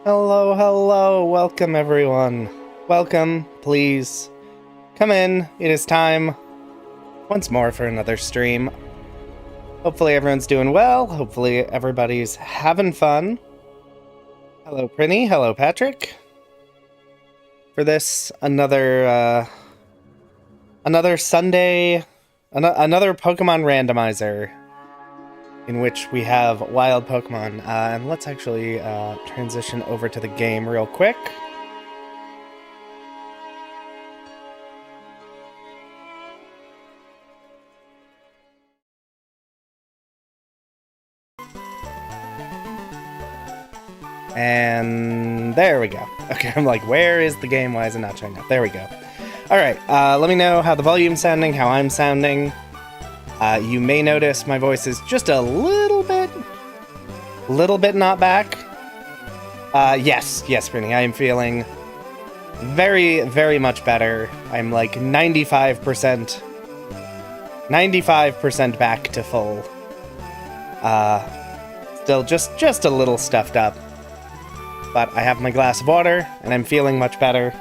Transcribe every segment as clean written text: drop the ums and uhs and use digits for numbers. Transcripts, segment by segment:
Hello, hello, welcome everyone. Welcome, please. Come in, it is time once more for another stream. Hopefully everyone's doing well, hopefully everybody's having fun. Hello Prinny, hello Patrick. For this, another Sunday, another Pokemon randomizer, in which we have wild Pokemon. And let's actually transition over to the game real quick. And there we go. Okay, I'm like, where is the game? Why is it not showing up? There we go. All right, let me know how the volume's sounding, how I'm sounding. You may notice my voice is just a little bit not back. Yes, Brittany, I am feeling very, very much better. I'm like 95% back to full. Still just a little stuffed up. But I have my glass of water, and I'm feeling much better.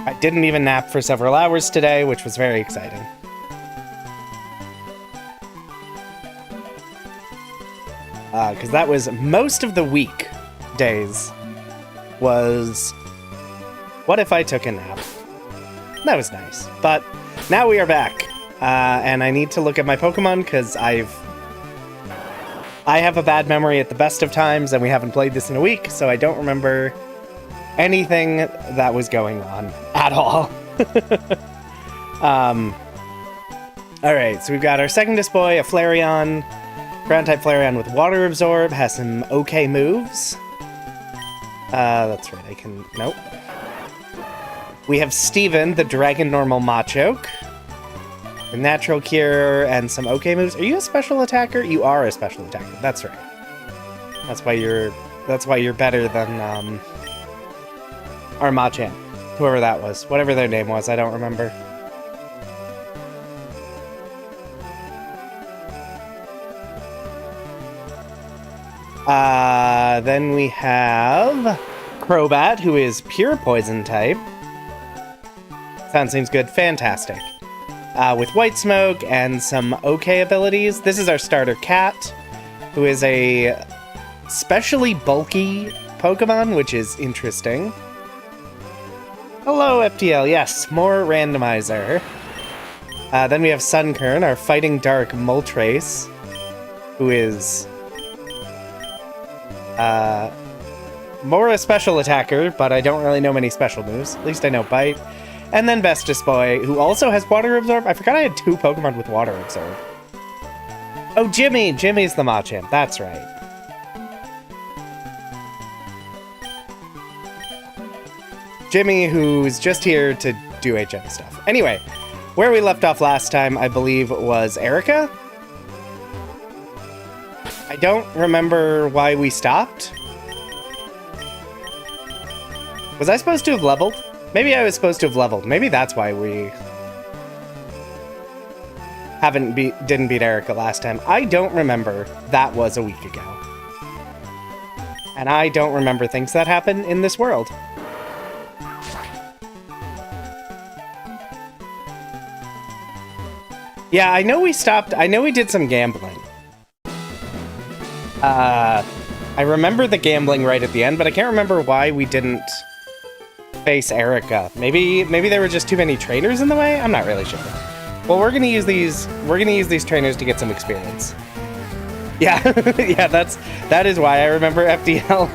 I didn't even nap for several hours today, which was very exciting. Because that was most of the week days was, what if I took a nap? That was nice. But now we are back, and I need to look at my Pokemon because I have a bad memory at the best of times, and we haven't played this in a week, so I don't remember anything that was going on at all. Alright, so we've got our second Disboy, a Flareon, ground-type Flareon with Water Absorb, has some okay moves. That's right, I can... Nope. We have Steven, the Dragon Normal Machoke. A Natural Cure, and some okay moves. Are you a special attacker? You are a special attacker, that's right. That's why you're better than, our Machamp. Whoever that was. Whatever their name was, I don't remember. Then we have Crobat, who is pure poison type. Sound seems good. Fantastic. With White Smoke and some okay abilities. This is our starter Cat, who is a specially bulky Pokemon, which is interesting. Hello, FTL. Yes, more randomizer. Then we have Sunkern, our Fighting Dark Moltres, who is more a special attacker, but I don't really know many special moves. At least I know Bite. And then Bestus Boy, who also has Water Absorb. I forgot I had two Pokemon with Water Absorb. Oh, Jimmy! Jimmy's the Machamp. That's right. Jimmy, who's just here to do HM stuff. Anyway, where we left off last time, I believe, was Erica. I don't remember why we stopped. Was I supposed to have leveled? Maybe I was supposed to have leveled. Maybe that's why we didn't beat Erica last time. I don't remember. That was a week ago. And I don't remember things that happen in this world. Yeah, I know we stopped. I know we did some gambling. I remember the gambling right at the end, but I can't remember why we didn't face Erica. Maybe there were just too many trainers in the way? I'm not really sure. Well, we're gonna use these trainers to get some experience. Yeah, yeah, that is why I remember FDL.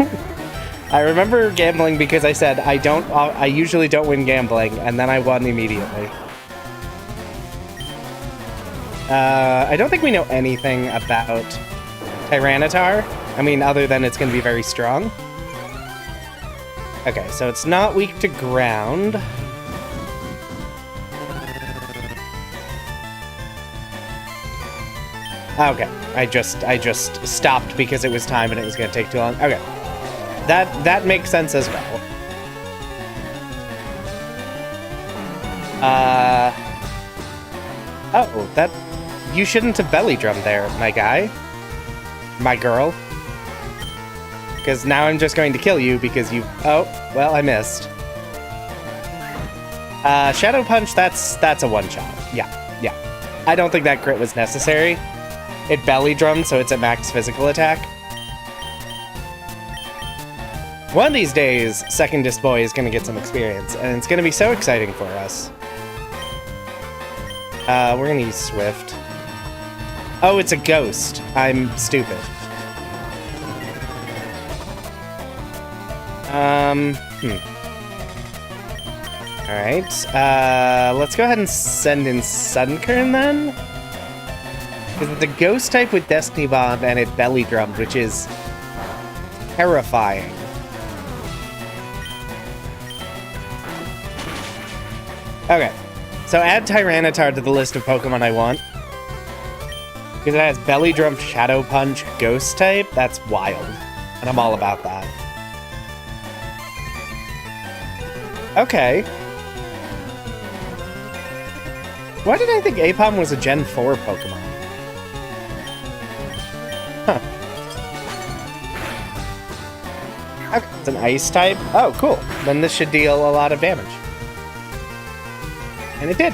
I remember gambling because I said I usually don't win gambling, and then I won immediately. I don't think we know anything about Tyranitar. I mean, other than it's gonna be very strong. Okay, so it's not weak to ground. Okay, I just stopped because it was time and it was gonna take too long. Okay, that makes sense as well. Oh, that you shouldn't have belly drummed there, my guy, my girl. because now I'm just going to kill you because you... Oh, well, I missed. Shadow Punch, that's a one-shot. Yeah. I don't think that crit was necessary. It belly drummed, so it's at max physical attack. One of these days, Secondest Boy is going to get some experience, and it's going to be so exciting for us. We're going to use Swift. Oh, it's a ghost. I'm stupid. Alright, let's go ahead and send in Sunkern then. Because it's a ghost type with Destiny Bomb and it belly drummed, which is terrifying. Okay, so add Tyranitar to the list of Pokemon I want. Because it has belly drum, Shadow Punch, ghost type. That's wild. And I'm all about that. Okay. Why did I think Aipom was a Gen 4 Pokemon? Huh. Okay, it's an ice type. Oh, cool. Then this should deal a lot of damage. And it did.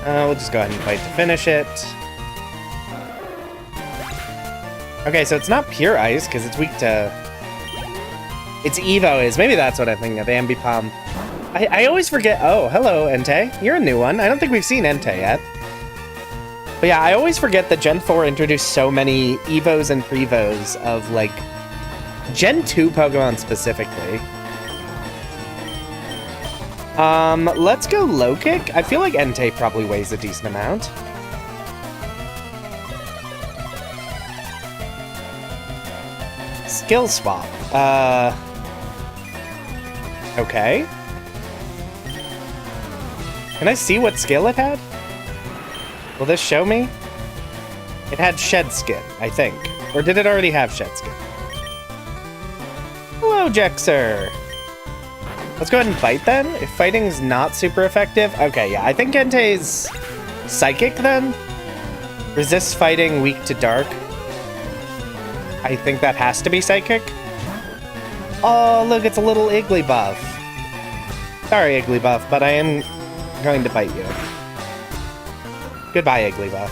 We'll just go ahead and fight to finish it. Okay, so it's not pure ice, because it's weak to... Its Evo is. Maybe that's what I'm thinking of, Ambipom. I always forget... Oh, hello, Entei. You're a new one. I don't think we've seen Entei yet. But yeah, I always forget that Gen 4 introduced so many Evos and Prevos of, like, Gen 2 Pokemon specifically. Let's go low kick. I feel like Entei probably weighs a decent amount. Skill swap. Okay. Can I see what skill it had? Will this show me? It had Shed Skin, I think. Or did it already have Shed Skin? Hello, Jexer! Let's go ahead and fight then. If fighting's not super effective... Okay, yeah, I think Entei's Psychic then? Resists fighting, weak to dark. I think that has to be Psychic. Oh, look, it's a little Igglybuff. Sorry, Igglybuff, but I am going to bite you. Goodbye, Igglybuff.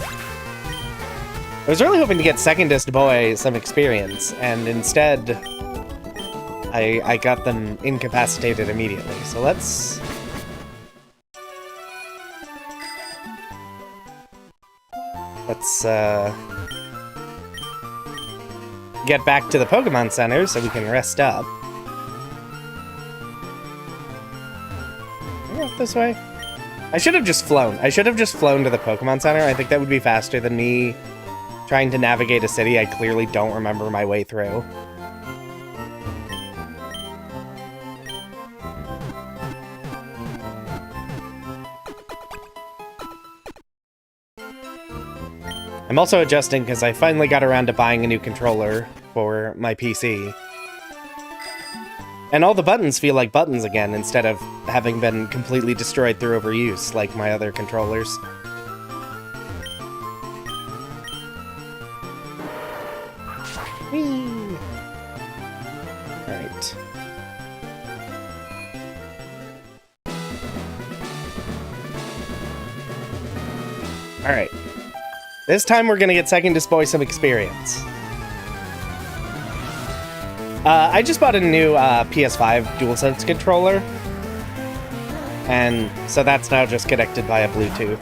I was really hoping to get Secondest Boy some experience, and instead, I got them incapacitated immediately. So let's... get back to the Pokemon Center so we can rest up. Can I go this way? I should have just flown. I should have just flown to the Pokemon Center. I think that would be faster than me trying to navigate a city I clearly don't remember my way through. I'm also adjusting because I finally got around to buying a new controller for my PC. And all the buttons feel like buttons again, instead of having been completely destroyed through overuse, like my other controllers. Whee! Alright. Alright. This time we're gonna get Secondest Boy some experience. I just bought a new PS5 DualSense controller, and so that's now just connected via Bluetooth.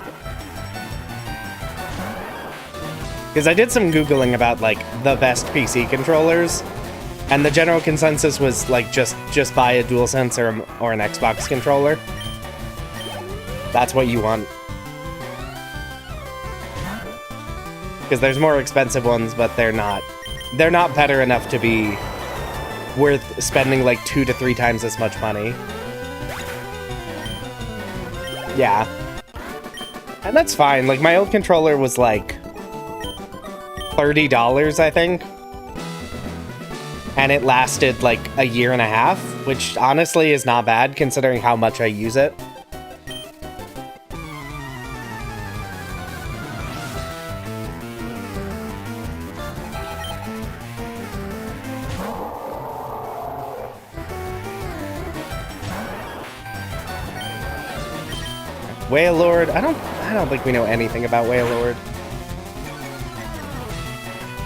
Because I did some Googling about, like, the best PC controllers, and the general consensus was, like, just buy a DualSense or an Xbox controller. That's what you want. Because there's more expensive ones, but they're not better enough to be worth spending like 2 to 3 times as much money. Yeah. And that's fine. Like, my old controller was like $30, I think. And it lasted like a year and a half, which honestly is not bad considering how much I use it. Wailord. I don't think we know anything about Wailord.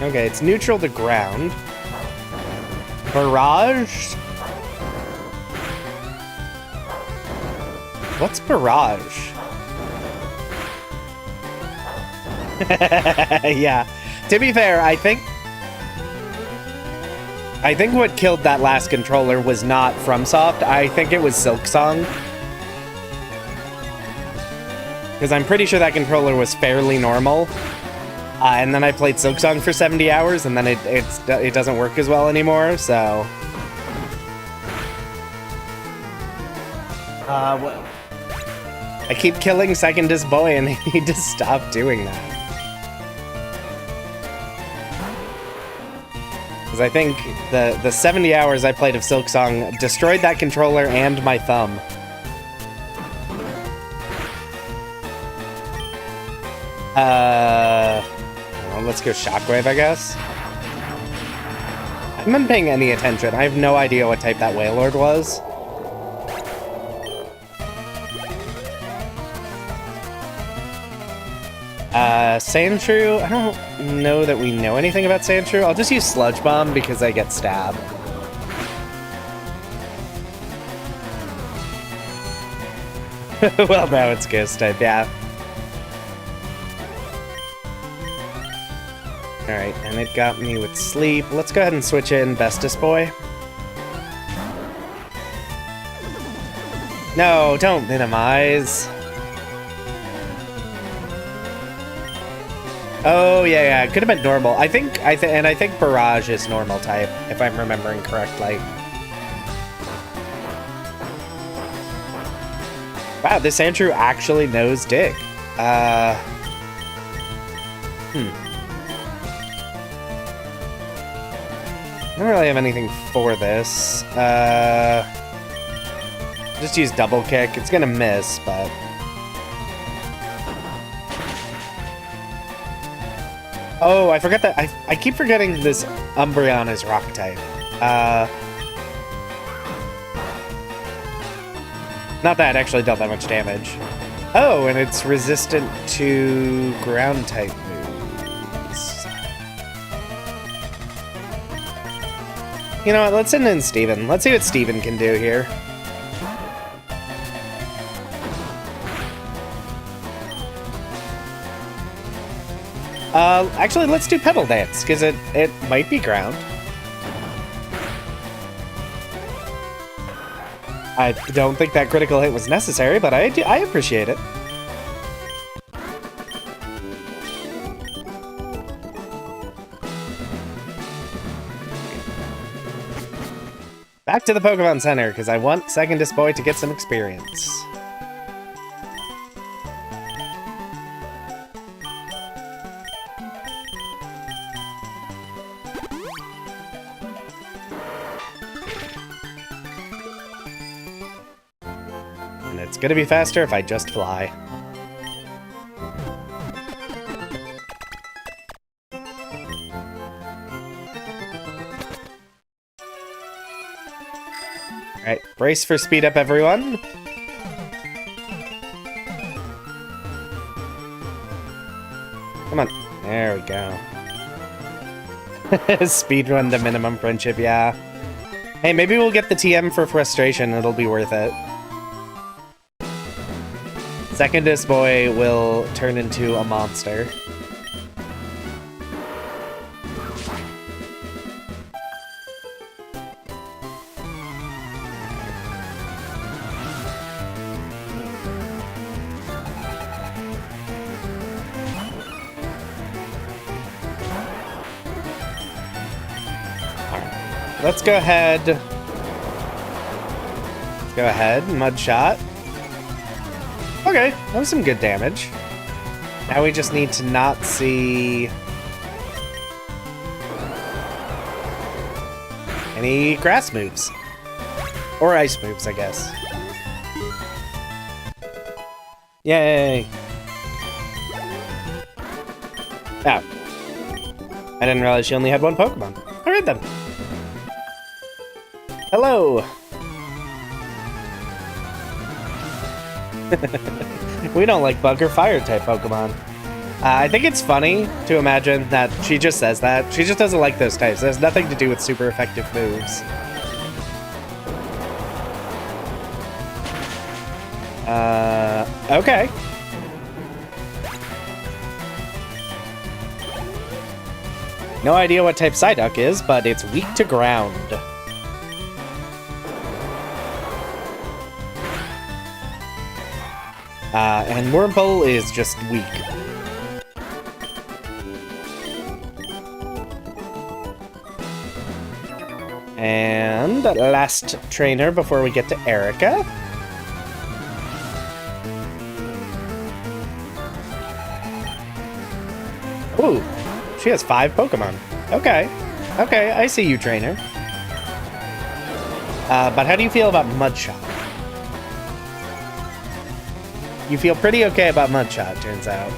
Okay, it's neutral to ground. Barrage? What's barrage? Yeah. To be fair, I think what killed that last controller was not FromSoft. I think it was Silksong. Because I'm pretty sure that controller was fairly normal. And then I played Silksong for 70 hours, and then it doesn't work as well anymore, so... What? I keep killing Second Disc Boy, and I need to stop doing that. Because I think the 70 hours I played of Silksong destroyed that controller and my thumb. Well, let's go Shockwave, I guess. I haven't been paying any attention. I have no idea what type that Wailord was. Sandshrew? I don't know that we know anything about Sandshrew. I'll just use Sludge Bomb because I get stabbed. Well, now it's Ghost type, yeah. Alright, and it got me with Sleep. Let's go ahead and switch in Bestest Boy. No, don't minimize. Oh, yeah, it could have been normal. I think Barrage is normal type, if I'm remembering correctly. Wow, this Sandshrew actually knows Dig. I don't really have anything for this. Just use Double Kick. It's gonna miss, but... Oh, I forgot that. I keep forgetting this Umbreon is rock type. Not that it actually dealt that much damage. Oh, and it's resistant to ground type moves. You know what? Let's send in Steven. Let's see what Steven can do here. Actually, let's do Pedal Dance, because it might be ground. I don't think that critical hit was necessary, but I appreciate it. Back to the Pokemon Center, because I want Second Disc Boy to get some experience. It's gonna be faster if I just fly. Alright, brace for speed up, everyone. Come on. There we go. Speedrun to minimum friendship, yeah. Hey, maybe we'll get the TM for frustration. It'll be worth it. Second Disc Boy will turn into a monster. Alright, let's go ahead. Let's go ahead, Mud Shot. Okay, that was some good damage. Now we just need to not see any grass moves. Or ice moves, I guess. Yay! Oh. I didn't realize she only had one Pokemon. Alright then. Hello! We don't like bug or fire type Pokemon. I think it's funny to imagine that she just says that. She just doesn't like those types. It has nothing to do with super effective moves. Okay. No idea what type Psyduck is, but it's weak to ground. And Wurmple is just weak. And last trainer before we get to Erica. Ooh, she has 5 Pokemon. Okay. Okay, I see you, trainer. But how do you feel about Mudshot? You feel pretty okay about Mudshot, turns out.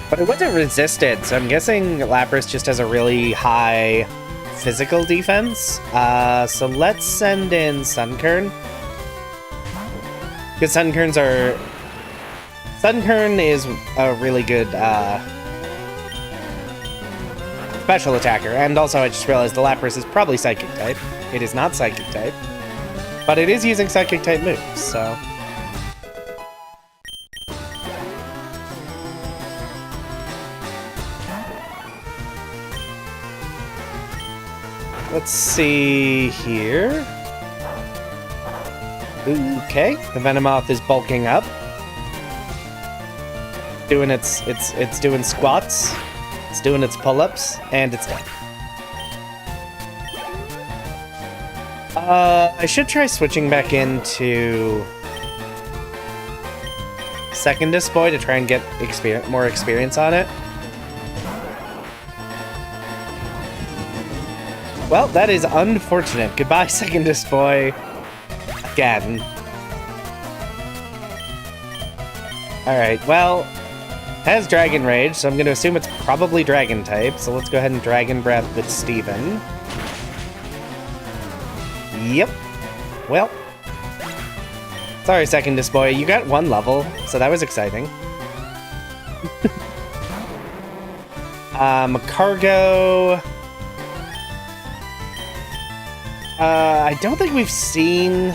But it wasn't resisted, so I'm guessing Lapras just has a really high physical defense. So let's send in Sunkern. Because Sunkern is a really good special attacker. And also I just realized the Lapras is probably Psychic type. It is not Psychic type. But it is using Psychic type moves, so... Let's see here. Okay, the Venomoth is bulking up. Doing it's doing squats. It's doing its pull-ups, and it's dead. I should try switching back into Second Display to try and get more experience on it. Well, that is unfortunate. Goodbye, Second Display. Again. Alright, well, it has Dragon Rage, so I'm going to assume it's probably Dragon type, so let's go ahead and Dragon Breath with Steven. Yep. Well. Sorry, Second Display, you got 1 level, so that was exciting. Cargo... I don't think we've seen...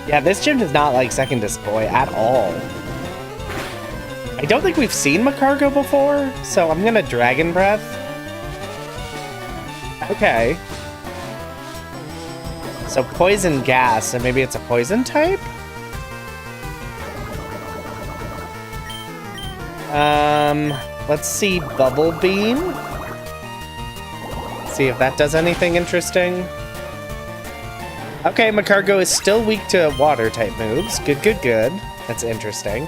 Yeah, this gym does not like Second Display at all. I don't think we've seen Macargo before, so I'm gonna Dragon Breath. Okay. So Poison Gas, so maybe it's a Poison type? Let's see Bubble Beam. See if that does anything interesting. Okay, Macargo is still weak to water-type moves. Good, good, good. That's interesting.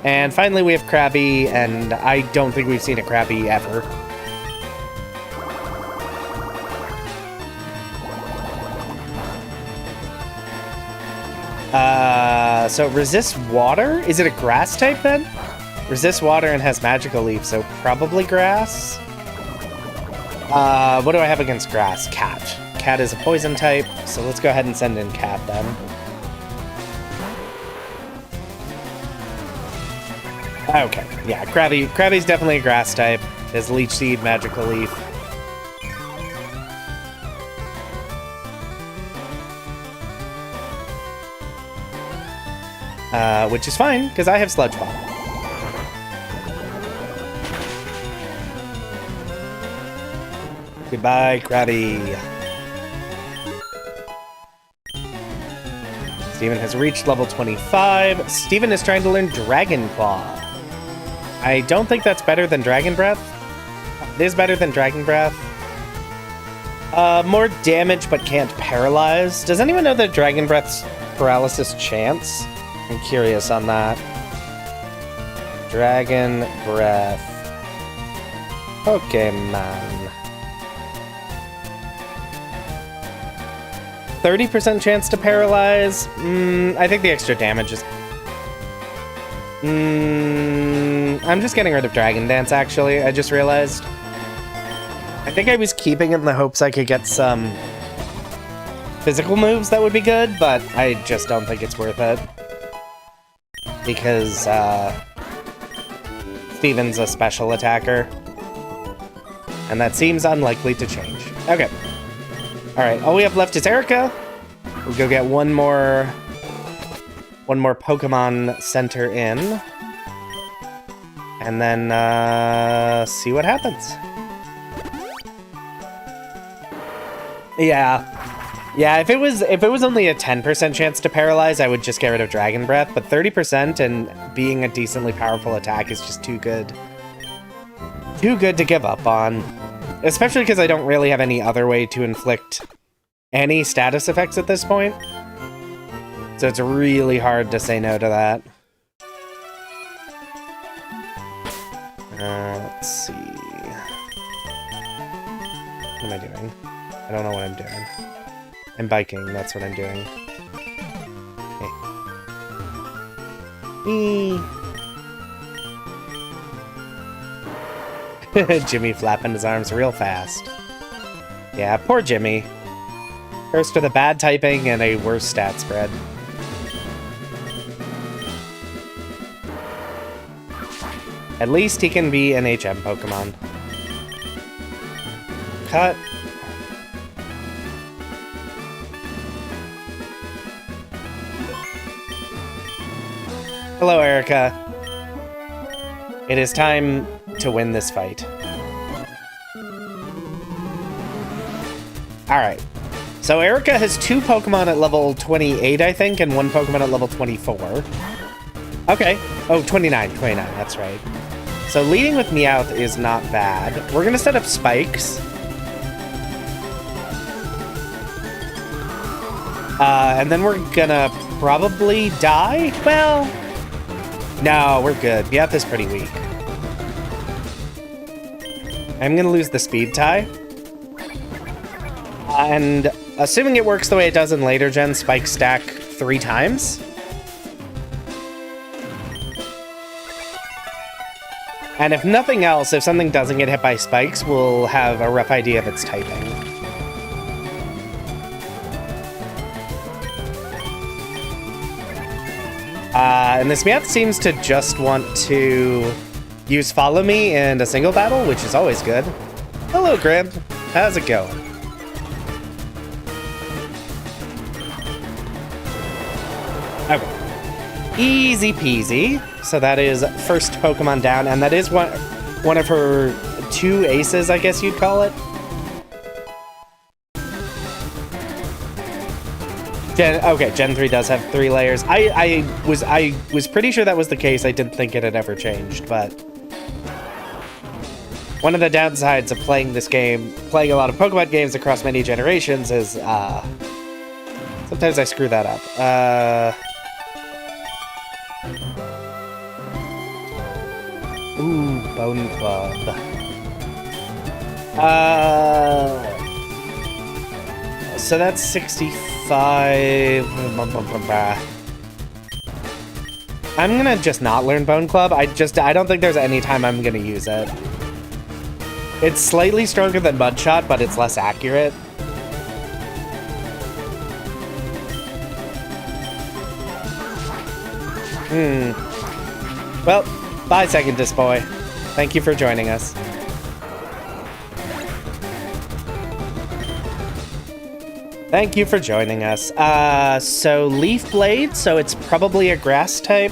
And finally we have Krabby, and I don't think we've seen a Krabby ever. So resist water? Is it a grass type then? Resist water and has Magical Leaf, so probably grass? What do I have against grass? Cat. Cat is a poison type, so let's go ahead and send in Cat then. Okay, yeah, Krabby's definitely a grass type. Has Leech Seed, Magical Leaf. Which is fine, because I have Sludge Bomb. Goodbye, Krabby. Steven has reached level 25. Steven is trying to learn Dragon Claw. I don't think that's better than Dragon Breath. It is better than Dragon Breath. More damage, but can't paralyze. Does anyone know that Dragon Breath's paralysis chance? I'm curious on that. Dragon Breath. Pokemon. 30% chance to paralyze? I think the extra damage is... I'm just getting rid of Dragon Dance, actually. I just realized. I think I was keeping it in the hopes I could get some physical moves that would be good, but I just don't think it's worth it. because Steven's a special attacker. And that seems unlikely to change. Okay. Alright, all we have left is Erica. We'll go get one more Pokemon Center in. And then see what happens. Yeah. Yeah, if it was only a 10% chance to paralyze, I would just get rid of Dragon Breath, but 30% and being a decently powerful attack is just too good. Too good to give up on. Especially because I don't really have any other way to inflict any status effects at this point. So it's really hard to say no to that. Let's see. What am I doing? I don't know what I'm doing. I'm biking, that's what I'm doing. Okay. Jimmy flapping his arms real fast. Yeah, poor Jimmy. First with a bad typing and a worse stat spread. At least he can be an HM Pokemon. Cut. Hello, Erica. It is time to win this fight. Alright. So Erica has 2 Pokemon at level 28, I think, and 1 Pokemon at level 24. Okay. Oh, 29. 29, that's right. So leading with Meowth is not bad. We're gonna set up spikes. And then we're gonna probably die? Well, no, we're good. Meowth is pretty weak. I'm gonna lose the speed tie. And assuming it works the way it does in later gen, spikes stack 3 times. And if nothing else, if something doesn't get hit by spikes, we'll have a rough idea of its typing. And this Meowth seems to just want to use Follow Me in a single battle, which is always good. Hello, Grim. How's it going? Okay. Easy peasy. So that is first Pokemon down, and that is one of her 2 aces, I guess you'd call it. Gen 3 does have 3 layers. I was pretty sure that was the case. I didn't think it had ever changed, but one of the downsides of playing this game, playing a lot of Pokemon games across many generations, is sometimes I screw that up. Ooh, Bone Club. So that's 65. I'm gonna just not learn Bone Club. I don't think there's any time I'm gonna use it. It's slightly stronger than Mudshot, but it's less accurate. Well, bye, Second Disc Boy. Thank you for joining us. Thank you for joining us. So Leaf Blade, so it's probably a grass type.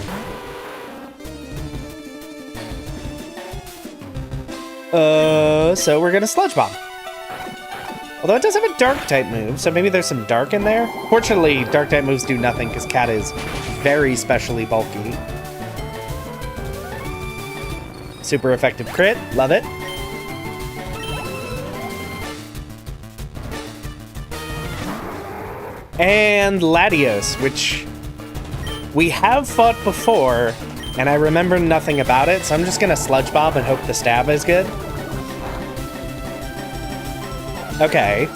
So we're gonna Sludge Bomb. Although it does have a dark type move, so maybe there's some dark in there. Fortunately, dark type moves do nothing because Cat is very specially bulky. Super effective crit, love it. And Latios, which we have fought before, and I remember nothing about it, so I'm just gonna Sludge Bomb and hope the stab is good. Okay.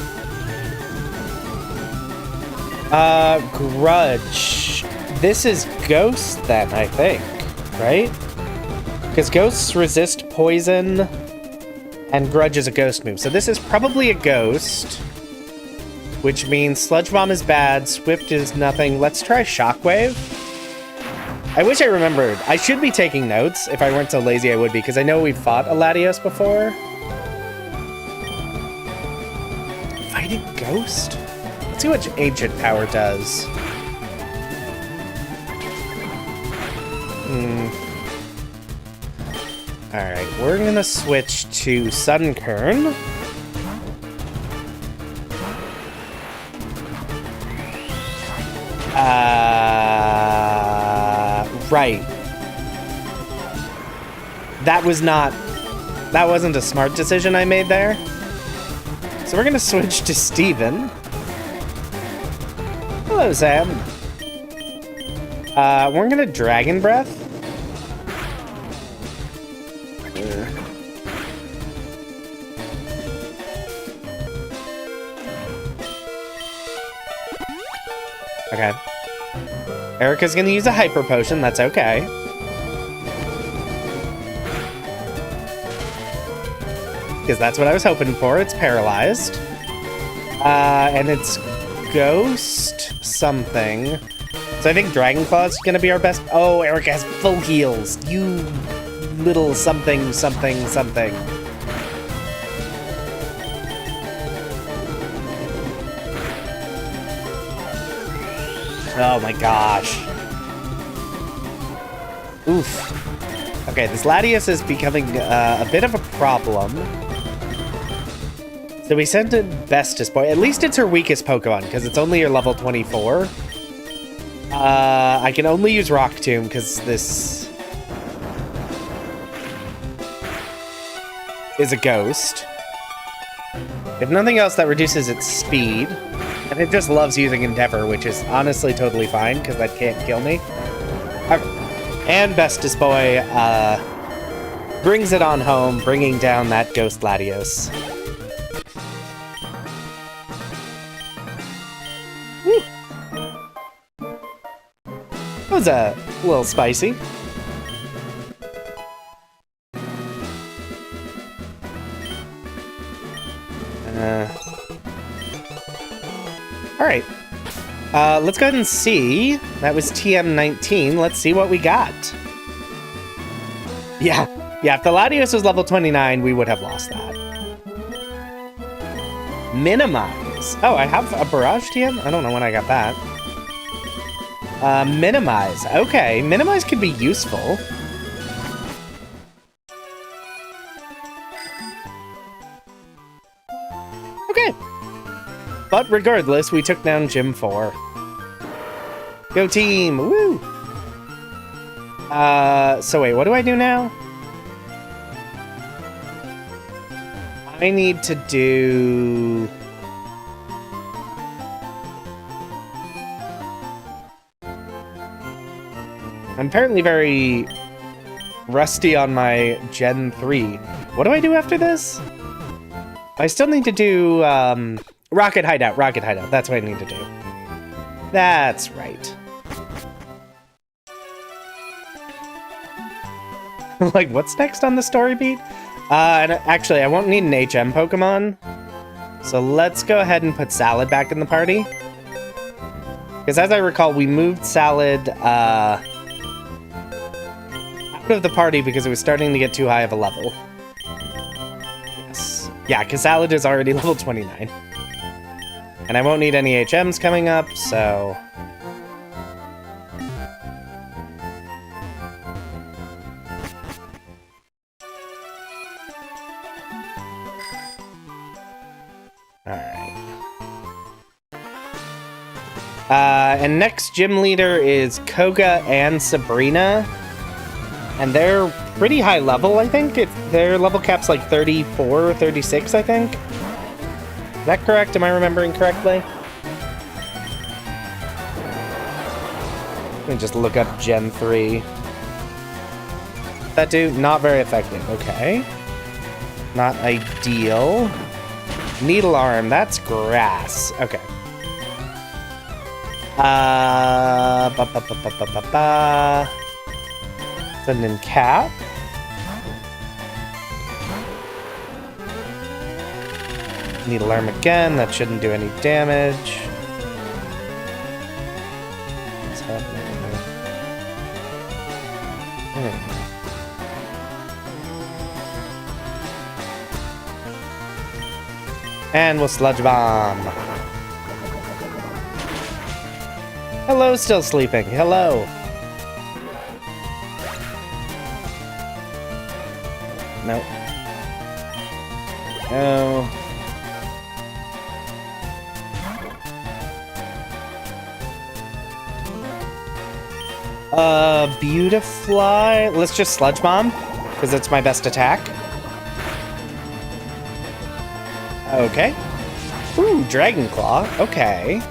Grudge. This is Ghost then, I think, right? Because Ghosts resist poison, and Grudge is a Ghost move. So this is probably a Ghost, which means Sludge Bomb is bad, Swift is nothing. Let's try Shockwave. I wish I remembered. I should be taking notes. If I weren't so lazy, I would be, because I know we've fought a Latios before. Fighting Ghost? Let's see what Ancient Power does. Alright, we're gonna switch to Sunkern. Right. That wasn't a smart decision I made there. So we're gonna switch to Steven. Hello, Sam. We're gonna Dragon Breath. Okay. Erica's gonna use a Hyper Potion, that's okay. Because that's what I was hoping for, it's paralyzed. And it's Ghost something. So I think Dragon Claw is gonna be our best. Oh, Erica has full heals. You little something, something, something. Oh my gosh. Oof. Okay, this Latios is becoming a bit of a problem. So we sent in Bestest Boy. At least it's her weakest Pokemon, because it's only her level 24. I can only use Rock Tomb, because this is a ghost. If nothing else, that reduces its speed. And it just loves using Endeavor, which is honestly totally fine, because that can't kill me. And Bestest Boy brings it on home, bringing down that Ghost Latios. Woo. That was a little spicy. Alright. Let's go ahead and see. That was TM19. Let's see what we got. Yeah, if the Latios was level 29, we would have lost that. Minimize. Oh, I have a Barrage TM? I don't know when I got that. Minimize. Okay, Minimize could be useful. Okay. But regardless, we took down Gym 4. Go team! Woo! So wait, what do I do now? I need to do... I'm apparently very rusty on my Gen 3. What do I do after this? I still need to do, Rocket Hideout, that's what I need to do. That's right. Like, what's next on the story beat? And actually, I won't need an HM Pokemon. So let's go ahead and put Salad back in the party. Because as I recall, we moved Salad, out of the party because it was starting to get too high of a level. Yes. Yeah, because Salad is already level 29. And I won't need any HMs coming up, so... Alright. And next gym leader is Koga and Sabrina. And they're pretty high level, I think. Their level cap's like 34 or 36, I think. Is that correct? Am I remembering correctly? Let me just look up Gen 3. That do? Not very effective. Okay. Not ideal. Needle Arm. That's grass. Okay. Send in Cap. Needle Arm again. That shouldn't do any damage. What's happening And we'll Sludge Bomb. Hello, still sleeping. Hello. Nope. No. Beautifly. Let's just Sludge Bomb, because it's my best attack. Okay. Ooh, Dragon Claw. Okay.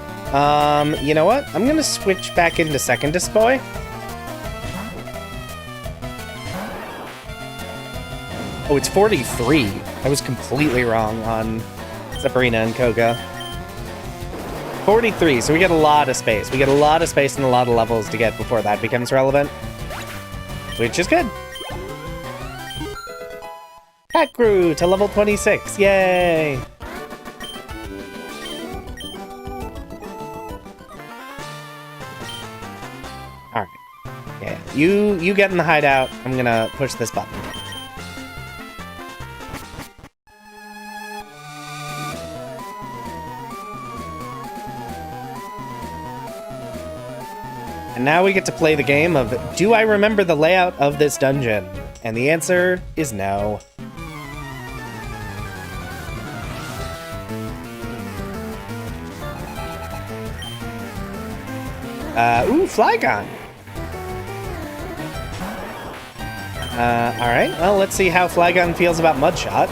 You know what? I'm gonna switch back into second display. Oh, it's 43. I was completely wrong on Sabrina and Koga. 43, so we get a lot of space. We get a lot of space and a lot of levels to get before that becomes relevant. Which is good. Cat grew to level 26. Yay! Alright. Yeah, you get in the hideout. I'm gonna push this button. And now we get to play the game of, do I remember the layout of this dungeon? And the answer is no. Ooh, Flygon. Alright, well, let's see how Flygon feels about Mudshot.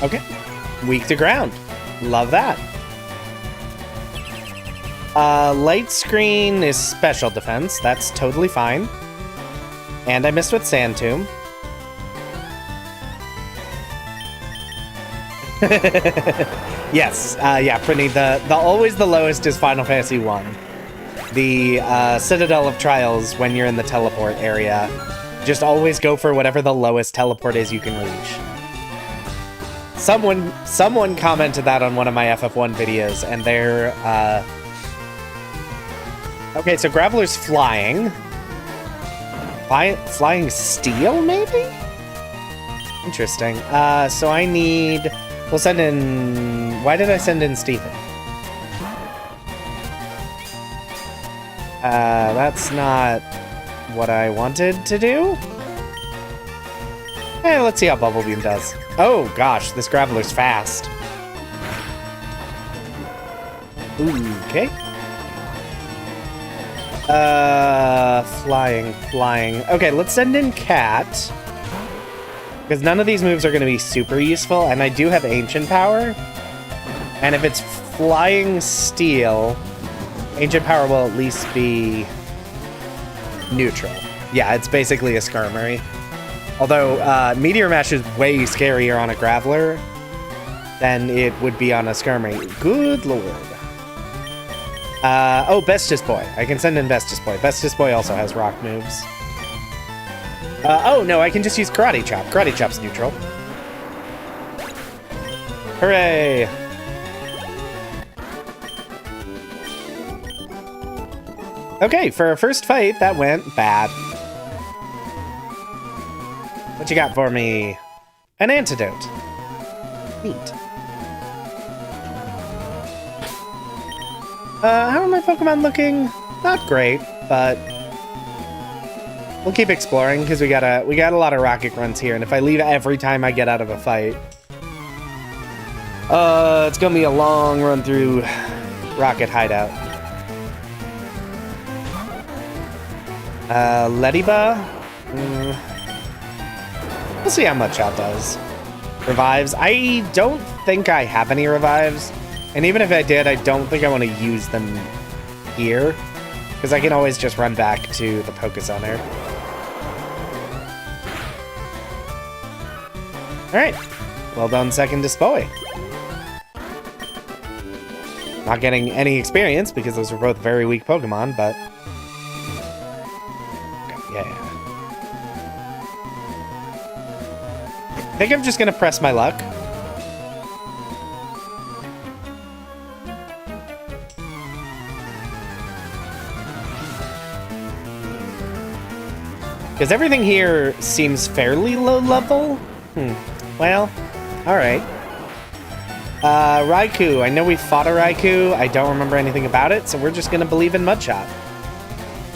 Okay. Weak to ground. Love that. Light Screen is special defense. That's totally fine. And I missed with Sand Tomb. Yes, yeah, Prinny, the always the lowest is Final Fantasy 1. The Citadel of Trials, when you're in the teleport area, just always go for whatever the lowest teleport is you can reach. Someone commented that on one of my FF1 videos, and they're, okay, so Graveler's flying. Flying steel, maybe? Interesting. So I need... We'll send in... Why did I send in Stephen? That's not what I wanted to do. Let's see how Bubble Beam does. Oh, gosh, this Graveler's fast. Okay. Flying. Okay, let's send in Cat. Because none of these moves are going to be super useful, and I do have Ancient Power. And if it's Flying Steel, Ancient Power will at least be neutral. Yeah, it's basically a Skirmery. Although, Meteor Mash is way scarier on a Graveler than it would be on a Skirmery. Good lord. Oh, Bestest Boy. I can send in Bestest Boy. Bestest Boy also has rock moves. Oh, no, I can just use Karate Chop. Karate Chop's neutral. Hooray! Okay, for our first fight, that went bad. What you got for me? An antidote. Neat. How are my Pokemon looking? Not great, but we'll keep exploring because we got a lot of rocket grunts here, and if I leave every time I get out of a fight, it's gonna be a long run through Rocket Hideout. Lediba? We'll see how much Shot does. Revives? I don't think I have any revives. And even if I did, I don't think I want to use them here. Because I can always just run back to the Poké Center. Alright. Well done, second Dispoy. Not getting any experience because those were both very weak Pokemon, but... Okay, yeah. I think I'm just gonna press my luck. Because everything here seems fairly low level. Well, alright. Raikou. I know we fought a Raikou. I don't remember anything about it, so we're just gonna believe in Mudshot.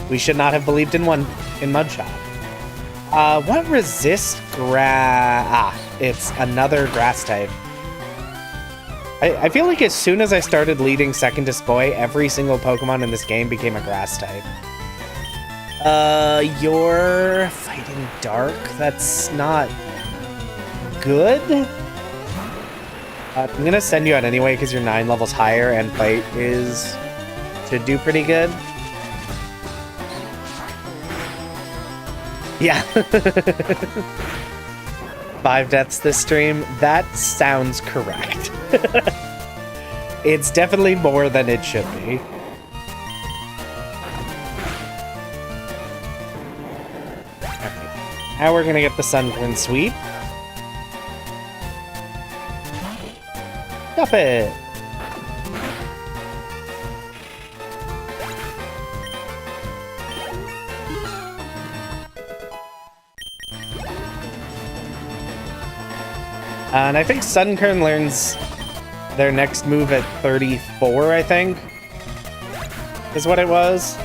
We should not have believed in Mudshot. What resist it's another grass type. I feel like as soon as I started leading second display, every single Pokemon in this game became a grass type. You're fighting Dark? That's not good? I'm gonna send you out anyway because you're 9 levels higher and fight should do pretty good. Yeah. 5 deaths this stream. That sounds correct. It's definitely more than it should be. Okay. Now we're gonna get the Sunburn Sweep. Stop it! And I think Sunkern learns their next move at 34, I think, is what it was.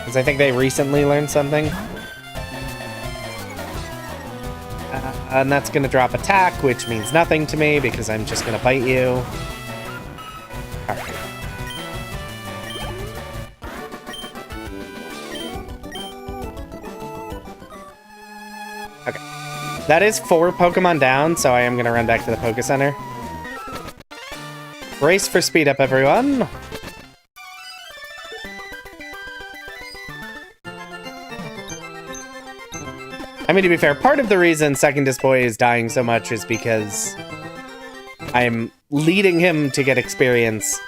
Because I think they recently learned something. And that's going to drop attack, which means nothing to me because I'm just going to bite you. Alright. Okay. That is 4 Pokemon down, so I am going to run back to the Poké Center. Race for speed up, everyone. I mean, to be fair, part of the reason Second Disboy is dying so much is because I'm leading him to get experience,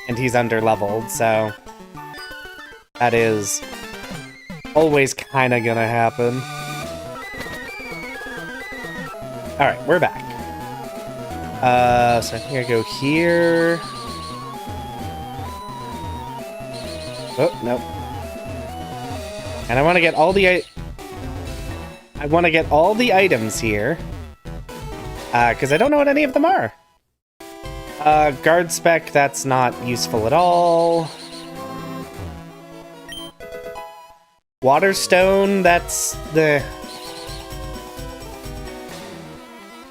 and he's under-leveled, so that is always kind of gonna happen. Alright, we're back. So I'm gonna go here. Oh, nope. And I want to get all the items here. Because I don't know what any of them are. Guard spec, that's not useful at all. Waterstone, that's the...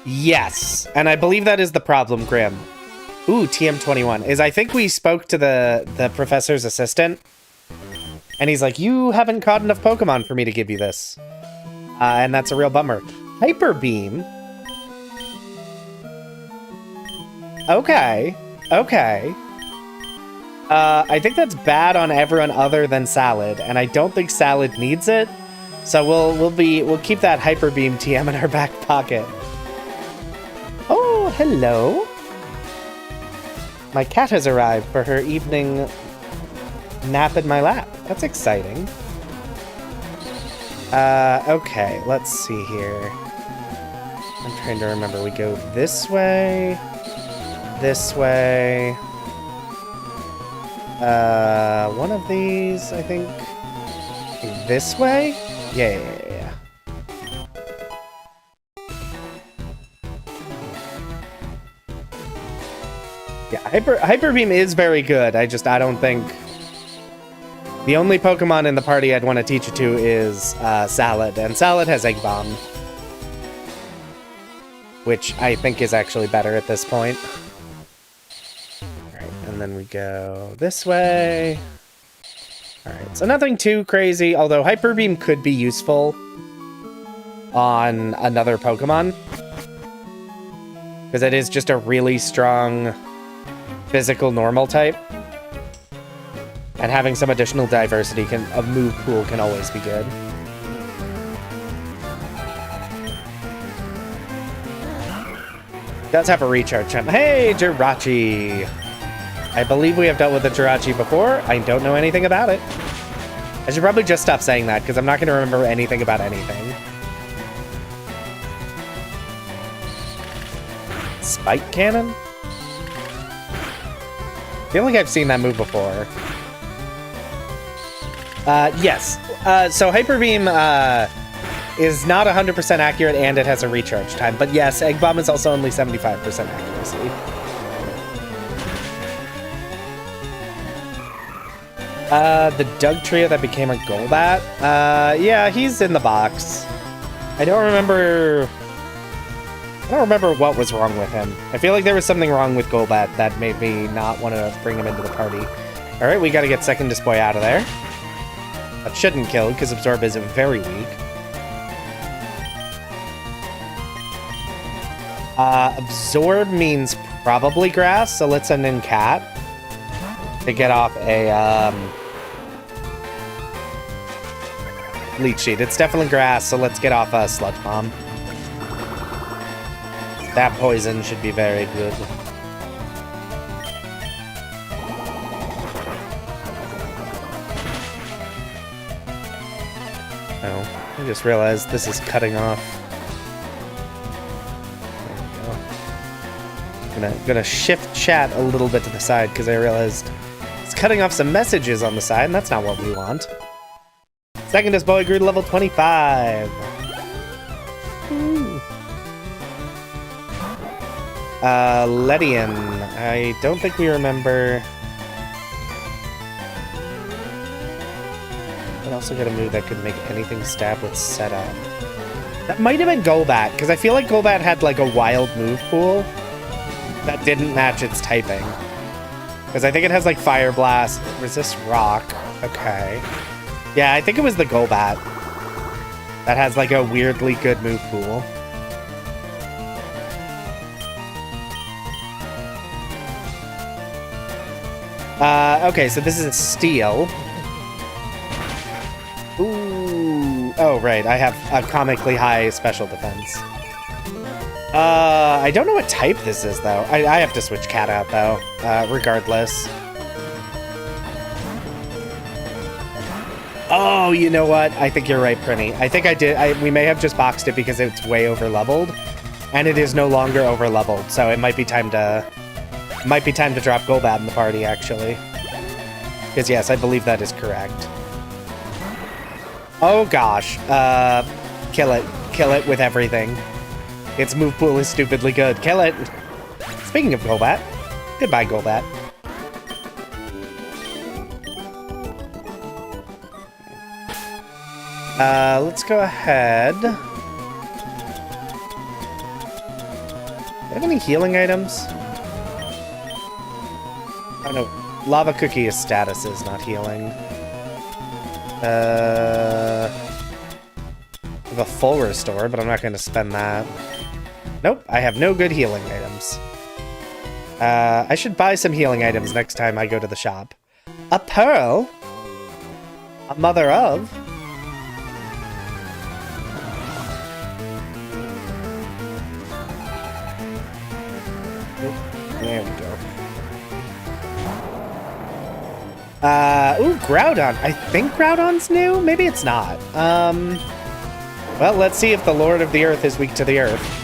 Yes, and I believe that is the problem, Grim. Ooh, TM21. I think we spoke to the professor's assistant, and he's like, you haven't caught enough Pokemon for me to give you this. And that's a real bummer. Hyper Beam? Okay. Okay. I think that's bad on everyone other than Salad, and I don't think Salad needs it. So we'll keep that Hyper Beam TM in our back pocket. Oh, hello. My cat has arrived for her evening nap in my lap. That's exciting. Okay, let's see here. I'm trying to remember. We go this way. This way. One of these, I think. This way? Yeah. Yeah, Hyper Beam is very good. I don't think... The only Pokemon in the party I'd want to teach it to is Salad, and Salad has Egg Bomb. Which I think is actually better at this point. Alright, and then we go this way. Alright, so nothing too crazy, although Hyper Beam could be useful on another Pokemon. Because it is just a really strong physical normal type. And having some additional diversity of move pool can always be good. Does have a recharge time. Hey, Jirachi! I believe we have dealt with a Jirachi before. I don't know anything about it. I should probably just stop saying that, because I'm not going to remember anything about anything. Spike Cannon? I feel like I've seen that move before. Yes. So Hyper Beam is not 100% accurate, and it has a recharge time. But yes, Egg Bomb is also only 75% accuracy. The Doug Trio that became a Golbat? Yeah, he's in the box. I don't remember what was wrong with him. I feel like there was something wrong with Golbat that made me not want to bring him into the party. Alright, we gotta get second Disboy out of there. That shouldn't kill, because Absorb is very weak. Absorb means probably Grass, so let's send in Cat to get off a Leech Seed. It's definitely Grass, so let's get off a Sludge Bomb. That poison should be very good. Oh, I just realized this is cutting off. There we go. Gonna shift chat a little bit to the side because I realized it's cutting off some messages on the side, and that's not what we want. Second Disboy grew to level 25. Ooh. Ledian. I don't think we remember. I also got a move that could make anything stab with setup. That might have been Golbat, because I feel like Golbat had like a wild move pool that didn't match its typing. Because I think it has like Fire Blast, Resist Rock. Okay. Yeah, I think it was the Golbat that has like a weirdly good move pool. Okay, so this is a Steel. Ooh. Oh, right, I have a comically high special defense. I don't know what type this is, though. I have to switch Cat out, though, regardless. Oh, you know what? I think you're right, Prinny. I think I did. We may have just boxed it because it's way over-leveled, and it is no longer over-leveled, so it might be time to... Might be time to drop Golbat in the party, actually. Because, yes, I believe that is correct. Oh, gosh. Kill it. Kill it with everything. Its move pool is stupidly good. Kill it! Speaking of Golbat, goodbye, Golbat. Let's go ahead. Do I have any healing items? Oh no, Lava Cookie is status, is not healing. I have a full restore, but I'm not going to spend that. Nope, I have no good healing items. I should buy some healing items next time I go to the shop. A pearl? A mother of? There we go. Ooh, Groudon. I think Groudon's new? Maybe it's not. Well, let's see if the Lord of the Earth is weak to the Earth.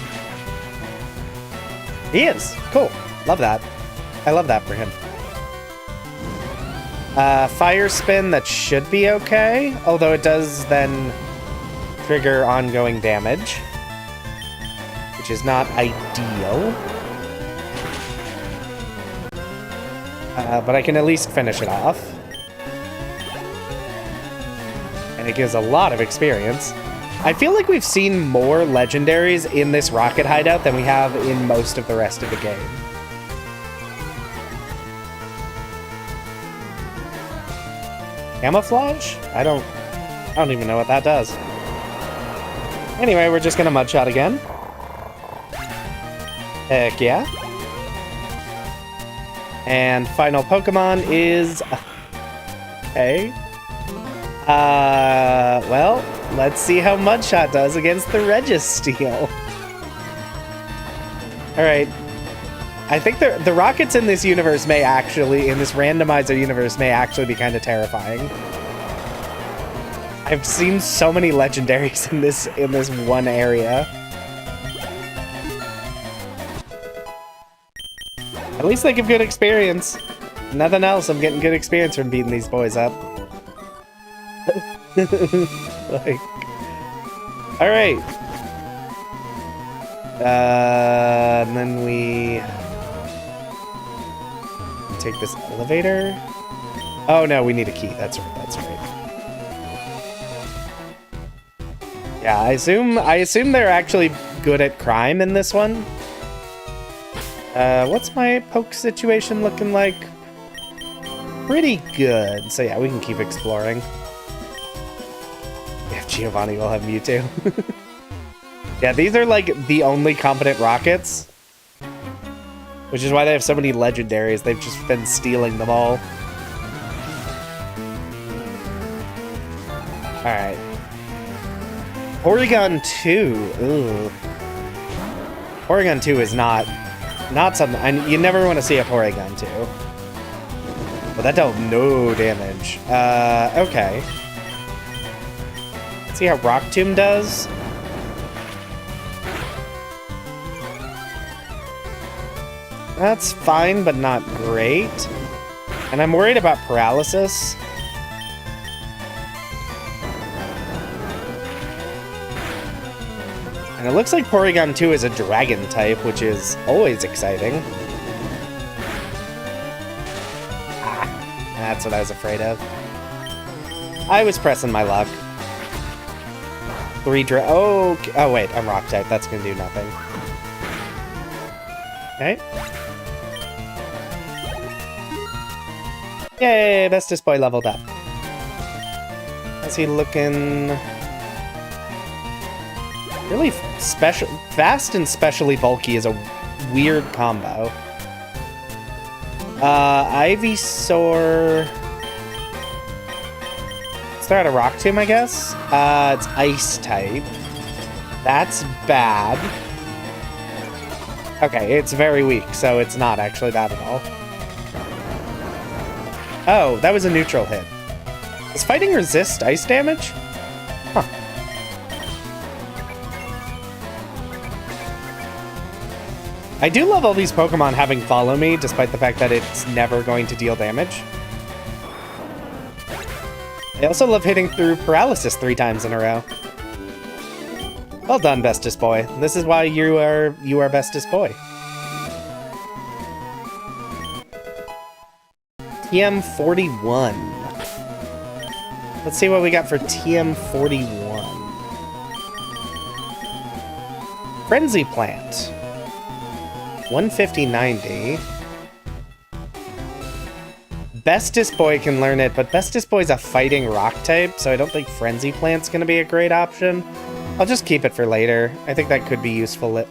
He is. Cool. Love that. I love that for him. Fire Spin, that should be okay. Although it does then trigger ongoing damage, which is not ideal. But I can at least finish it off. And it gives a lot of experience. I feel like we've seen more legendaries in this rocket hideout than we have in most of the rest of the game. Camouflage? I don't even know what that does. Anyway, we're just gonna Mudshot again. Heck yeah. And final Pokemon is... Okay. Well, let's see how Mudshot does against the Registeel. Alright. I think the rockets in this universe may actually, in this randomizer universe, may actually be kind of terrifying. I've seen so many legendaries in this one area. At least they give good experience. Nothing else, I'm getting good experience from beating these boys up. Like, all right. And then we take this elevator. Oh no, we need a key. That's right. That's right. Yeah, I assume they're actually good at crime in this one. What's my poke situation looking like? Pretty good. So yeah, we can keep exploring. If Giovanni will have Mewtwo. Yeah, these are like the only competent rockets. Which is why they have so many legendaries. They've just been stealing them all. Alright. Porygon 2. Ooh. Porygon 2 is not something... you never want to see a Porygon 2. But that dealt no damage. Okay. Let's see how Rock Tomb does. That's fine, but not great. And I'm worried about paralysis. And it looks like Porygon 2 is a dragon type, which is always exciting. Ah, that's what I was afraid of. I was pressing my luck. Oh, wait, I'm rock type. That's gonna do nothing. Okay. Yay, Bestest Boy leveled up. How's he looking? Really special. Fast and specially bulky is a weird combo. Ivysaur. Let's throw out a Rock Tomb, I guess. It's Ice type. That's bad. Okay, it's very weak, so it's not actually bad at all. Oh, that was a neutral hit. Does fighting resist ice damage? Huh. I do love all these Pokemon having Follow Me, despite the fact that it's never going to deal damage. I also love hitting through paralysis 3 times in a row. Well done, Bestest Boy. This is why you are Bestest Boy. TM41. Let's see what we got for TM41. Frenzy Plant. 150-90. Bestest Boy can learn it, but Bestest Boy's a fighting rock type, so I don't think Frenzy Plant's gonna be a great option. I'll just keep it for later. I think that could be useful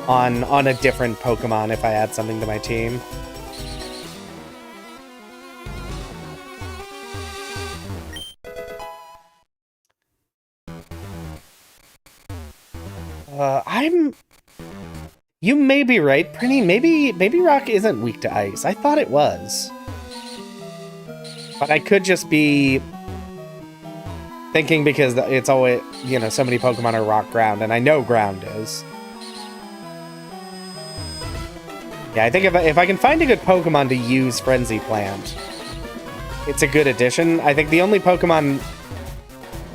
on a different Pokemon if I add something to my team. You may be right, Prinny. Maybe Rock isn't weak to ice. I thought it was. But I could just be thinking because it's always, you know, so many Pokemon are rock ground, and I know ground is. Yeah, I think if I can find a good Pokemon to use Frenzy Plant, it's a good addition. I think the only Pokemon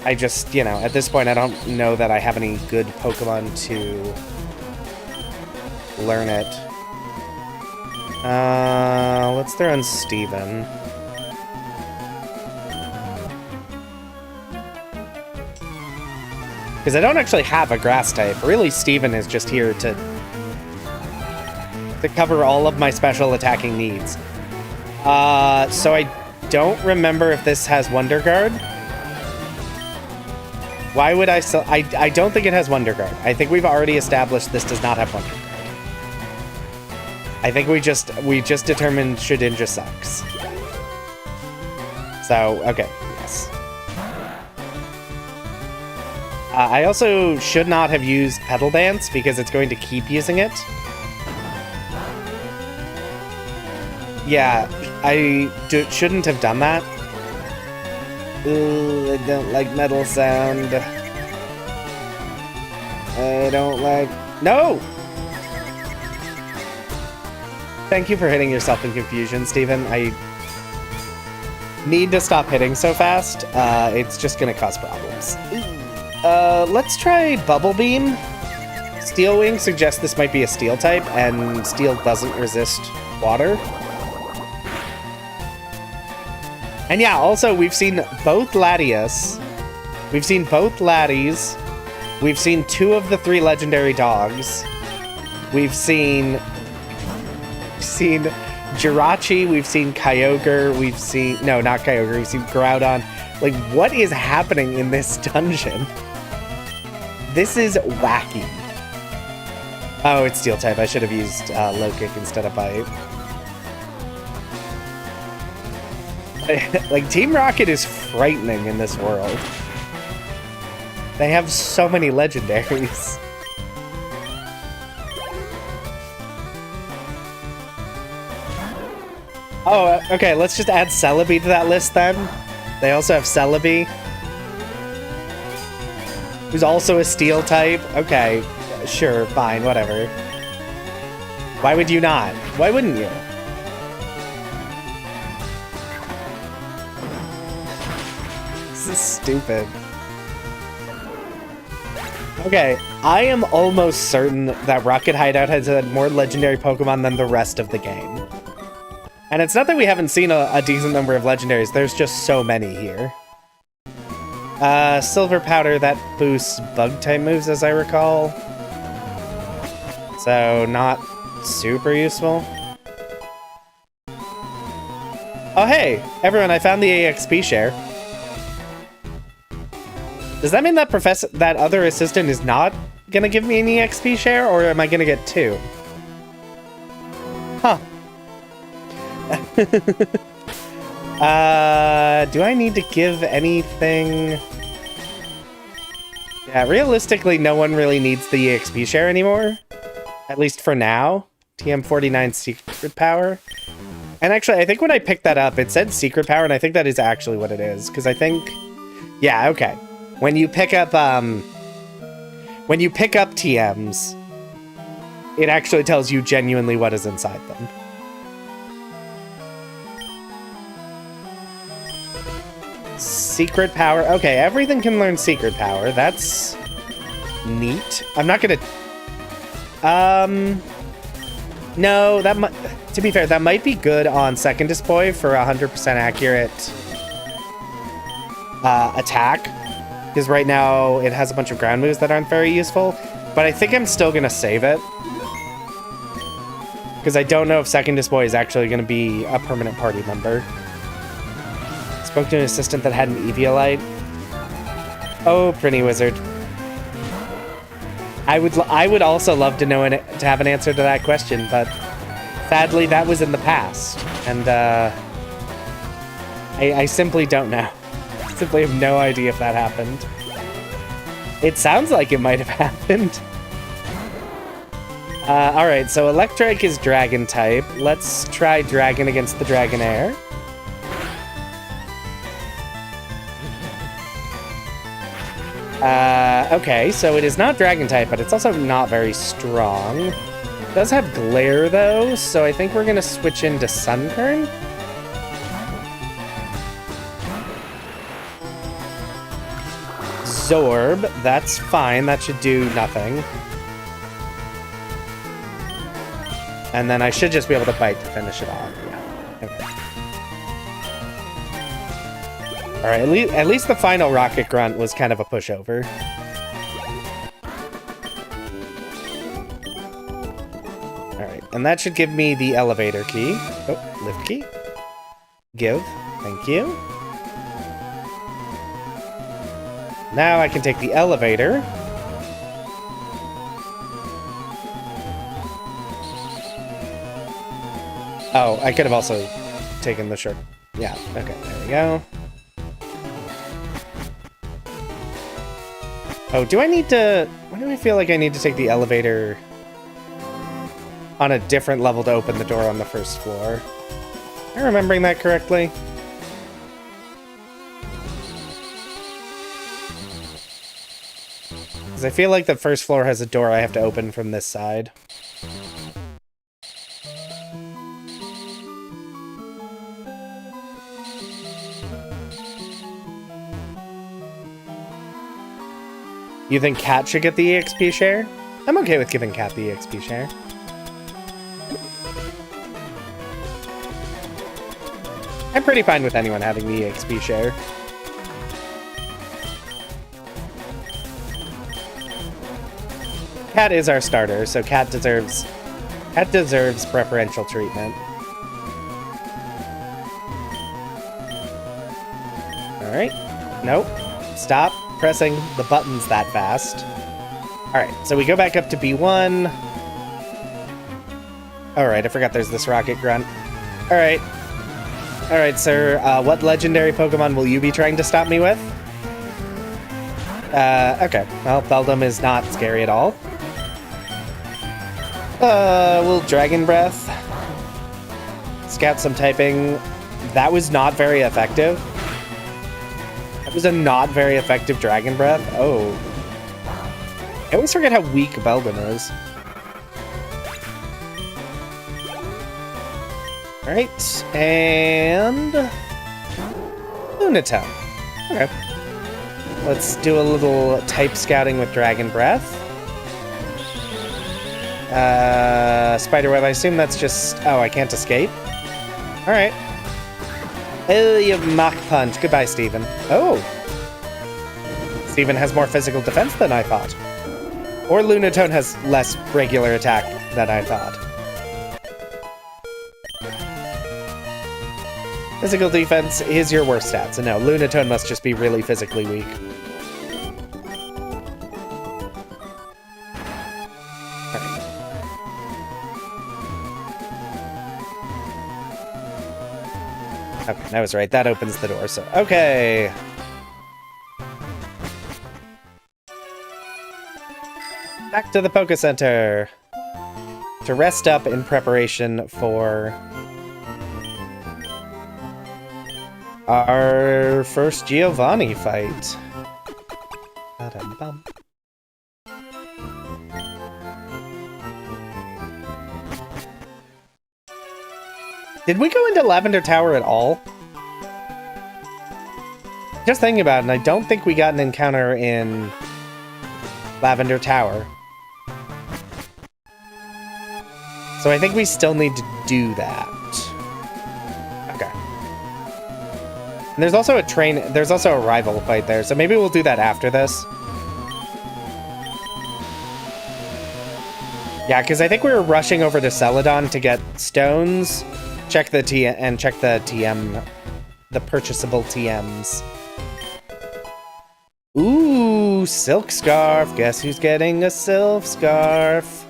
I just, you know, at this point I don't know that I have any good Pokemon to learn it. Let's throw in Steven. Because I don't actually have a grass type. Really, Steven is just here to cover all of my special attacking needs. So I don't remember if this has Wonder Guard. Why would I still... I don't think it has Wonder Guard. I think we've already established this does not have Wonder Guard. I think we just determined Shedinja sucks. So, okay, yes. I also should not have used Petal Dance because it's going to keep using it. Yeah, I shouldn't have done that. Ooh, I don't like metal sound. I don't like... No! Thank you for hitting yourself in confusion, Steven. need to stop hitting so fast. It's just gonna cause problems. Let's try Bubble Beam. Steel Wing suggests this might be a steel type, and steel doesn't resist water. And yeah, also, we've seen both Latias. We've seen both Laddies. We've seen 2 of the 3 legendary dogs. We've seen Jirachi, we've seen Kyogre, we've seen... No, not Kyogre, we've seen Groudon. Like, what is happening in this dungeon? This is wacky. Oh, it's Steel type. I should have used Low Kick instead of Bite. Like, Team Rocket is frightening in this world. They have so many legendaries. Oh, okay, let's just add Celebi to that list then. They also have Celebi, who's also a steel type. Okay, sure, fine, whatever. Why would you not? Why wouldn't you? This is stupid. Okay, I am almost certain that Rocket Hideout has had more legendary Pokemon than the rest of the game. And it's not that we haven't seen a decent number of legendaries, there's just so many here. Silver Powder, that boosts Bug-type moves, as I recall. So, not super useful. Oh hey, everyone, I found the EXP share. Does that mean that that other assistant is not gonna give me an EXP share, or am I gonna get 2? Huh. Do I need to give anything? Yeah, realistically, no one really needs the EXP share anymore. At least for now. TM49 Secret Power. And actually, I think when I picked that up, it said Secret Power, and I think that is actually what it is. Because I think... Yeah, okay. When you pick up, TMs, it actually tells you genuinely what is inside them. Secret Power. Okay, everything can learn Secret Power. That's neat. I'm not gonna... No, that might... To be fair, that might be good on second display for 100% accurate attack. Because right now, it has a bunch of ground moves that aren't very useful. But I think I'm still gonna save it. Because I don't know if second display is actually gonna be a permanent party member. Spoke to an assistant that had an Eviolite. Oh, pretty wizard. I would also love to know to have an answer to that question, but sadly that was in the past, and I simply don't know. I simply have no idea if that happened. It sounds like it might have happened. All right, so Electrike is Dragon type. Let's try Dragon against the Dragonair. Okay, so it is not Dragon type, but it's also not very strong. It does have Glare, though, so I think we're gonna switch into Sunkern. Zorb, that's fine, that should do nothing. And then I should just be able to Bite to finish it off, yeah. Okay. Alright, at least the final Rocket Grunt was kind of a pushover. Alright, and that should give me the elevator key. Oh, lift key. Give. Thank you. Now I can take the elevator. Oh, I could have also taken the short... Yeah, okay, there we go. Oh, do I need to... Why do I feel like I need to take the elevator on a different level to open the door on the first floor? Am I remembering that correctly? Because I feel like the first floor has a door I have to open from this side. You think Cat should get the EXP share? I'm okay with giving Cat the EXP share. I'm pretty fine with anyone having the EXP share. Cat is our starter, so Cat deserves preferential treatment. Alright. Nope. Stop pressing the buttons that fast. Alright, so we go back up to B1. Alright, I forgot there's this rocket grunt. Alright. Alright, sir. What legendary Pokemon will you be trying to stop me with? Okay. Well, Beldum is not scary at all. We'll Dragon Breath. Scout some typing. That was not very effective. That was a not very effective Dragon Breath. Oh. I always forget how weak Beldum is. Alright, and... Lunatone. Okay. Let's do a little type scouting with Dragon Breath. Spiderweb, I assume that's just... Oh, I can't escape? Alright. Oh, you Mach Punch. Goodbye, Steven. Oh! Steven has more physical defense than I thought. Or Lunatone has less regular attack than I thought. Physical defense is your worst stat, so no, Lunatone must just be really physically weak. Alright. Okay, I was right. That opens the door, so... Okay! Back to the Poké Center! To rest up in preparation for... our first Giovanni fight. Ba-dum-bum. Did we go into Lavender Tower at all? Just thinking about it, and I don't think we got an encounter in Lavender Tower. So I think we still need to do that. Okay. And there's also there's also a rival fight there, so maybe we'll do that after this. Yeah, because I think we were rushing over to Celadon to get stones, check the TM, the purchasable TMs. Ooh, Silk Scarf. Guess who's getting a Silk Scarf?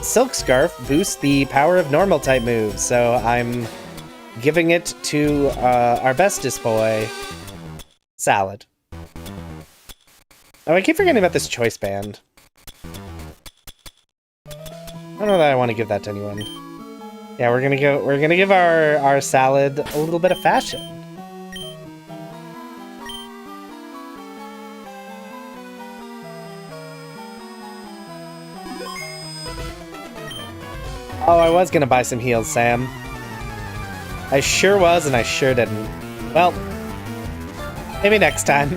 Silk Scarf boosts the power of normal type moves, so I'm giving it to our bestest boy, Salad. Oh, I keep forgetting about this choice band. I don't know that I want to give that to anyone. Yeah, we're gonna give our Salad a little bit of fashion. Oh, I was gonna buy some heals, Sam. I sure was, and I sure didn't. Well, maybe next time.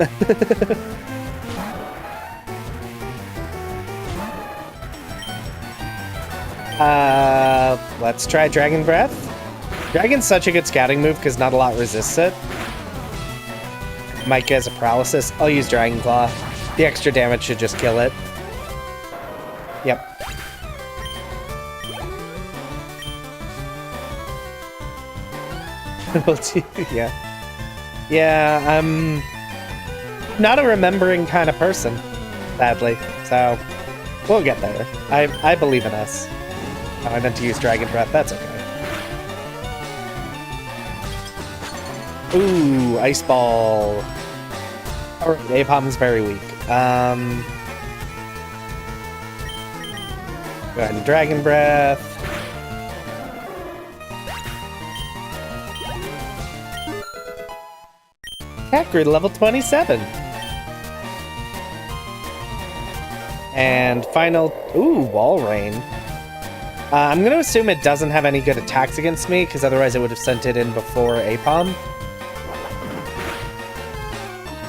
Let's try Dragon Breath. Dragon's such a good scouting move because not a lot resists it. Mike has a paralysis. I'll use Dragon Claw. The extra damage should just kill it. Yep. Yeah, I'm not a remembering kind of person, sadly. So, we'll get there. I believe in us. Oh, I meant to use Dragon Breath. That's okay. Ooh, Ice Ball. Alright, Apom's very weak. Go ahead and Dragon Breath. Cat grew to level 27. And final... Ooh, Wall Rain. I'm going to assume it doesn't have any good attacks against me, because otherwise it would have sent it in before Apom.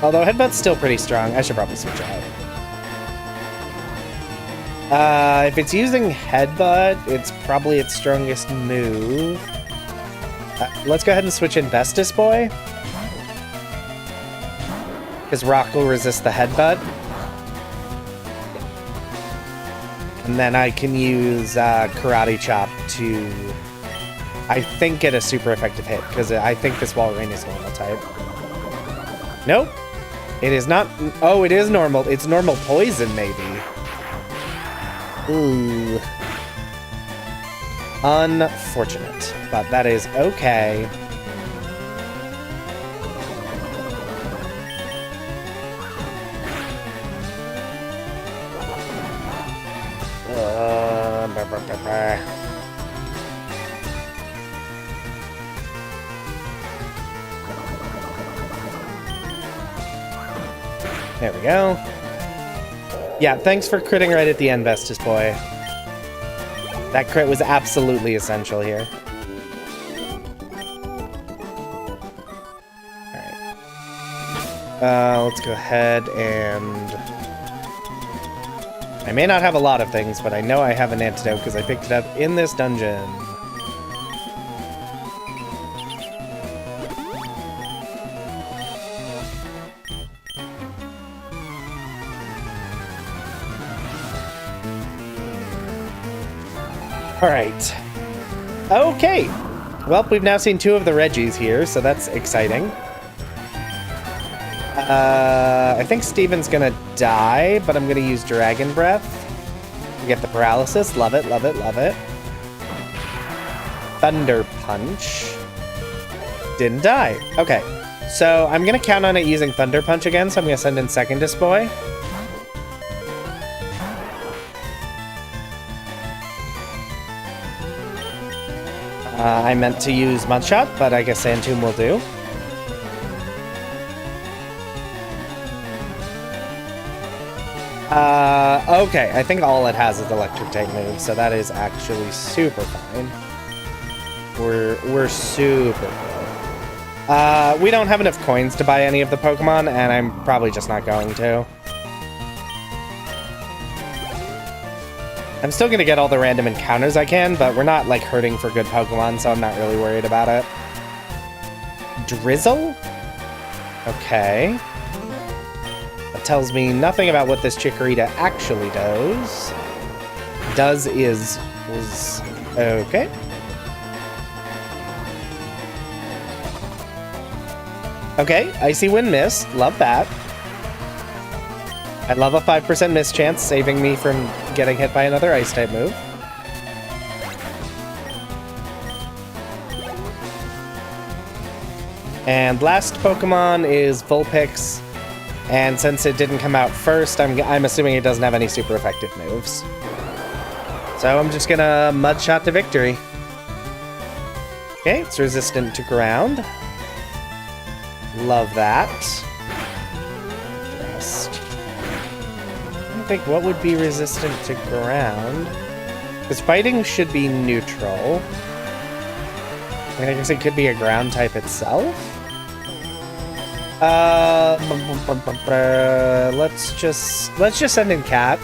Although Headbutt's still pretty strong. I should probably switch out. If it's using Headbutt, it's probably its strongest move. Let's go ahead and switch in Bestus Boy. Because Rock will resist the Headbutt. And then I can use Karate Chop to, I think, get a super effective hit. Because I think this Walrein is normal type. Nope. It is not. Oh, it is normal. It's normal poison, maybe. Ooh. Unfortunate. But that is okay. There we go. Yeah, thanks for critting right at the end, Bestus Boy. That crit was absolutely essential here. Alright. Let's go ahead and... I may not have a lot of things, but I know I have an antidote because I picked it up in this dungeon. Alright. Okay. Well, we've now seen 2 of the Reggies here, so that's exciting. I think Steven's gonna die, but I'm gonna use Dragon Breath to get the paralysis. Love it, love it, love it. Thunder Punch. Didn't die. Okay. So I'm gonna count on it using Thunder Punch again, so I'm gonna send in Secondus Boy. I meant to use Mudshot, but I guess Sand Tomb will do. Okay, I think all it has is electric type moves, so that is actually super fine. We're super good. We don't have enough coins to buy any of the Pokemon, and I'm probably just not going to. I'm still gonna get all the random encounters I can, but we're not, like, hurting for good Pokemon, so I'm not really worried about it. Drizzle? Okay. That tells me nothing about what this Chikorita actually does. Was okay. Okay, Icy Wind miss. Love that. I love a 5% miss chance, saving me from getting hit by another Ice-type move. And last Pokemon is Vulpix, and since it didn't come out first, I'm assuming it doesn't have any super effective moves. So I'm just gonna Mudshot to victory. Okay, it's resistant to ground. Love that. I think what would be resistant to ground, because fighting should be neutral. I guess it could be a ground type itself. Let's just send in Cat,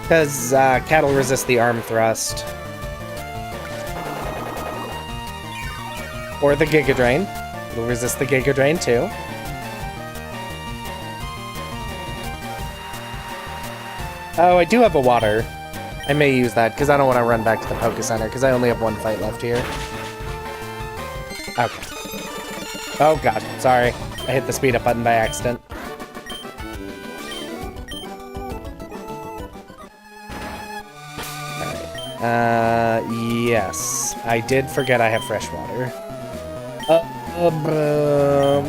because Cat will resist the arm thrust or the Giga Drain. It'll resist the Giga Drain too. Oh, I do have a water. I may use that, because I don't want to run back to the Poké Center, because I only have 1 fight left here. Okay. Oh god, sorry. I hit the speed up button by accident. Alright. Yes. I did forget I have fresh water.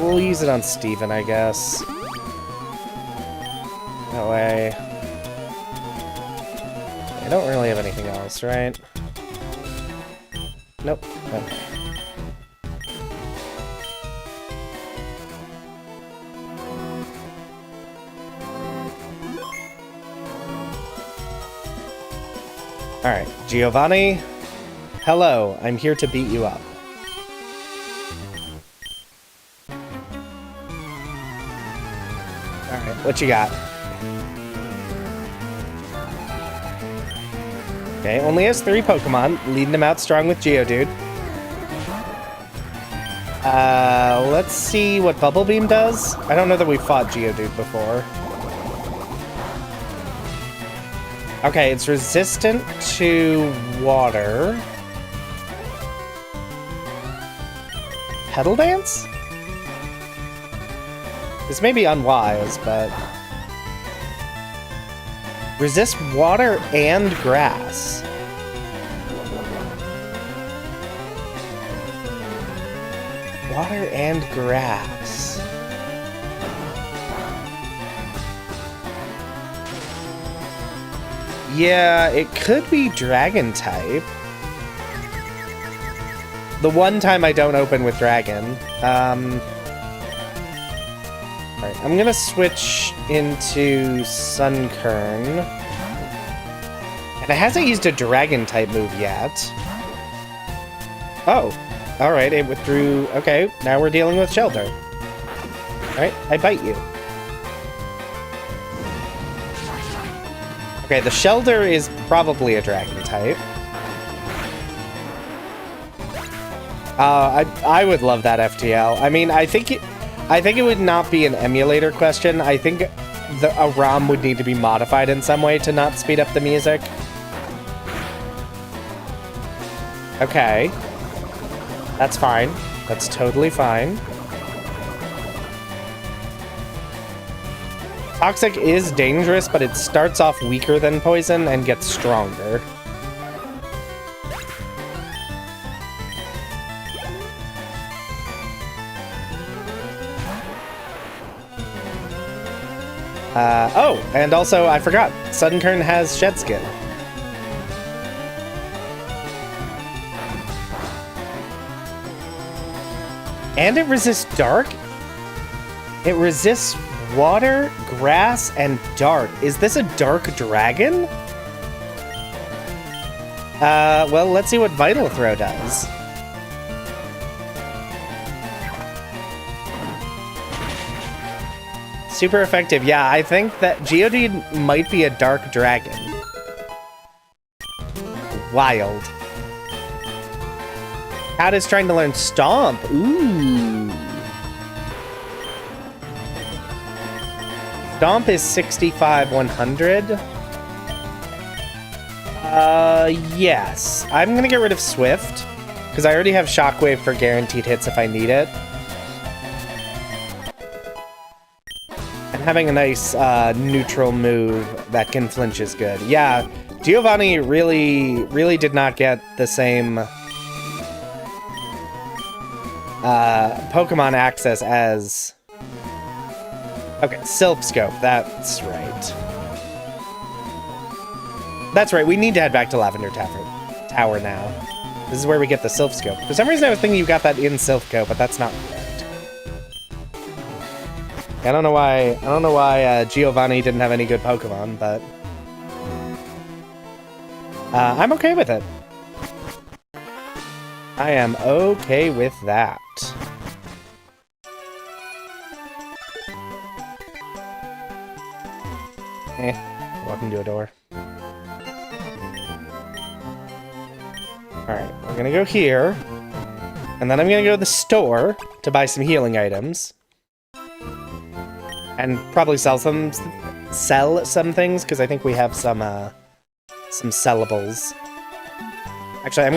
We'll use it on Steven, I guess. That way... I don't really have anything else, right? Nope. Okay. Alright, Giovanni. Hello, I'm here to beat you up. What you got? Okay, only has 3 Pokemon, leading him out strong with Geodude. Let's see what Bubble Beam does. I don't know that we've fought Geodude before. Okay, it's resistant to water. Petal Dance? This may be unwise, but... Resist water and grass. Water and grass. Yeah, it could be Dragon type. The one time I don't open with Dragon. Alright, I'm gonna switch into Sunkern. And it hasn't used a Dragon type move yet. Oh, alright, it withdrew. Okay, now we're dealing with Shelter. Alright, I bite you. Okay, the Shelter is probably a Dragon type. I would love that FTL. I mean, I think it would not be an emulator question. I think a ROM would need to be modified in some way to not speed up the music. Okay. That's fine. That's totally fine. Toxic is dangerous, but it starts off weaker than Poison and gets stronger. Oh, and also, I forgot, Sunkern has Shed Skin. And it resists dark? It resists water, grass, and dark. Is this a dark dragon? Well, let's see what Vital Throw does. Super effective. Yeah, I think that Geodude might be a dark dragon. Wild. Cat is trying to learn Stomp. Ooh. Stomp is 65-100. Yes. I'm gonna get rid of Swift, because I already have Shockwave for guaranteed hits if I need it. And having a nice neutral move that can flinch is good. Yeah, Giovanni really did not get the same Pokemon access as... Okay, Silph Scope, that's right. That's right, we need to head back to Lavender Tower now. This is where we get the Silph Scope. For some reason I was thinking you got that in Silph Scope, but that's not correct. I don't know why Giovanni didn't have any good Pokemon, but... I'm okay with it. I am okay with that. Welcome to a door. Alright, we're gonna go here. And then I'm gonna go to the store to buy some healing items. And probably sell some things, because I think we have some sellables. Actually, I'm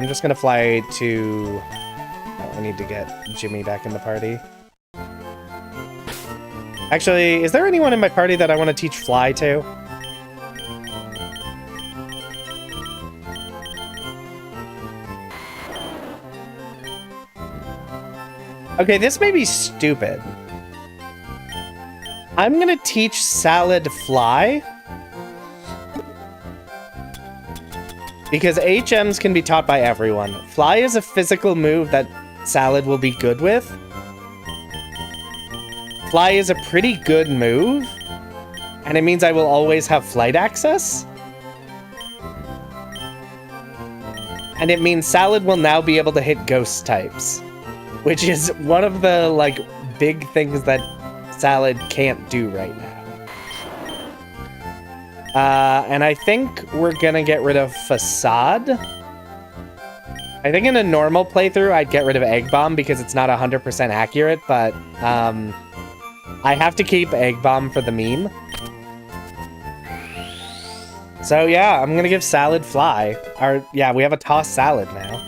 just gonna fly to... Oh, I need to get Jimmy back in the party. Actually, is there anyone in my party that I want to teach Fly to? Okay, this may be stupid. I'm gonna teach Salad Fly. Because HMs can be taught by everyone. Fly is a physical move that Salad will be good with. Fly is a pretty good move, and it means I will always have flight access. And it means Salad will now be able to hit ghost types, which is one of the, like, big things that Salad can't do right now. And I think we're gonna get rid of Facade. I think in a normal playthrough, I'd get rid of Egg Bomb because it's not 100% accurate, but I have to keep Egg Bomb for the meme. So yeah, I'm gonna give Salad Fly. Yeah, we have a Toss Salad now.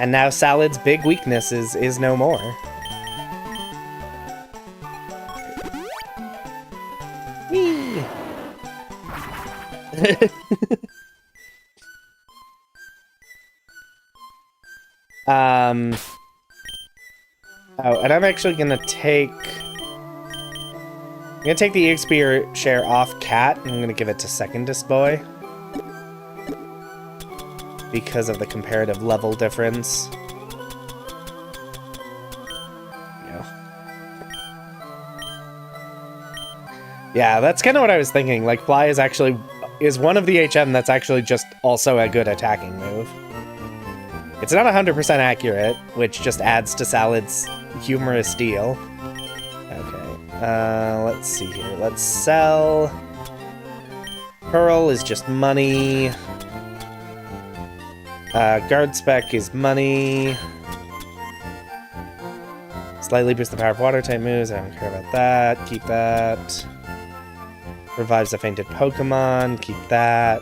And now Salad's big weakness is no more. Whee! Oh, and I'm actually gonna take... I'm gonna take the EXP share off Cat, and I'm gonna give it to Secondest Boy. Because of the comparative level difference. Yeah, that's kind of what I was thinking. Like, Fly is one of the HM that's actually just also a good attacking move. It's not 100% accurate, which just adds to Salad's humorous deal. Okay, let's see here. Let's sell. Pearl is just money. Guard Spec is money. Slightly boost the power of water type moves. I don't care about that. Keep that. Revives a fainted Pokemon. Keep that.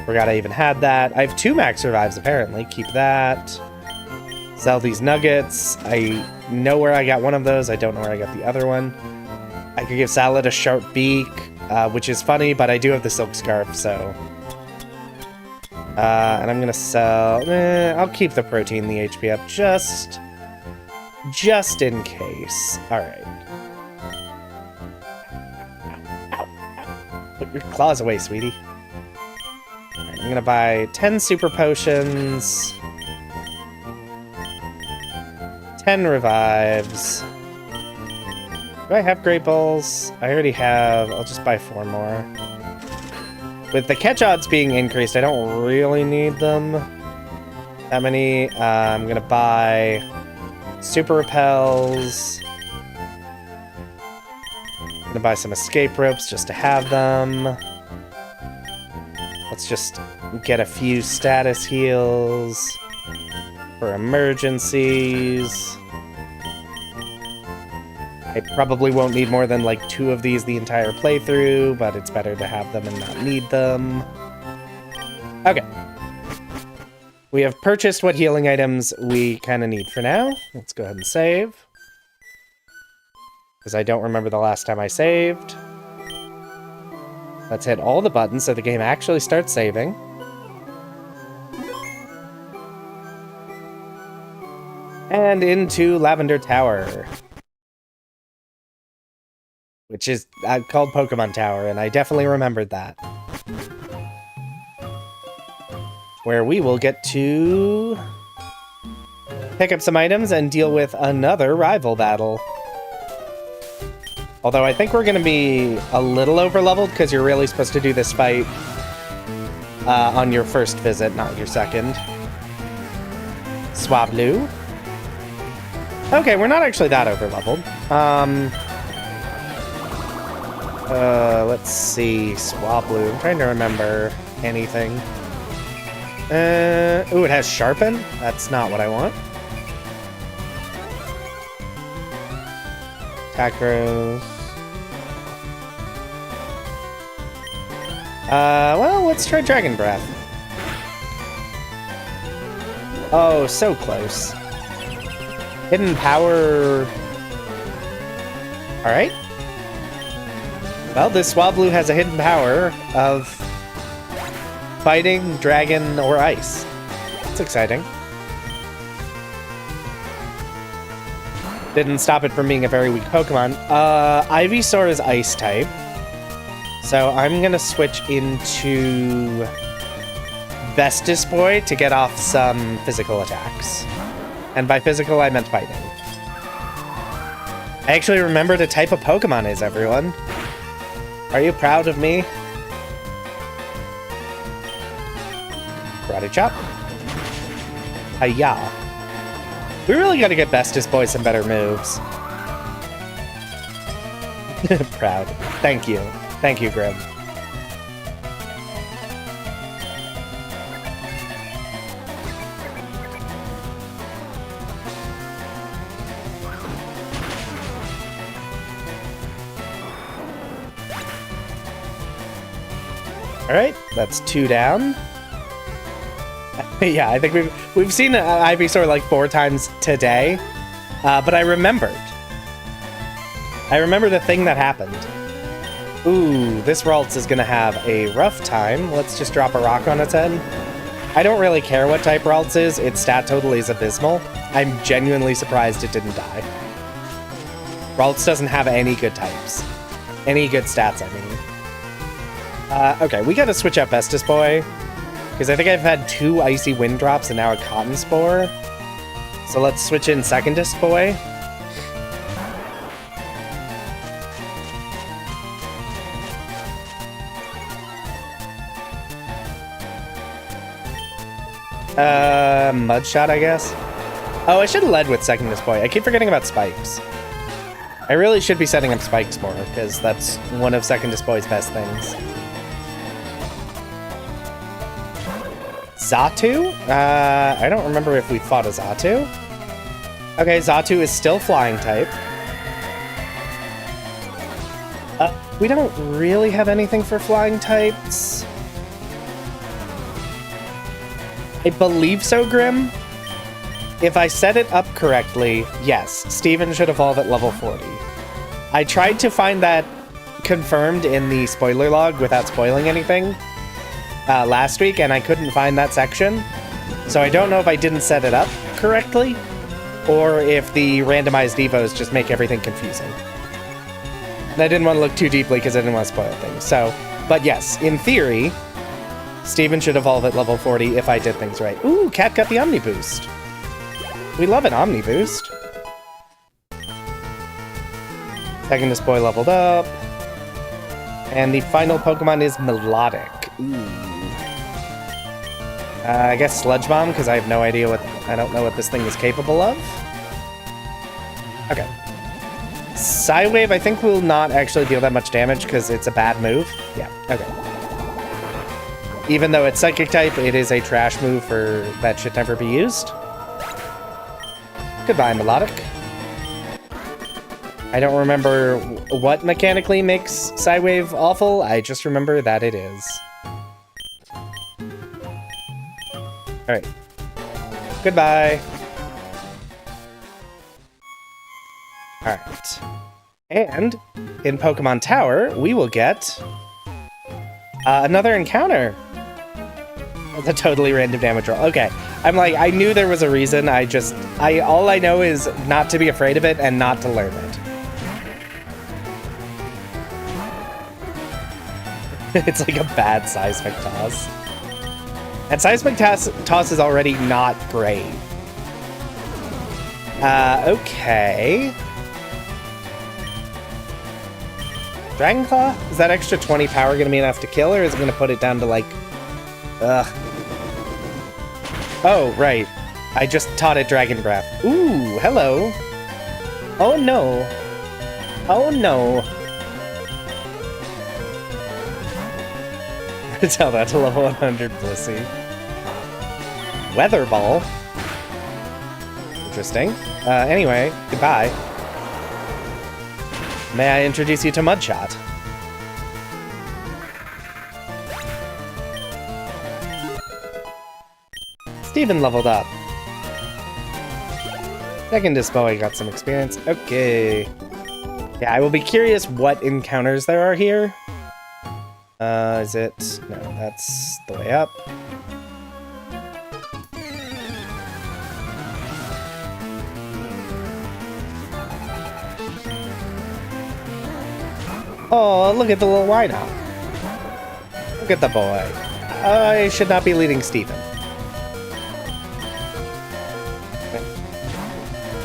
Forgot I even had that. I have 2 max revives apparently. Keep that. Sell these nuggets. I know where I got one of those. I don't know where I got the other one. I could give Salad a sharp beak, which is funny, but I do have the Silk Scarf, so... and I'm gonna sell... I'll keep the protein, the HP up, just in case. Alright. Put your claws away, sweetie. Alright, I'm gonna buy 10 super potions. 10 revives. Do I have Great Balls? I already have... I'll just buy 4 more. With the catch odds being increased, I don't really need them that many. I'm gonna buy super repels. I'm gonna buy some escape ropes just to have them. Let's just get a few status heals for emergencies. I probably won't need more than like 2 of these the entire playthrough, but it's better to have them and not need them. Okay. We have purchased what healing items we kind of need for now. Let's go ahead and save. Because I don't remember the last time I saved. Let's hit all the buttons so the game actually starts saving. And into Lavender Tower. Which is called Pokemon Tower, and I definitely remembered that. Where we will get to pick up some items and deal with another rival battle. Although I think we're going to be a little over-leveled, because you're really supposed to do this fight on your first visit, not your second. Swablu. Okay, we're not actually that over-leveled. Let's see. Swablu. I'm trying to remember anything. Ooh, it has Sharpen? That's not what I want. Attack Rose. Well, let's try Dragon Breath. Oh, so close. Hidden Power... Alright. Well, this Swablu has a hidden power of fighting dragon or ice. That's exciting. Didn't stop it from being a very weak Pokemon. Ivysaur is ice type. So I'm gonna switch into Vestus Boy to get off some physical attacks. And by physical, I meant fighting. I actually remembered a type of Pokemon is, everyone. Are you proud of me? Karate Chop. Hiya. We really gotta get Bestest Boy some better moves. Proud. Thank you. Thank you, Grim. Alright, that's 2 down. Yeah, I think we've seen Ivysaur like 4 times today, but I remembered. I remembered a thing that happened. Ooh, this Ralts is gonna have a rough time. Let's just drop a rock on its head. I don't really care what type Ralts is, its stat total is abysmal. I'm genuinely surprised it didn't die. Ralts doesn't have any good types. Any good stats, I mean. Okay, we gotta switch out Bestest Boy, because I think I've had 2 Icy Wind Drops and now a Cotton Spore. So let's switch in Secondest Boy. Mudshot, I guess. Oh, I should have led with Secondest Boy. I keep forgetting about Spikes. I really should be setting up Spikes more, because that's one of Secondest Boy's best things. Xatu? I don't remember if we fought a Xatu. Okay, Xatu is still flying type. We don't really have anything for flying types. I believe so, Grim. If I set it up correctly, yes, Steven should evolve at level 40. I tried to find that confirmed in the spoiler log without spoiling anything last week, and I couldn't find that section. So I don't know if I didn't set it up correctly, or if the randomized evos just make everything confusing. And I didn't want to look too deeply because I didn't want to spoil things. So, but yes, in theory, Steven should evolve at level 40 if I did things right. Ooh, Cat got the Omni Boost. We love an Omni Boost. Secondest Boy leveled up. And the final Pokemon is Melodic. Ooh. I guess Sludge Bomb, because I have no idea I don't know what this thing is capable of. Okay. Psywave, I think, will not actually deal that much damage because it's a bad move. Yeah, okay. Even though it's Psychic type, it is a trash move that should never be used. Goodbye, Melodic. I don't remember what mechanically makes Psywave awful, I just remember that it is. Alright. Goodbye. Alright. And in Pokemon Tower, we will get another encounter. That's a totally random damage roll. Okay. I'm like, I knew there was a reason. All I know is not to be afraid of it and not to learn it. It's like a bad Seismic Toss. And Seismic Toss is already not great. Okay. Dragon Claw? Is that extra 20 power going to be enough to kill, or is it going to put it down to, like... Ugh. Oh, right. I just taught it Dragon Breath. Ooh, hello. Oh, no. Oh, no. Tell that to level 100 Blissey. Weather Ball. Interesting. Anyway, goodbye. May I introduce you to Mudshot? Steven leveled up. Secondest Boy got some experience. Okay. Yeah, I will be curious what encounters there are here. Is it? No, that's the way up. Oh, look at the little Wynaut. Look at the boy. I should not be leading Steven.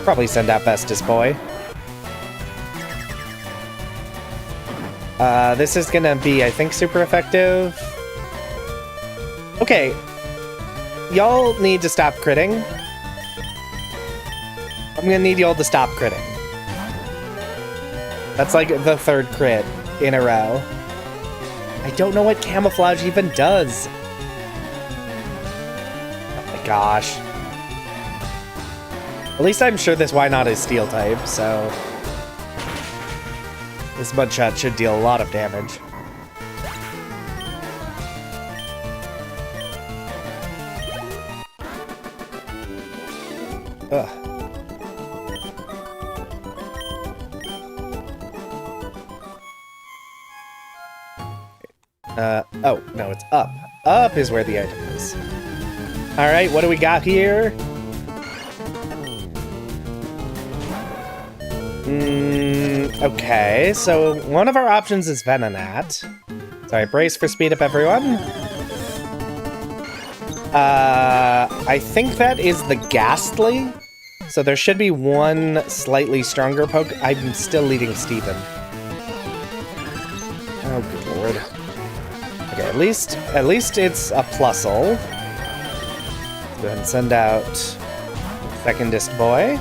Probably send out Bestest Boy. This is gonna be, I think, super effective. Okay. Y'all need to stop critting. I'm gonna need y'all to stop critting. That's like the third crit in a row. I don't know what camouflage even does. Oh my gosh. At least I'm sure this Wynot is steel type, so this Mudshot should deal a lot of damage. Ugh. Oh, no, it's up. Up is where the item is. Alright, what do we got here? Okay, so one of our options is Venonat. Sorry, brace for speed up, everyone. I think that is the Ghastly. So there should be one slightly stronger poke. I'm still leading Steven. Oh, good lord. Okay, at least it's a Plusle. Let's go ahead and send out Secondest Boy.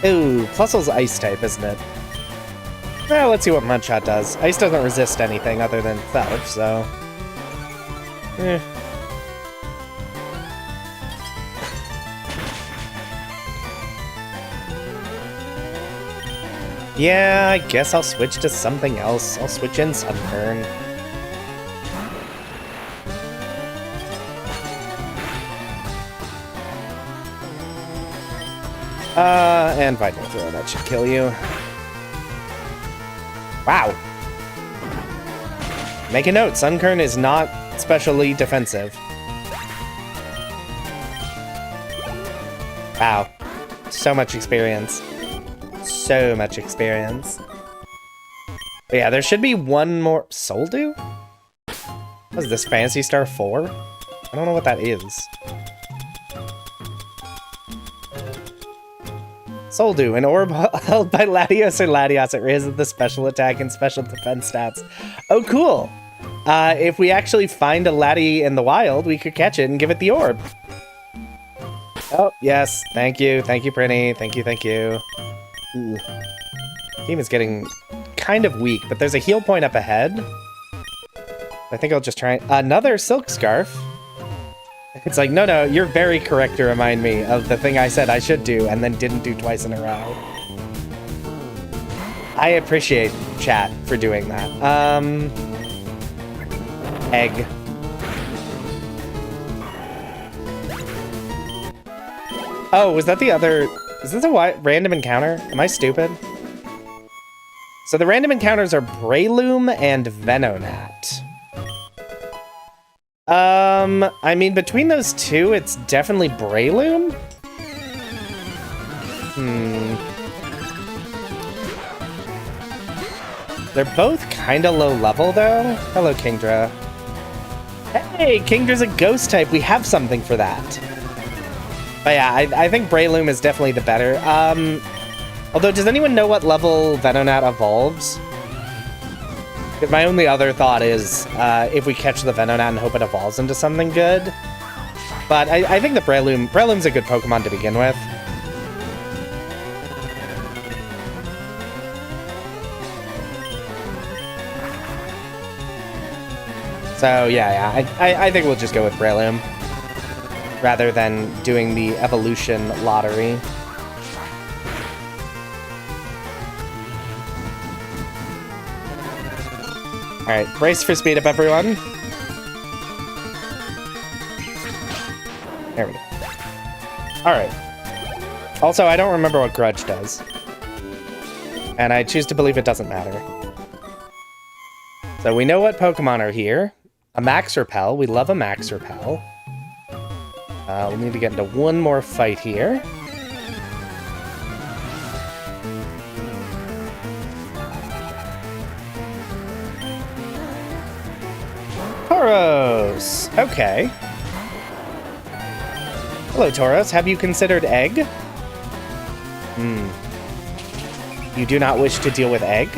Ooh, Plusle's Ice type, isn't it? Well, let's see what Mudshot does. Ice doesn't resist anything other than itself, so... Eh. Yeah, I guess I'll switch to something else. I'll switch in Sunburn. And Vital Throw, that should kill you. Wow. Make a note, Sunkern is not specially defensive. Wow. So much experience. So much experience. But yeah, there should be one more... Soldew? What is this, Fantasy Star 4? I don't know what that is. Soldew, an orb held by Latios or Latios. It raises the special attack and special defense stats. Oh, cool. If we actually find a Lati in the wild, we could catch it and give it the orb. Oh, yes. Thank you. Thank you, Prinny. Thank you, thank you. Ooh. Team is getting kind of weak, but there's a heal point up ahead. I think I'll just try another Silk Scarf. It's like, no, you're very correct to remind me of the thing I said I should do and then didn't do twice in a row. I appreciate chat for doing that. Egg. Oh, was that the other... Is this a random encounter? Am I stupid? So the random encounters are Breloom and Venonat. I mean, between those two, it's definitely Breloom? They're both kind of low level, though. Hello, Kingdra. Hey, Kingdra's a ghost type. We have something for that. But yeah, I think Breloom is definitely the better. Although, does anyone know what level Venonat evolves? My only other thought is if we catch the Venonat and hope it evolves into something good. But I think the Breloom's a good Pokemon to begin with. So yeah, I think we'll just go with Breloom rather than doing the evolution lottery. Alright, brace for speed up, everyone. There we go. Alright. Also, I don't remember what Grudge does. And I choose to believe it doesn't matter. So we know what Pokemon are here. A Max Repel. We love a Max Repel. We'll need to get into one more fight here. Tauros! Okay. Hello, Tauros. Have you considered Egg? You do not wish to deal with Egg?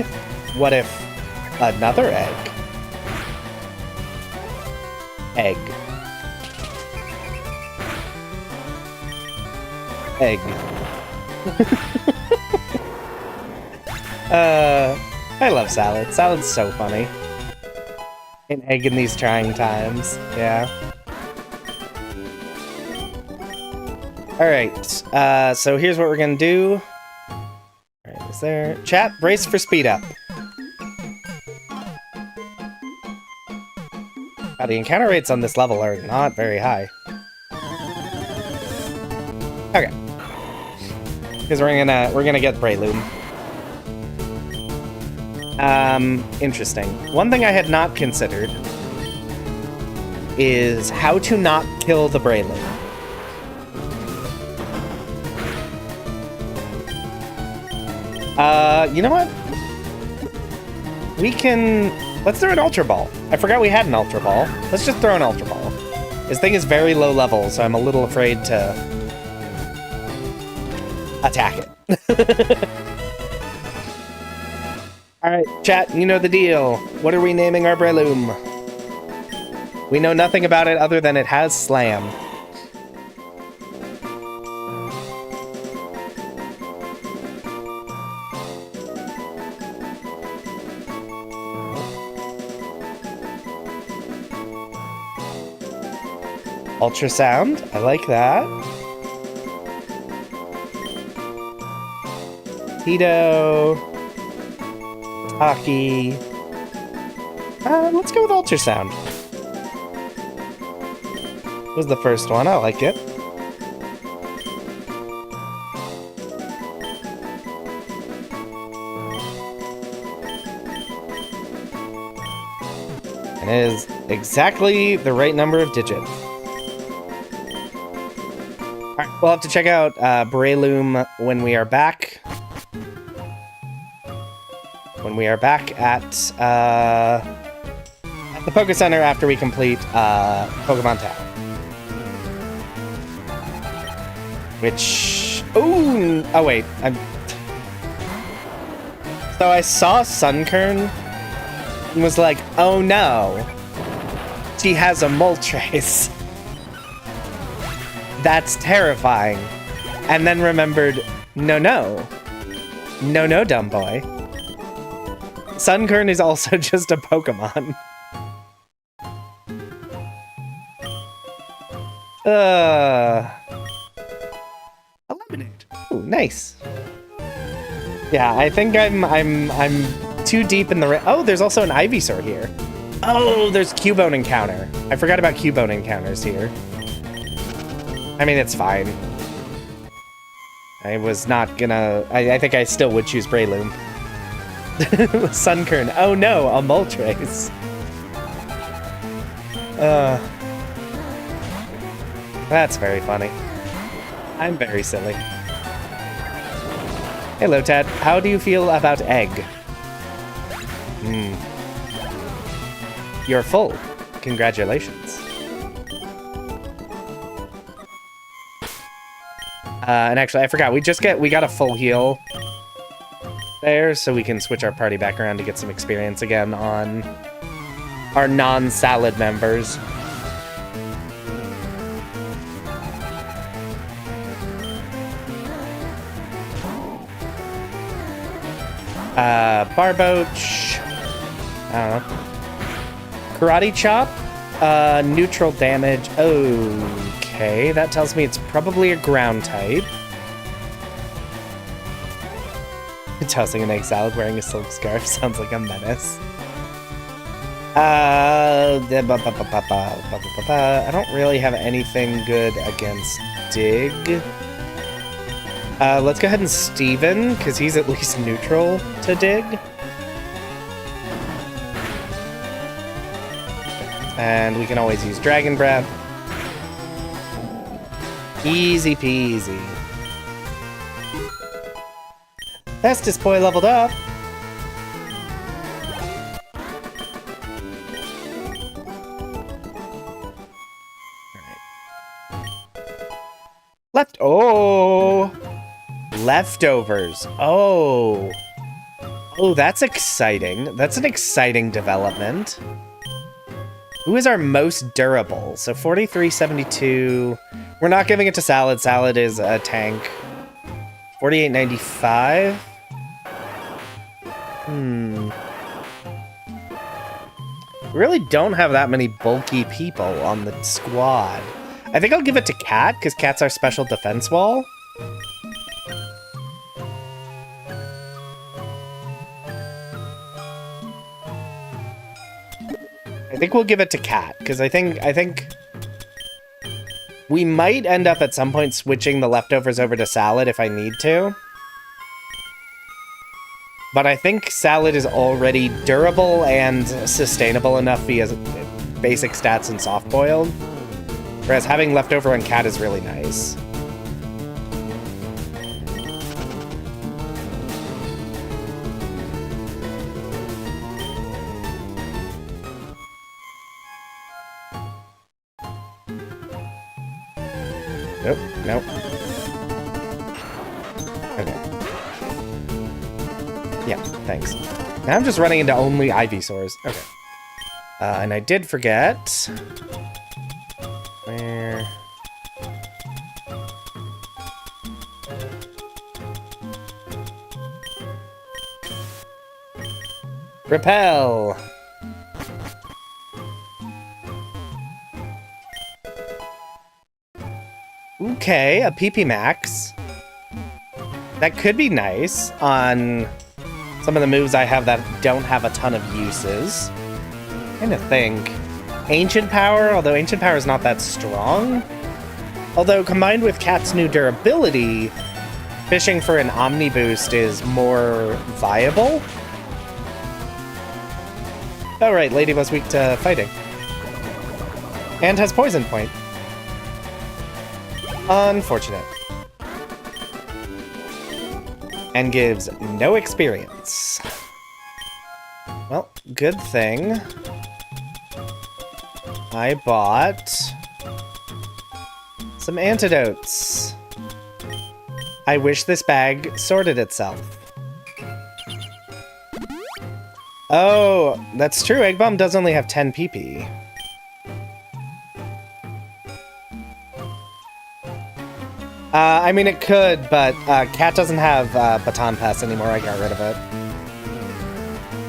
What if another Egg? Egg. Egg. I love salad. Salad's so funny. An egg in these trying times. Yeah. Alright, so here's what we're gonna do. Alright, is there... Chat, brace for speed up. The encounter rates on this level are not very high. Okay. Because we're gonna get Breloom. Interesting. One thing I had not considered is how to not kill the Breloom. You know what? We can... Let's throw an Ultra Ball. I forgot we had an Ultra Ball. Let's just throw an Ultra Ball. This thing is very low level, so I'm a little afraid to attack it. Alright, chat, you know the deal. What are we naming our Breloom? We know nothing about it other than it has Slam. Ultrasound, I like that. Tito. Taki. Let's go with Ultrasound. Was the first one, I like it. And it is exactly the right number of digits. Alright, we'll have to check out Breloom when we are back. When we are back at the Poké Center after we complete Pokemon Town. Which... Ooh! Oh wait, So I saw Sunkern and was like, oh no! She has a Moltres. That's terrifying. And then remembered, no, dumb boy. Sunkern is also just a Pokemon. Eliminate. Ooh, nice. Yeah, I think I'm too deep in the... Oh, there's also an Ivysaur here. Oh, there's Cubone encounter. I forgot about Cubone encounters here. I mean, it's fine. I was not gonna... I think I still would choose Breloom. Sunkern. Oh no, a Moltres. That's very funny. I'm very silly. Hello, Ted. How do you feel about egg? You're full. Congratulations. And actually, I forgot. We got a full heal there, so we can switch our party back around to get some experience again on our non-salad members. Barboach. I don't know. Karate Chop. Neutral damage. Okay, that tells me it's probably a ground type. Tossing an egg salad wearing a silk scarf sounds like a menace. I don't really have anything good against Dig. Let's go ahead and Steven, because he's at least neutral to Dig. And we can always use Dragon Breath. Easy peasy. Festus Boy leveled up. Leftovers. Oh, that's exciting. That's an exciting development. Who is our most durable? So 43, 72. We're We're not giving it to Salad. Salad is a tank. 48.95. We really don't have that many bulky people on the squad. I think I'll give it to Cat, because Cat's our special defense wall. I think we'll give it to Cat, because I think we might end up at some point switching the leftovers over to Salad if I need to. But I think Salad is already durable and sustainable enough via basic stats and soft-boiled. Whereas having leftover on Cat is really nice. Nope, nope. Okay. Yeah, thanks. Now I'm just running into only Ivysaurs. Okay. And I did forget... Where... Repel! Okay, a PP Max. That could be nice on some of the moves I have that don't have a ton of uses. I'm trying to think. Ancient Power, although Ancient Power is not that strong. Although combined with Cat's new durability, fishing for an Omni boost is more viable. Oh right, Lady was weak to fighting. And has Poison Point. Unfortunate. And gives no experience. Well, good thing I bought some antidotes. I wish this bag sorted itself. Oh, that's true. Egg Bomb does only have 10 PP. I mean, it could, but Cat doesn't have Baton Pass anymore. I got rid of it.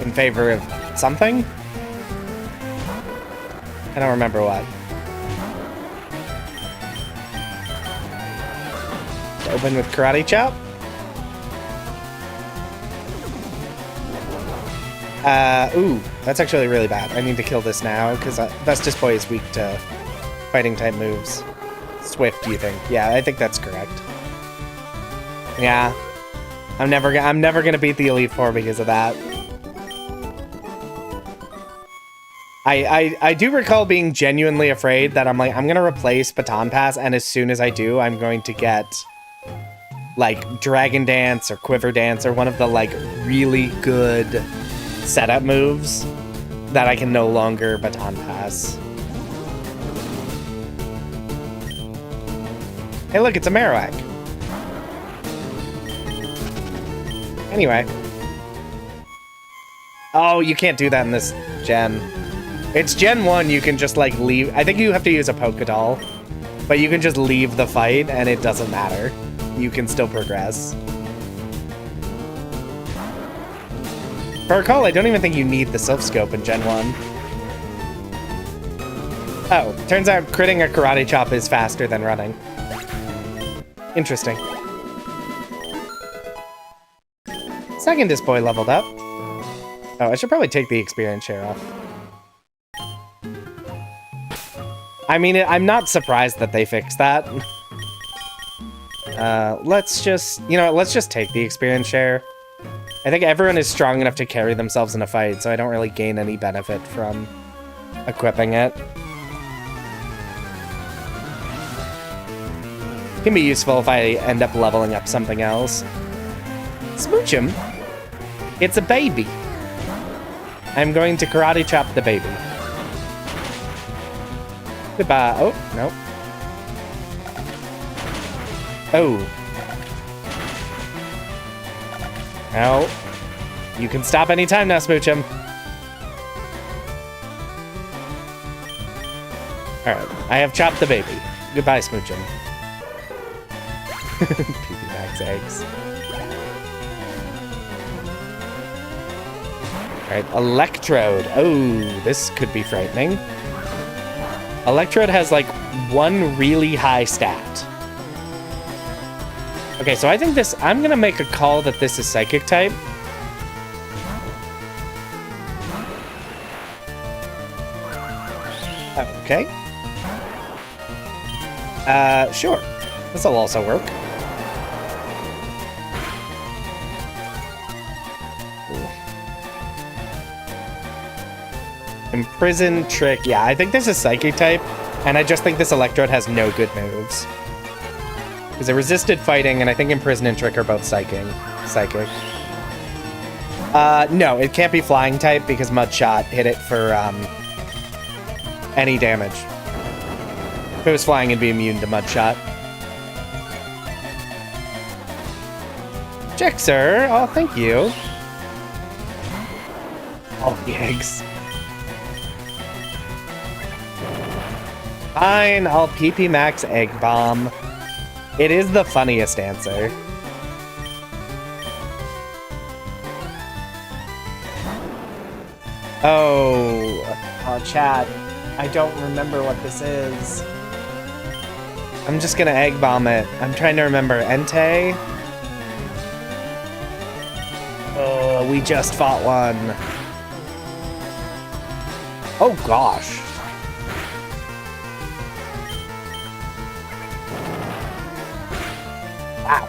In favor of something? I don't remember what. Open with Karate Chop. Ooh, that's actually really bad. I need to kill this now, because Vestus Boy is weak to fighting type moves. Swift, do you think? Yeah, I think that's correct. Yeah. I'm never gonna beat the Elite Four because of that. I do recall being genuinely afraid that I'm gonna replace Baton Pass, and as soon as I do, I'm going to get like Dragon Dance or Quiver Dance or one of the like really good setup moves that I can no longer Baton Pass. Hey look, it's a Marowak. Anyway. Oh, you can't do that in this gen. It's Gen 1, you can just like leave. I think you have to use a Pokédoll. But you can just leave the fight and it doesn't matter. You can still progress. For a call, I don't even think you need the Silph Scope in Gen 1. Oh, turns out critting a Karate Chop is faster than running. Interesting. Second Disc Boy leveled up. Oh, I should probably take the experience share off. I mean, I'm not surprised that they fixed that. Let's just, you know what, let's just take the experience share. I think everyone is strong enough to carry themselves in a fight, so I don't really gain any benefit from equipping it. Can be useful if I end up leveling up something else. Smooch him. It's a baby. I'm going to Karate Chop the baby. Goodbye. Oh, no. Oh. No. You can stop anytime now, Smooch him. Alright, I have chopped the baby. Goodbye, Smooch him. PP Max eggs. Alright, Electrode. Oh, this could be frightening. Electrode has like one really high stat. Okay, so I think this, I'm gonna make a call that this is Psychic type. Okay. Sure. This'll also work. Imprison, Trick. Yeah, I think this is Psychic type, and I just think this Electrode has no good moves. Because it resisted fighting, and I think Imprison and Trick are both Psychic. No, it can't be Flying type because Mud Shot hit it for, any damage. If it was Flying, it'd be immune to Mud Shot. Jixer! Oh, thank you. All the eggs. Fine, I'll PP Max Egg Bomb. It is the funniest answer. Oh, chat. I don't remember what this is. I'm just gonna Egg Bomb it. I'm trying to remember. Entei? Oh, we just fought one. Oh gosh. Wow.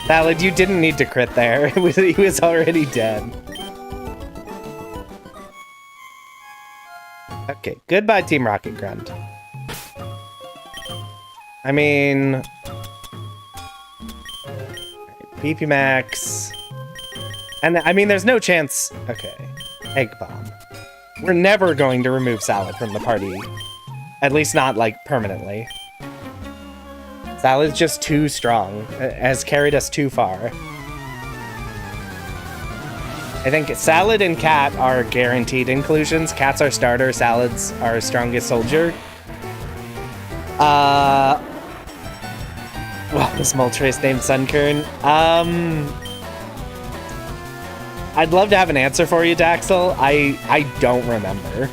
Salad, you didn't need to crit there. He was already dead. Okay, goodbye Team Rocket Grunt. I mean... PP Max... And I mean, there's no chance... Okay. Egg Bomb. We're never going to remove Salad from the party. At least not, like, permanently. Salad's just too strong. Has carried us too far. I think Salad and Cat are guaranteed inclusions. Cat's our starter, Salad's our strongest soldier. Well, this Moltres named Sunkern. I'd love to have an answer for you, Daxel. I don't remember.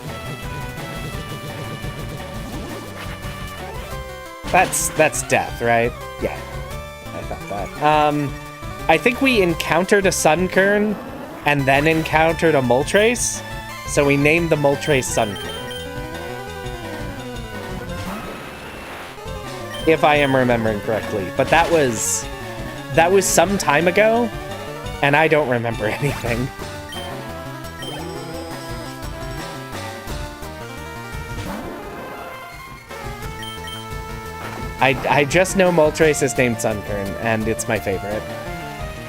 That's death, right? Yeah, I thought that. I think we encountered a Sunkern and then encountered a Moltres, so we named the Moltres Sunkern. If I am remembering correctly, but that was some time ago, and I don't remember anything. I just know Moltres is named Sunkern, and it's my favorite.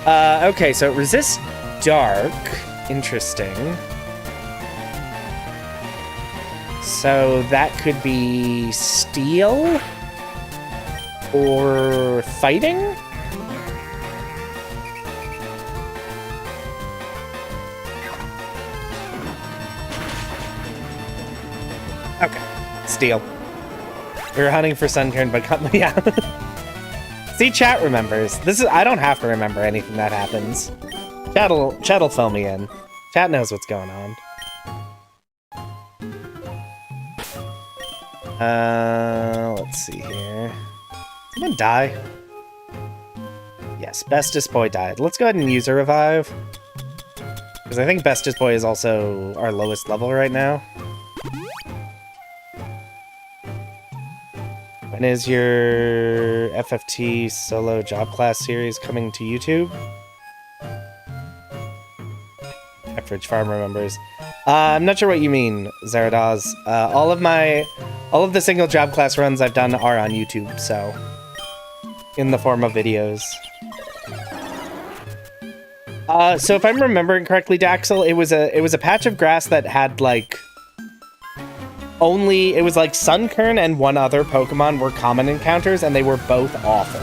Okay, so it resists dark. Interesting. So that could be steel? Or fighting? Okay, steel. We were hunting for Sunkern, but yeah. See, chat remembers. I don't have to remember anything that happens. Chat'll fill me in. Chat knows what's going on. Let's see here. Someone die? Yes, Bestest Boy died. Let's go ahead and use a revive. Because I think Bestest Boy is also our lowest level right now. When is your FFT solo job class series coming to YouTube? Average Farmer members. I'm not sure what you mean, Zaradaz. All of the single job class runs I've done are on YouTube, so in the form of videos. So if I'm remembering correctly, Daxel, it was a patch of grass that had like it was like Sunkern and one other Pokemon were common encounters, and they were both awful.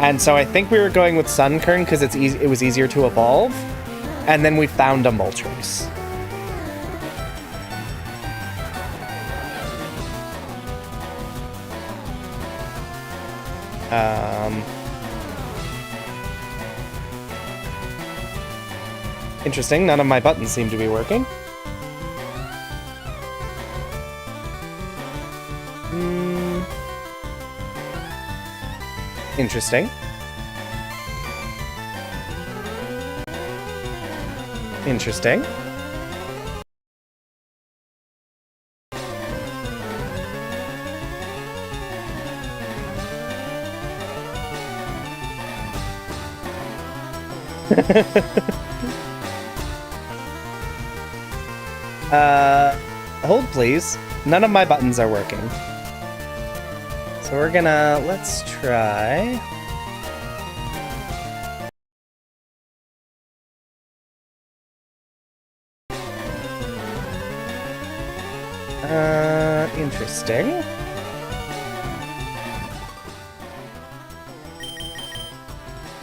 And so I think we were going with Sunkern because it was easier to evolve, and then we found a Moltres. Interesting, none of my buttons seem to be working. Interesting. Interesting. Hold please. None of my buttons are working. So we're gonna, let's try. Interesting.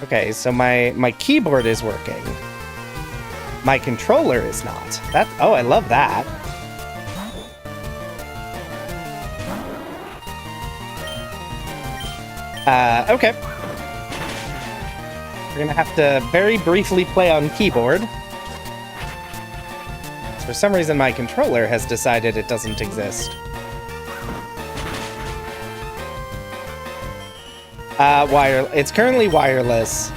Okay, so my keyboard is working. My controller is not. Oh, I love that. Okay. We're gonna have to very briefly play on keyboard. For some reason, my controller has decided it doesn't exist. It's currently wireless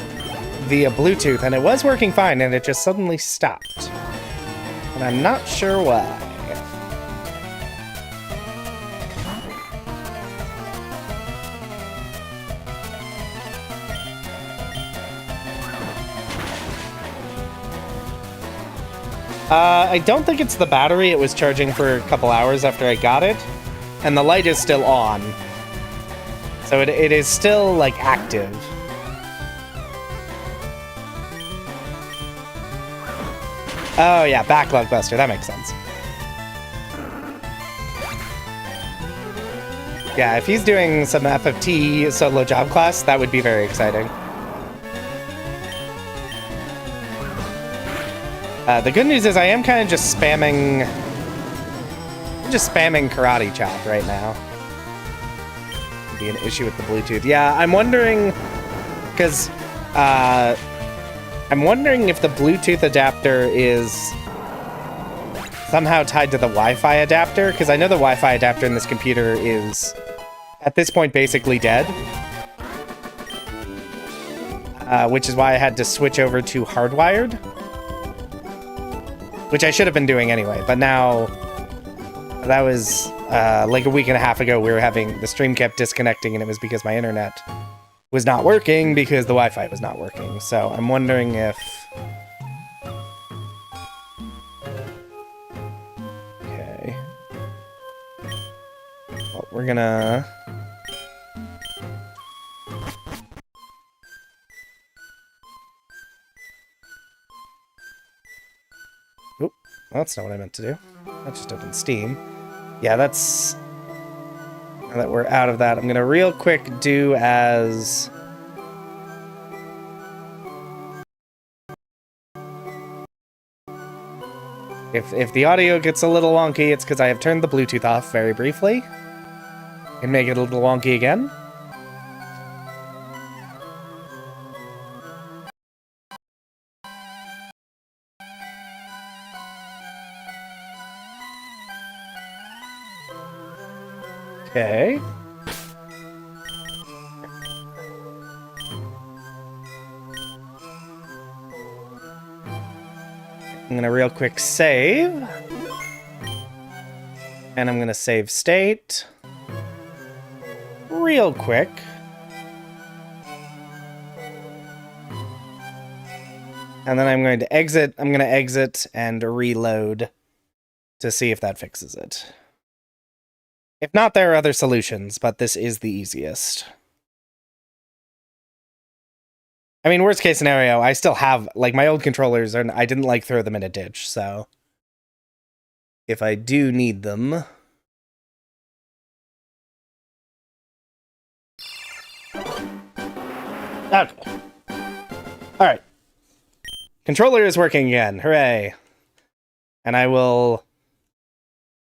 via Bluetooth, and it was working fine, and it just suddenly stopped. And I'm not sure why. I don't think it's the battery. It was charging for a couple hours after I got it, and the light is still on. So it is still, like, active. Oh, yeah, backlog buster. That makes sense. Yeah, if he's doing some FFT solo job class, that would be very exciting. The good news is I am kind of just spamming karate chop right now. Could be an issue with the Bluetooth. Yeah, I'm wondering, because I'm wondering if the Bluetooth adapter is somehow tied to the Wi-Fi adapter, because I know the Wi-Fi adapter in this computer is, at this point, basically dead. Which is why I had to switch over to hardwired. Which I should have been doing anyway, but now, that was like a week and a half ago, the stream kept disconnecting, and it was because my internet was not working because the Wi-Fi was not working. So I'm wondering if... Okay. Well, we're gonna... Oop, that's not what I meant to do. That just opened Steam. Yeah, that's... Now that we're out of that, I'm gonna real quick do as... If the audio gets a little wonky, it's because I have turned the Bluetooth off very briefly. And make it a little wonky again. Okay. I'm gonna real quick save. And I'm gonna save state. Real quick. And then I'm going to exit. I'm gonna exit and reload to see if that fixes it. If not, there are other solutions, but this is the easiest. I mean, worst case scenario, I still have, like, my old controllers, and I didn't, like, throw them in a ditch, so... If I do need them... Okay. Alright. Controller is working again, hooray! And I will...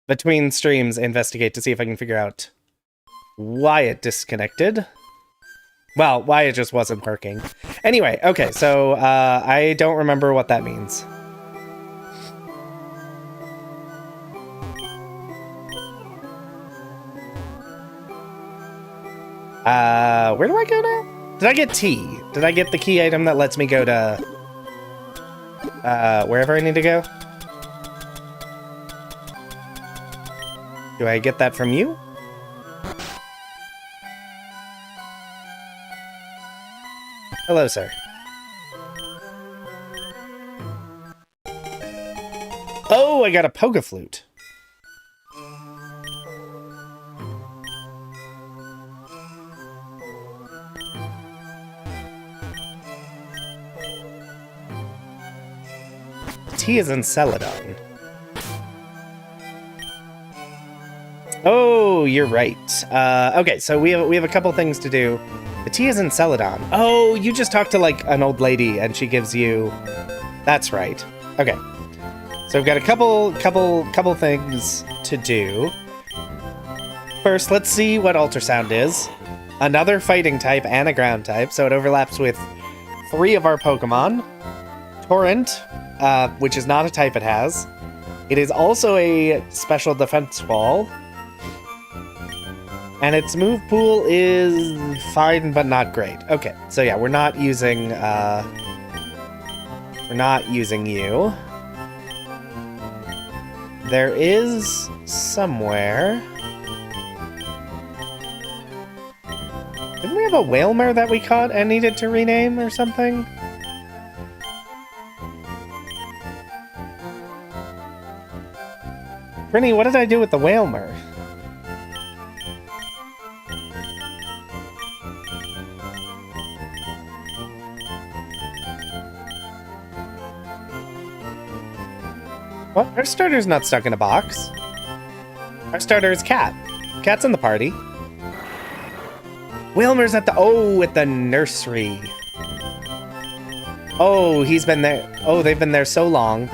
between streams, investigate to see if I can figure out why it disconnected. Well, why it just wasn't working. Anyway, okay, so I don't remember what that means. Where do I go now? Did I get T? Did I get the key item that lets me go to wherever I need to go? Do I get that from you? Hello, sir. Oh, I got a poga flute. T is in Celadon. Oh, you're right. Okay, so we have a couple things to do. The T is in Celadon. Oh, you just talked to like an old lady and she gives you... That's right. Okay. So we've got a couple things to do. First, let's see what ultrasound is. Another fighting type and a ground type, so it overlaps with 3 of our Pokemon. Torrent, which is not a type it has. It is also a special defense wall. And its move pool is fine, but not great. Okay, so yeah, we're not using you. There is somewhere... Didn't we have a Whalmer that we caught and needed to rename or something? Prinny, what did I do with the Whalmer? What? Our starter's not stuck in a box. Our starter is Cat. Cat's in the party. Wilmer's at the... Oh, at the nursery. Oh, he's been there... Oh, they've been there so long.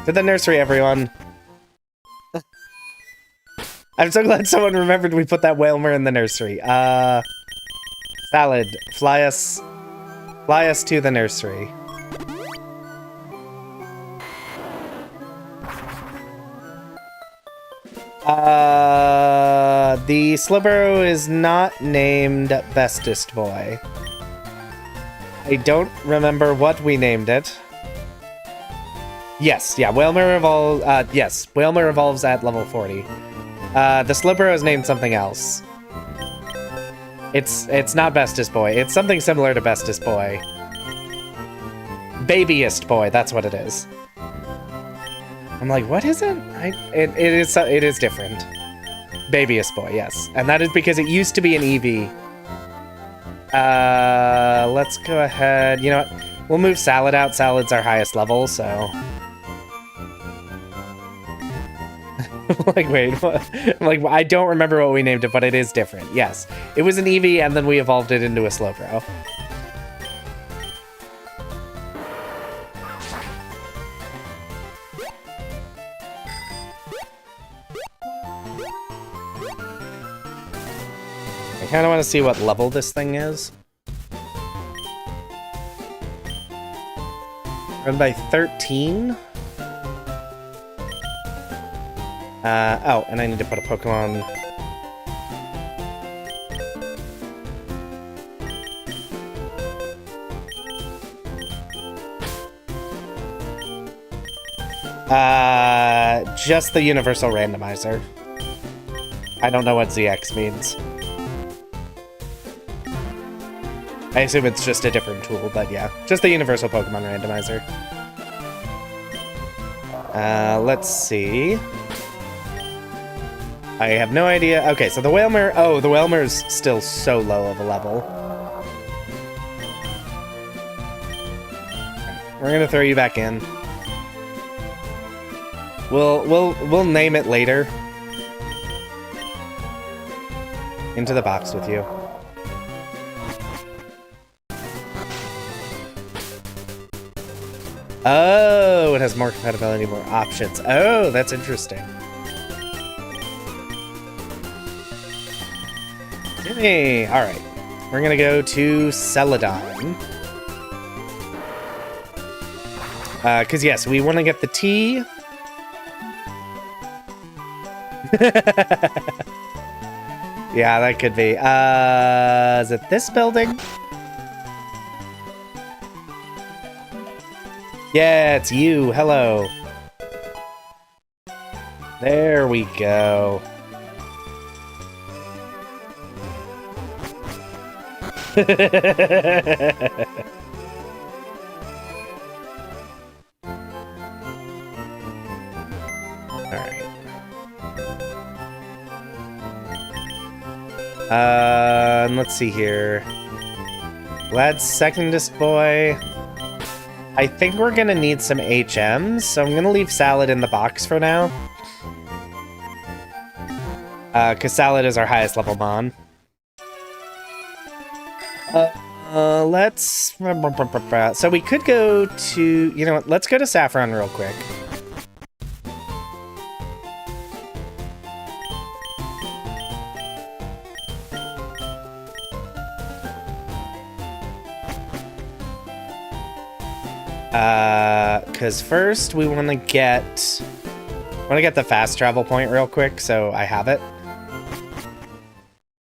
To the nursery, everyone. I'm so glad someone remembered we put that Whalmer in the nursery. Salad, fly us to the nursery. The Slowbro is not named Bestest Boy. I don't remember what we named it. Yes, yeah, Whalmer evolves, yes, Whalmer evolves at level 40. The Slowbro is named something else. It's not Bestest Boy, it's something similar to Bestest Boy. Babyest Boy, that's what it is. I'm like, what is it? It is different. Babyest Boy, yes. And that is because it used to be an EV. Let's go ahead. You know what? We'll move Salad out. Salad's our highest level, so... like, wait, what? Like, I don't remember what we named it, but it is different. Yes. It was an EV, and then we evolved it into a Slowbro. I kind of want to see what level this thing is. Run by 13. Oh, and I need to put a Pokemon. Just the universal randomizer. I don't know what ZX means. I assume it's just a different tool, but yeah. Just the universal Pokemon randomizer. Let's see. I have no idea. Okay, so the Whalmer... Oh, the Whalmer's still so low of a level. We're gonna throw you back in. We'll name it later. Into the box with you. Oh, it has more compatibility, more options. Oh, that's interesting. Yay! Alright. We're gonna go to Celadon. Because yes, we want to get the T. Yeah, that could be. Is it this building? Yeah, it's you. Hello. There we go. Alright. Let's see here. Lad's secondest boy. I think we're gonna need some HMs, so I'm gonna leave Salad in the box for now. Because Salad is our highest level mon. Let's... So we could go to... You know what? Let's go to Saffron real quick. Because first we want to get the fast travel point real quick, so I have it.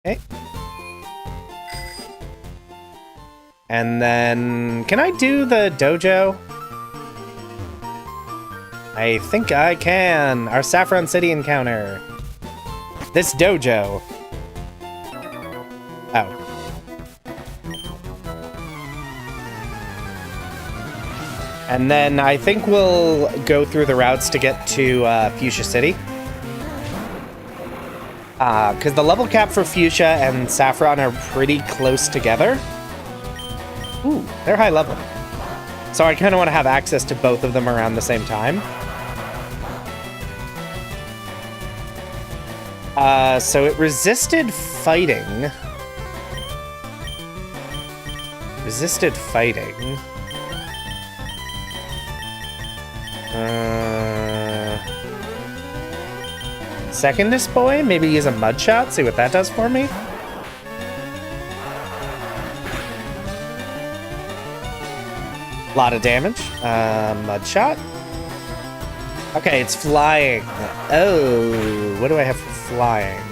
Okay. And then, can I do the dojo? I think I can. Our Saffron City encounter. This dojo. Oh. And then I think we'll go through the routes to get to Fuchsia City. Because the level cap for Fuchsia and Saffron are pretty close together. Ooh, they're high level. So I kind of want to have access to both of them around the same time. So it resisted fighting. Resisted fighting. Secondest boy? Maybe use a mud shot, see what that does for me? Lot of damage. Mud shot. Okay, it's flying. Oh, what do I have for flying?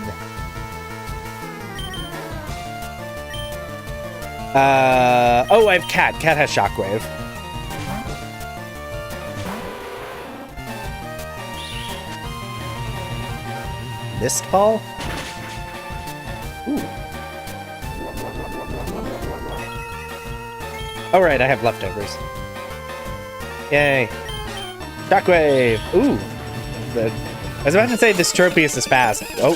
Oh, I have Cat. Cat has Shockwave. Mist Ball? Ooh. Oh, right, I have leftovers. Yay. Shockwave! Ooh! I was about to say this Tropius is fast. Oh,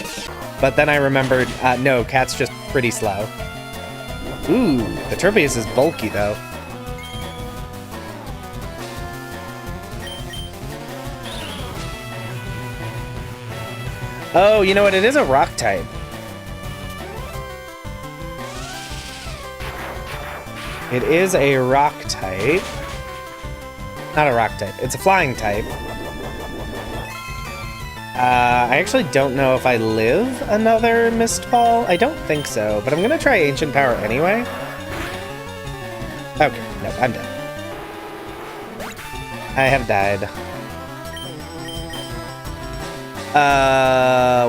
but then I remembered, no, Cat's just pretty slow. Ooh, the Tropius is bulky, though. Oh, you know what? It is a rock type. It is a rock type. Not a rock type. It's a flying type. I actually don't know if I live another Mist Ball. I don't think so, but I'm gonna try Ancient Power anyway. Okay, no, I'm dead. I have died.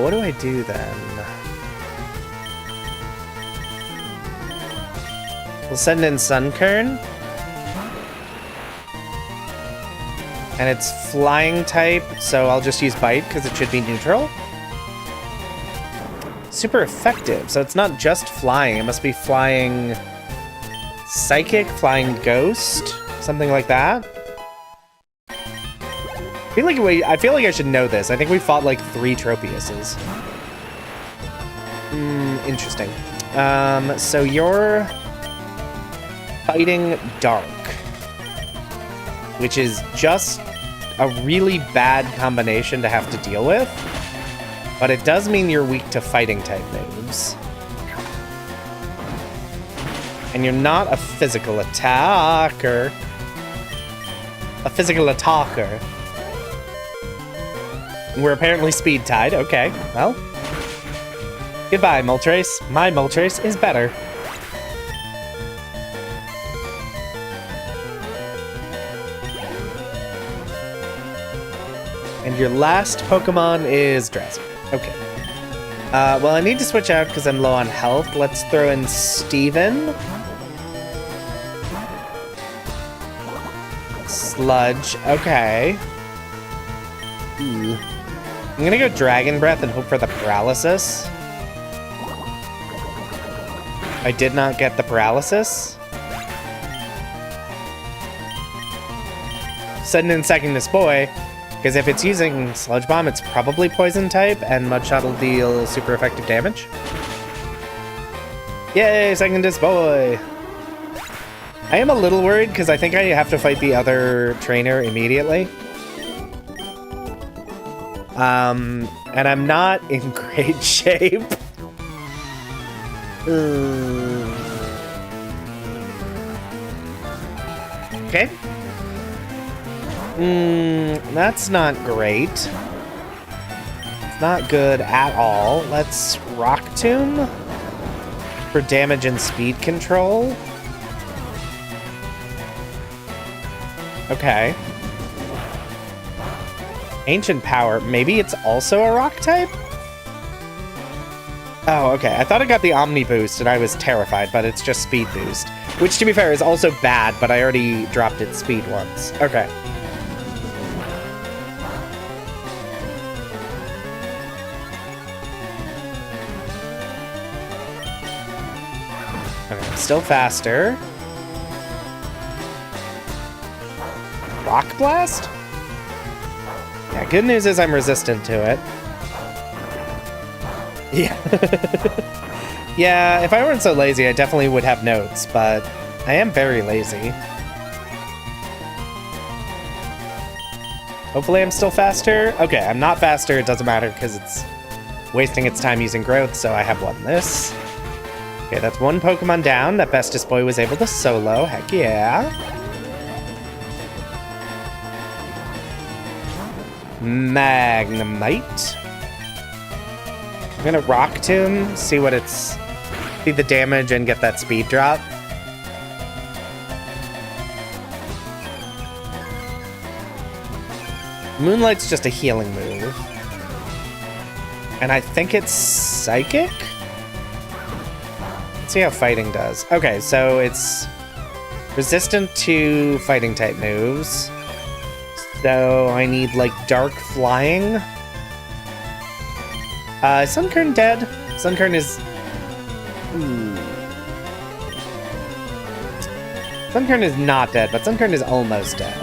What do I do then? We'll send in Sunkern. And it's flying type, so I'll just use Bite because it should be neutral. Super effective, so it's not just flying. It must be flying Psychic, flying Ghost, something like that. I feel like I should know this. I think we fought like 3 Tropiuses. Interesting. So you're fighting Dark, which is just a really bad combination to have to deal with. But it does mean you're weak to fighting type moves. And you're not a physical attacker. A physical attacker. We're apparently speed tied. Okay, well. Goodbye, Moltres. My Moltres is better. And your last Pokemon is Drowsy. Okay. Well, I need to switch out because I'm low on health. Let's throw in Steven. Sludge. Okay. Ooh. I'm gonna go Dragon Breath and hope for the paralysis. I did not get the paralysis. Sending in second this boy, because if it's using Sludge Bomb, it's probably poison type, and Mudshot will deal super effective damage. Yay, second this boy! I am a little worried because I think I have to fight the other trainer immediately. And I'm not in great shape. Okay. That's not great. It's not good at all. Let's Rock Tomb for damage and speed control. Okay. Ancient Power. Maybe it's also a rock type? Oh, okay. I thought I got the Omni Boost and I was terrified, but it's just Speed Boost. Which, to be fair, is also bad, but I already dropped its speed once. Okay. Okay, still faster. Rock Blast? Yeah, good news is I'm resistant to it. Yeah. Yeah, if I weren't so lazy, I definitely would have notes, but I am very lazy. Hopefully I'm still faster. Okay, I'm not faster. It doesn't matter because it's wasting its time using growth, so I have won this. Okay, that's one Pokemon down that Bestest Boy was able to solo. Heck yeah. Magnemite. I'm gonna Rock Tomb, see the damage and get that speed drop. Moonlight's just a healing move. And I think it's Psychic? Let's see how Fighting does. Okay, so it's resistant to Fighting type moves. So I need, like, Dark Flying. Is Sunkern dead? Sunkern is... Ooh. Sunkern is not dead, but Sunkern is almost dead.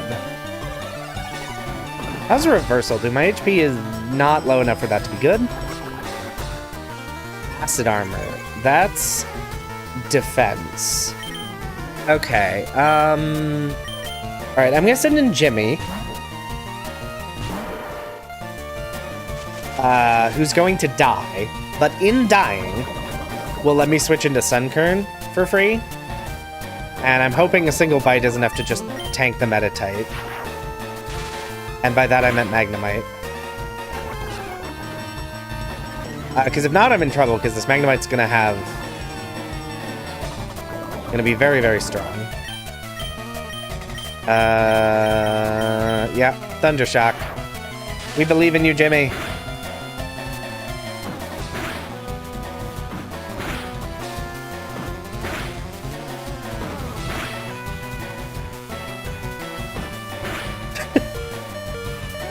How's a reversal do? My HP is not low enough for that to be good. Acid Armor. That's... defense. Okay, Alright, I'm gonna send in Jimmy. Who's going to die, but in dying, will let me switch into Sunkern for free. And I'm hoping a single bite is enough to just tank the meta type. And by that I meant Magnemite. Because if not, I'm in trouble, because this Magnemite's gonna be very, very strong. Yeah, Thundershock. We believe in you, Jimmy.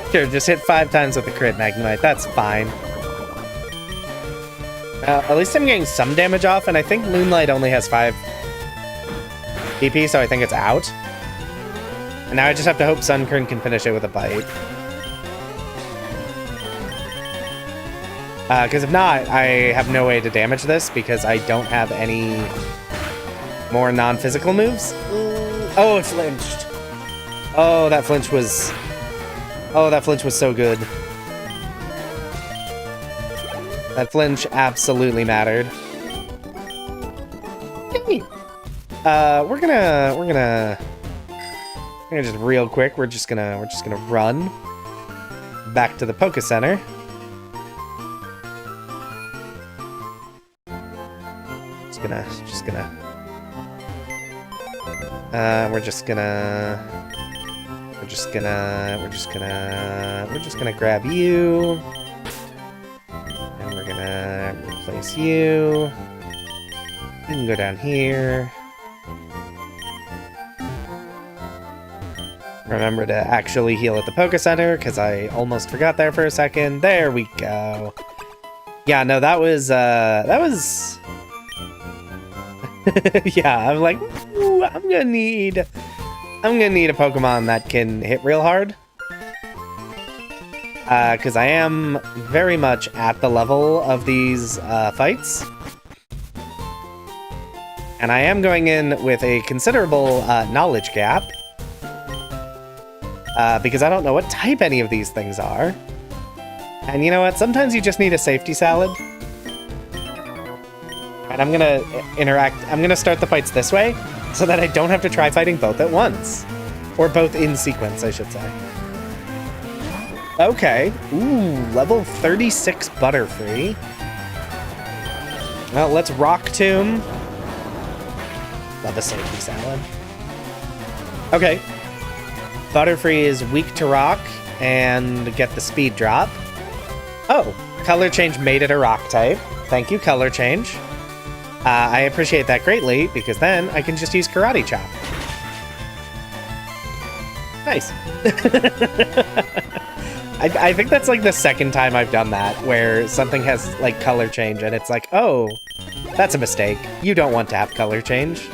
Sure, just hit 5 times with a crit, Magnemite. That's fine. At least I'm getting some damage off, and I think Moonlight only has 5 PP, so I think it's out. And now I just have to hope Sunkern can finish it with a bite. Because if not, I have no way to damage this, because I don't have any more non-physical moves. Oh, it flinched. Oh, that flinch was... Oh, that flinch was so good. That flinch absolutely mattered. Yay! We're gonna just real quick. We're just gonna run back to the Poke Center. We're just gonna grab you. And we're gonna replace you. You can go down here. Remember to actually heal at the Poke Center, because I almost forgot there for a second. There we go. Yeah, no, that was... yeah, I'm like, ooh, I'm gonna need a Pokemon that can hit real hard. Because I am very much at the level of these fights. And I am going in with a considerable knowledge gap. Because I don't know what type any of these things are. And you know what? Sometimes you just need a safety salad. And I'm gonna start the fights this way, so that I don't have to try fighting both at once. Or both in sequence, I should say. Okay. Ooh, level 36 Butterfree. Well, let's Rock Tomb. Love a safety salad. Okay. Butterfree is weak to rock and get the speed drop. Oh, color change made it a rock type. Thank you, color change. I appreciate that greatly, because then I can just use Karate Chop. Nice. I think that's like the second time I've done that, where something has like color change and it's like, oh, that's a mistake. You don't want to have color change.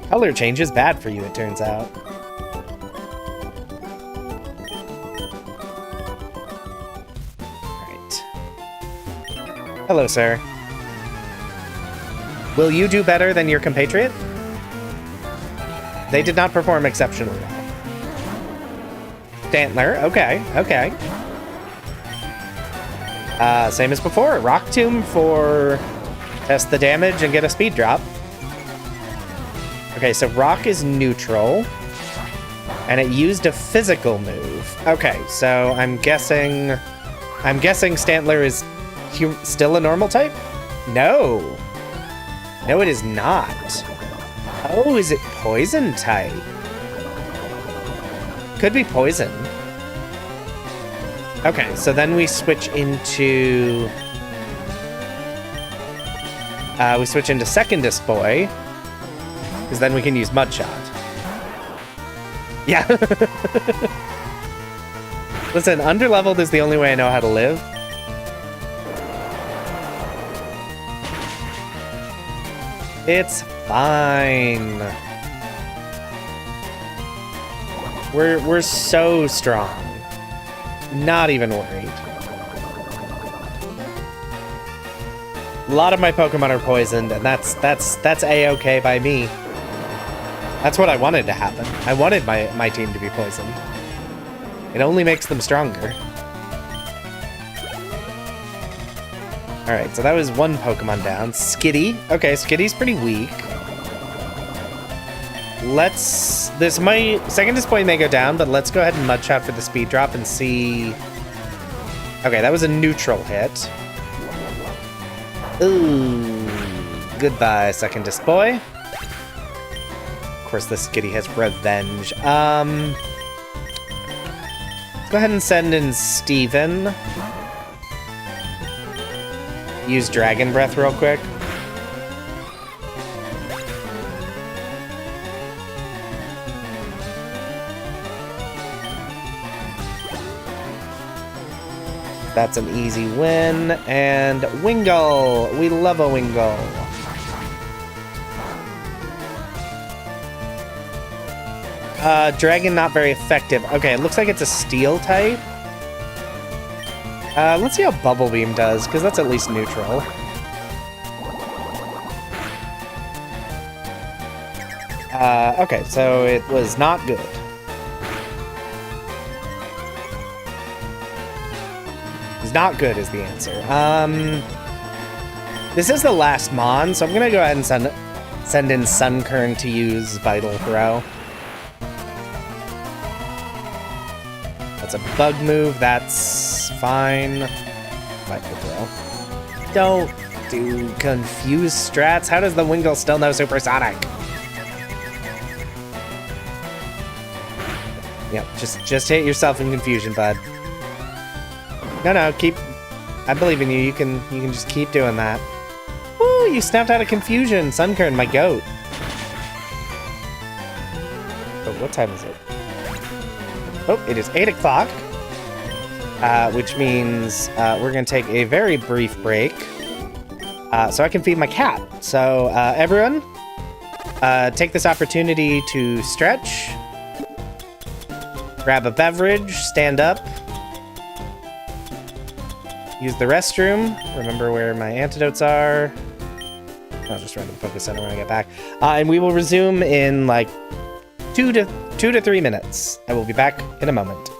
Color change is bad for you, it turns out. Hello, sir. Will you do better than your compatriot? They did not perform exceptionally well. Stantler, okay, okay. Same as before. Rock Tomb for test the damage and get a speed drop. Okay, so Rock is neutral. And it used a physical move. Okay, so I'm guessing Stantler is still a normal type? No. No, it is not. Oh, is it poison type? Could be poison. Okay, so then we switch into... Second Disboy. Because then we can use Mudshot. Yeah. Listen, underleveled is the only way I know how to live. It's fine. We're so strong. Not even worried. A lot of my Pokemon are poisoned, and that's A-okay by me. That's what I wanted to happen. I wanted my team to be poisoned. It only makes them stronger. Alright, so that was one Pokemon down. Skitty. Okay, Skitty's pretty weak. My second display may go down, but let's go ahead and Mudshot for the speed drop and see... Okay, that was a neutral hit. Ooh. Goodbye, second display. Of course, the Skitty has revenge. Let's go ahead and send in Steven. Use Dragon Breath real quick. That's an easy win. And Wingull! We love a Wingull. Dragon not very effective. Okay, it looks like it's a Steel type. Let's see how Bubble Beam does, because that's at least neutral. Okay, so it was not good. It's not good is the answer. This is the last Mon, so I'm gonna go ahead and send in Sunkern to use Vital Throw. That's a bug move, that's fine. Vital Throw. Dude, confused strats? How does the Wingull still know Supersonic? Yep, just hit yourself in confusion, bud. No, keep... I believe in you. You can just keep doing that. Ooh, you snapped out of confusion. Sunkern, my goat. Oh, what time is it? Oh, it is 8 o'clock. Which means we're going to take a very brief break so I can feed my cat. So, everyone, take this opportunity to stretch, grab a beverage, stand up, use the restroom, remember where my antidotes are. I'll just run to the Poké Center when I get back. And we will resume in like 2 to 3 minutes. I will be back in a moment.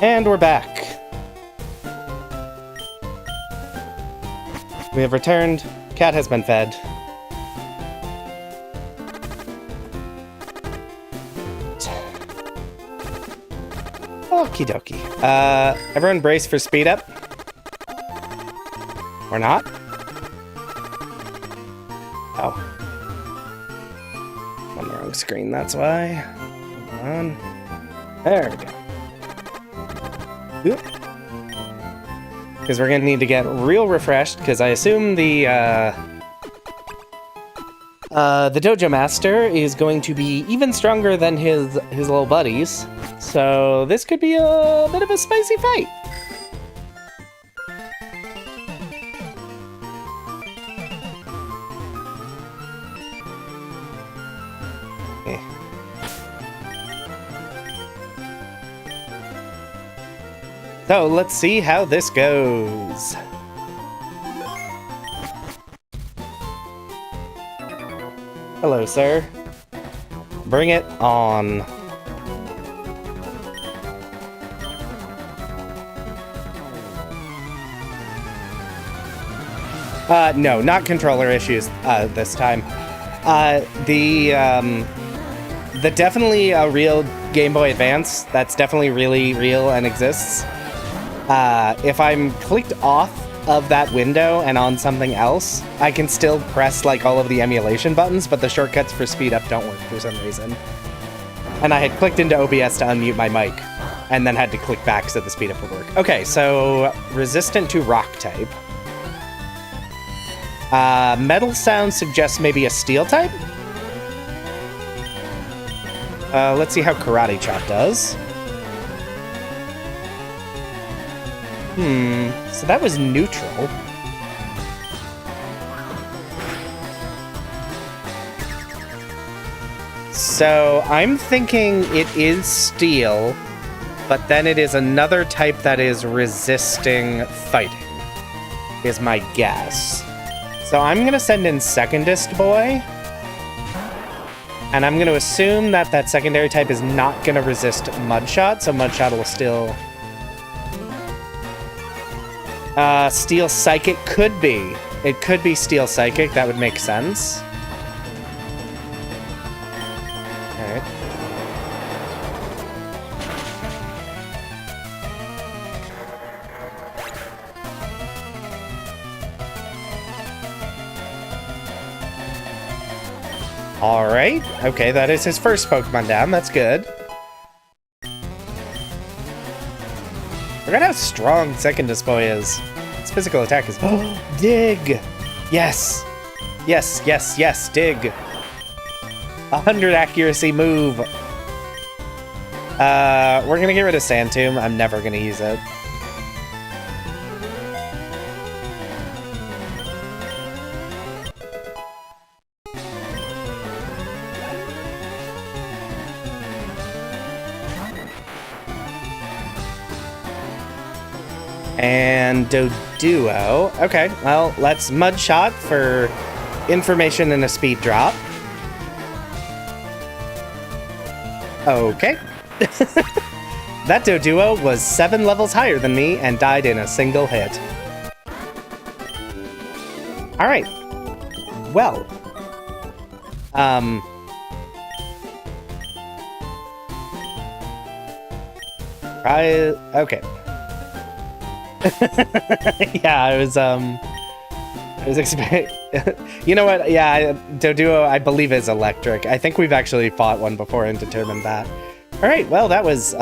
And we're back. We have returned. Cat has been fed. Okie dokie. Everyone brace for speed up. Or not? Oh. I'm on the wrong screen, that's why. Hold on. There we go. Because we're going to need to get real refreshed, because I assume the Dojo Master is going to be even stronger than his little buddies. So this could be a bit of a spicy fight. So let's see how this goes. Hello, sir. Bring it on. No, not controller issues this time. The definitely a real Game Boy Advance, that's definitely really real and exists. If I'm clicked off of that window and on something else, I can still press like all of the emulation buttons, but the shortcuts for speed up don't work for some reason. And I had clicked into OBS to unmute my mic, and then had to click back so the speed up would work. Okay, so resistant to rock type. Metal sound suggests maybe a steel type? Let's see how Karate Chop does. So that was neutral. So I'm thinking it is steel, but then it is another type that is resisting fighting, is my guess. So I'm gonna send in Secondist Boy, and I'm gonna assume that that secondary type is not gonna resist Mudshot, so Mudshot will still... Steel Psychic could be. It could be Steel Psychic, that would make sense. Alright. Alright, okay, that is his first Pokemon down, that's good. Forgot how strong Secondist Boy is. Its physical attack is... Oh, dig! Yes! Yes, yes, yes, dig! 100 accuracy move! We're gonna get rid of Sand Tomb. I'm never gonna use it. And Doduo. Okay, well, let's Mudshot for information and a speed drop. Okay. That Doduo was 7 levels higher than me and died in a single hit. Alright. Well. Okay. Yeah, I was expecting... You know what? Yeah, Doduo, I believe, is electric. I think we've actually fought one before and determined that. Alright, well, that was,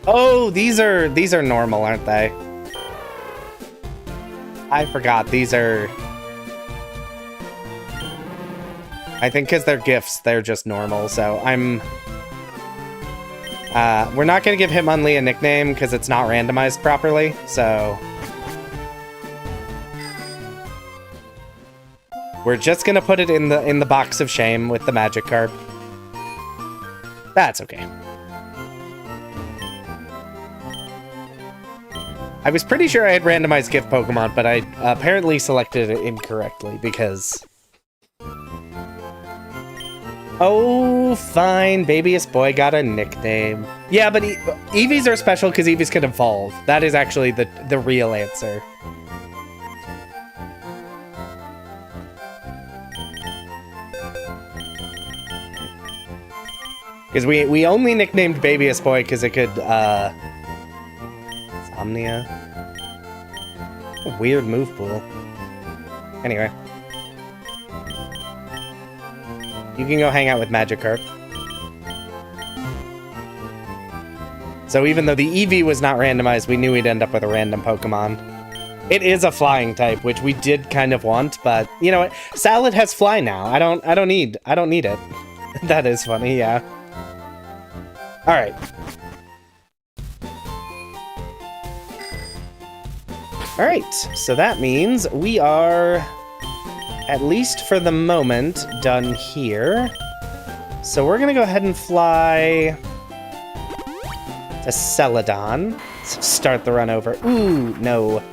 Oh, these are normal, aren't they? I forgot, these are... I think because they're gifts, they're just normal, so I'm... we're not going to give Hitmonlee a nickname because it's not randomized properly, so... We're just going to put it in the box of shame with the Magikarp. That's okay. I was pretty sure I had randomized gift Pokemon, but I apparently selected it incorrectly because... Oh, fine. Babyest Boy got a nickname. Yeah, but Eevees are special because Eevees can evolve. That is actually the real answer. Because we only nicknamed Babyest Boy because it could, Somnia. A weird move pool. Anyway. You can go hang out with Magikarp. So even though the Eevee was not randomized, we knew we'd end up with a random Pokemon. It is a flying type, which we did kind of want, but you know what? Salad has fly now. I don't need it. That is funny, yeah. Alright. Alright, so that means we are... at least for the moment, done here. So we're gonna go ahead and fly to Celadon. Start the run over. Ooh, no.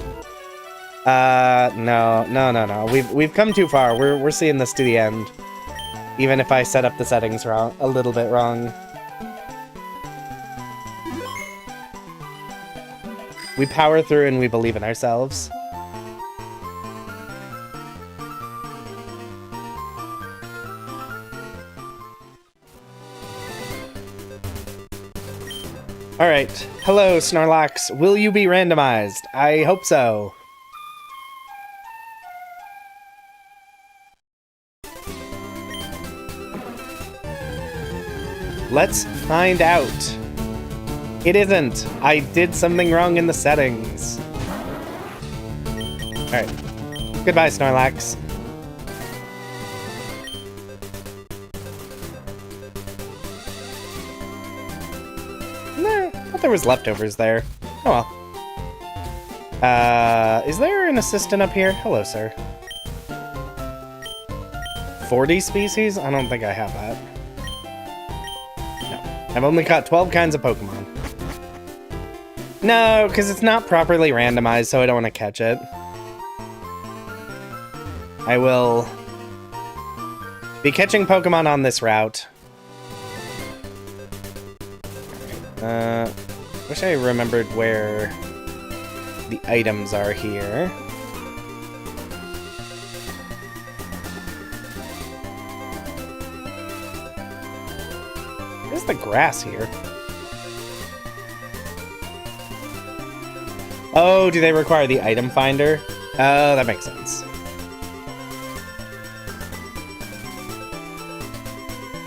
No. We've come too far. We're seeing this to the end. Even if I set up the settings wrong, a little bit wrong. We power through and we believe in ourselves. Alright. Hello, Snorlax. Will you be randomized? I hope so. Let's find out. It isn't. I did something wrong in the settings. Alright. Goodbye, Snorlax. Nah, I thought there was leftovers there. Oh well. Is there an assistant up here? Hello, sir. 40 species? I don't think I have that. I've only caught 12 kinds of Pokemon. No, because it's not properly randomized, so I don't want to catch it. I will be catching Pokemon on this route. Wish I remembered where the items are here. Where's the grass here? Oh, do they require the item finder? Oh, that makes sense.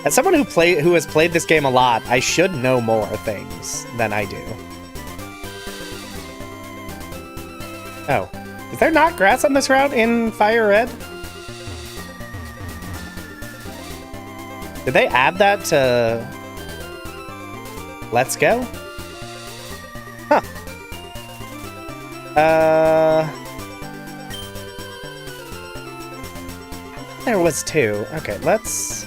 As someone who has played this game a lot, I should know more things than I do. Oh. Is there not grass on this route in FireRed? Did they add that to Let's Go? Huh. There was two. Okay, let's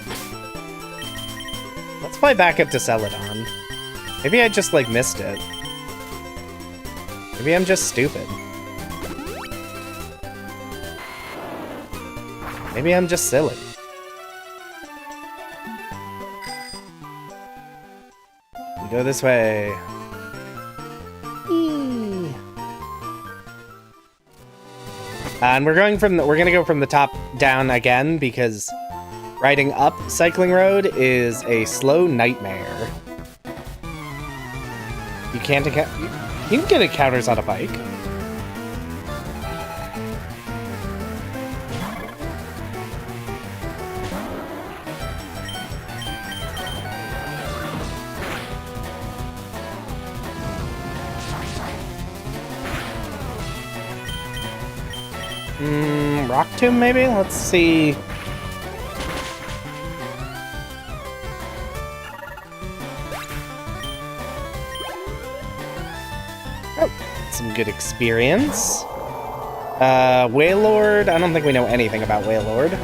fly back up to Celadon. Maybe I just, like, missed it. Maybe I'm just stupid. Maybe I'm just silly. We go this way. Eee. And we're gonna go from the top down again because riding up Cycling Road is a slow nightmare. You can't you can get encounters on a bike. Rock Tomb, maybe? Let's see. Oh, some good experience. Wailord, I don't think we know anything about Wailord.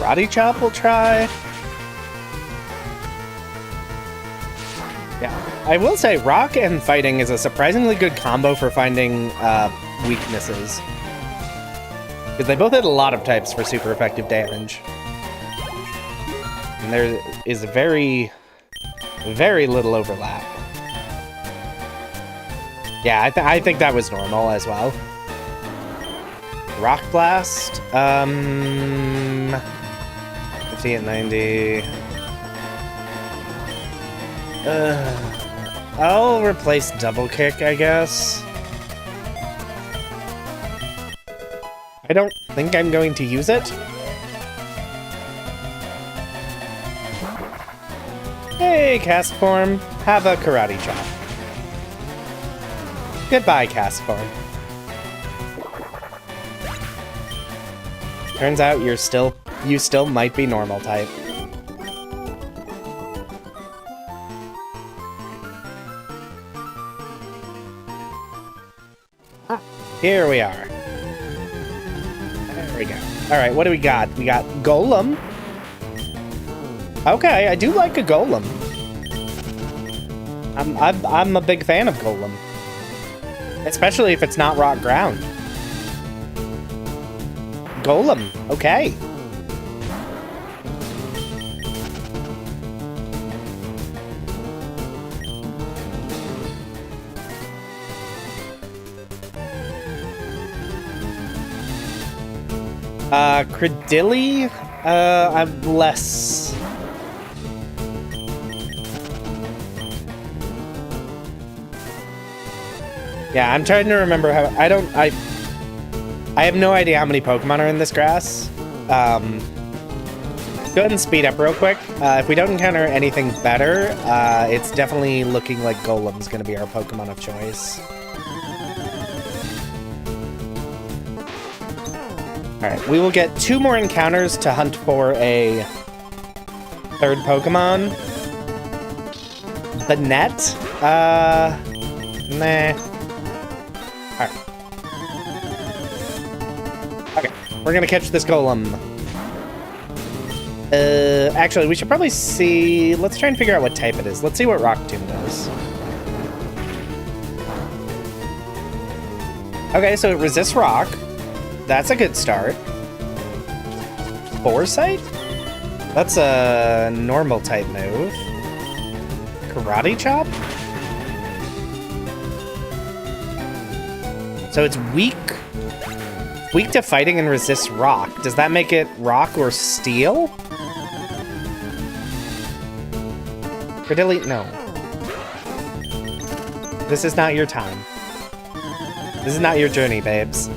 Karate Chop we'll try. Yeah, I will say rock and fighting is a surprisingly good combo for finding weaknesses. Because they both hit a lot of types for super effective damage. And there is very, very little overlap. Yeah, I think that was normal as well. Rock Blast, 50 and 90. I'll replace Double Kick, I guess. I don't think I'm going to use it. Hey, Cast Form. Have a Karate Chop. Goodbye, Cast Form. Turns out you still might be normal type. Here we are. There we go. Alright, what do we got? We got Golem. Okay, I do like a Golem. I'm a big fan of Golem. Especially if it's not rock ground. Golem. Okay. Credilli? I'm less... Yeah, I'm trying to remember how... I have no idea how many Pokemon are in this grass. Go ahead and speed up real quick. If we don't encounter anything better, it's definitely looking like Golem's gonna be our Pokemon of choice. Alright, we will get 2 more encounters to hunt for a 3rd Pokemon. Banette? Nah. Alright. Okay, we're gonna catch this Golem. Actually, we should probably see... Let's try and figure out what type it is. Let's see what Rock Tomb does. Okay, so it resists Rock. That's a good start. Foresight? That's a normal type move. Karate Chop? So it's weak. Weak to fighting and resists rock. Does that make it rock or steel? Credilli, no. This is not your time. This is not your journey, babes.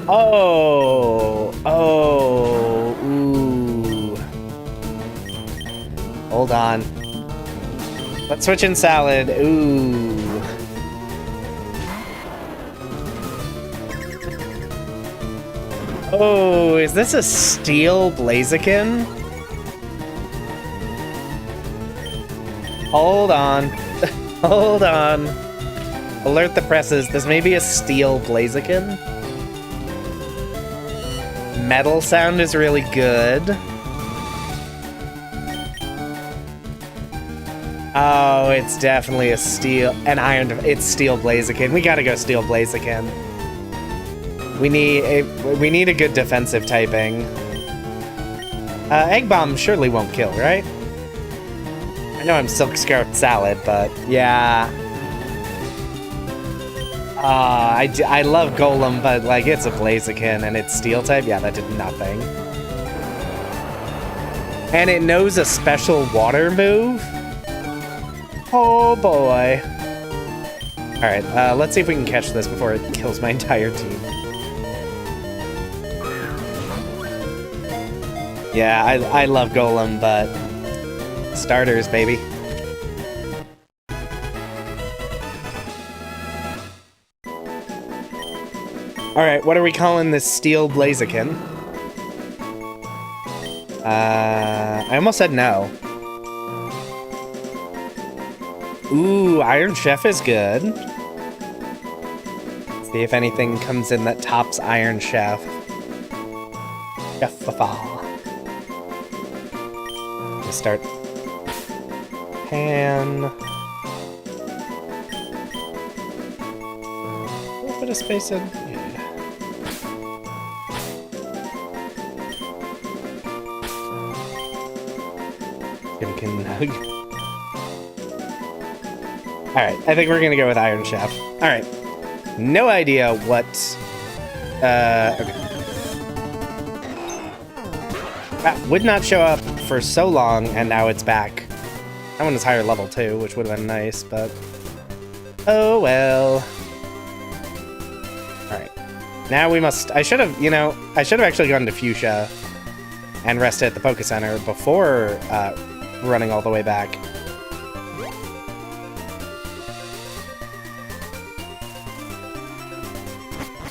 Oh, ooh. Hold on. Let's switch in Salad. Ooh. Oh, is this a Steel Blaziken? Hold on. Hold on. Alert the presses. This may be a Steel Blaziken. Metal sound is really good. Oh, it's definitely a steel... An iron... It's Steel Blaziken. We gotta go Steel Blaziken. We need a good defensive typing. Egg Bomb surely won't kill, right? I know I'm Silk Scarf Salad, but yeah. I love Golem, but like it's a Blaziken and it's Steel type. Yeah, that did nothing. And it knows a special water move. Oh boy. All right, let's see if we can catch this before it kills my entire team. Yeah, I love Golem, but starters, baby. Alright, what are we calling this Steel Blaziken? I almost said no. Ooh, Iron Chef is good. See if anything comes in that tops Iron Chef. Start Pan. A little bit of space in. Yeah. Alright, I think we're gonna go with Iron Chef. Alright. No idea what... Okay. That would not show up for so long, and now it's back. That one is higher level too, which would have been nice, but... Oh well. Alright. Now we must... I should have, actually gone to Fuchsia and rested at the Poke Center before running all the way back.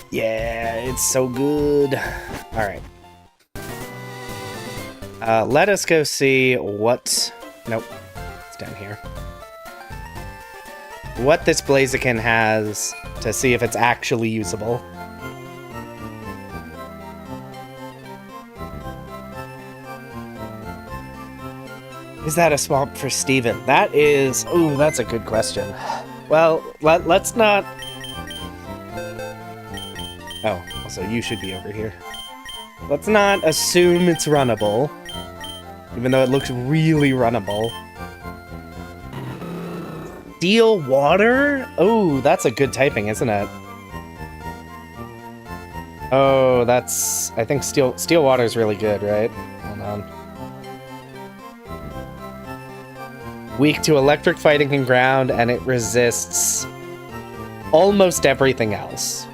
Yeah, it's so good. Alright. Let us go see what... Nope. It's down here. What this Blaziken has to see if it's actually usable. Is that a swamp for Steven? That is... Ooh, that's a good question. Well, let's not... Oh. So you should be over here. Let's not assume it's runnable, even though it looks really runnable. Steel water? Oh, that's a good typing, isn't it? Oh, that's... I think steel water is really good, right? Hold on. Weak to electric, fighting, and ground, and it resists almost everything else.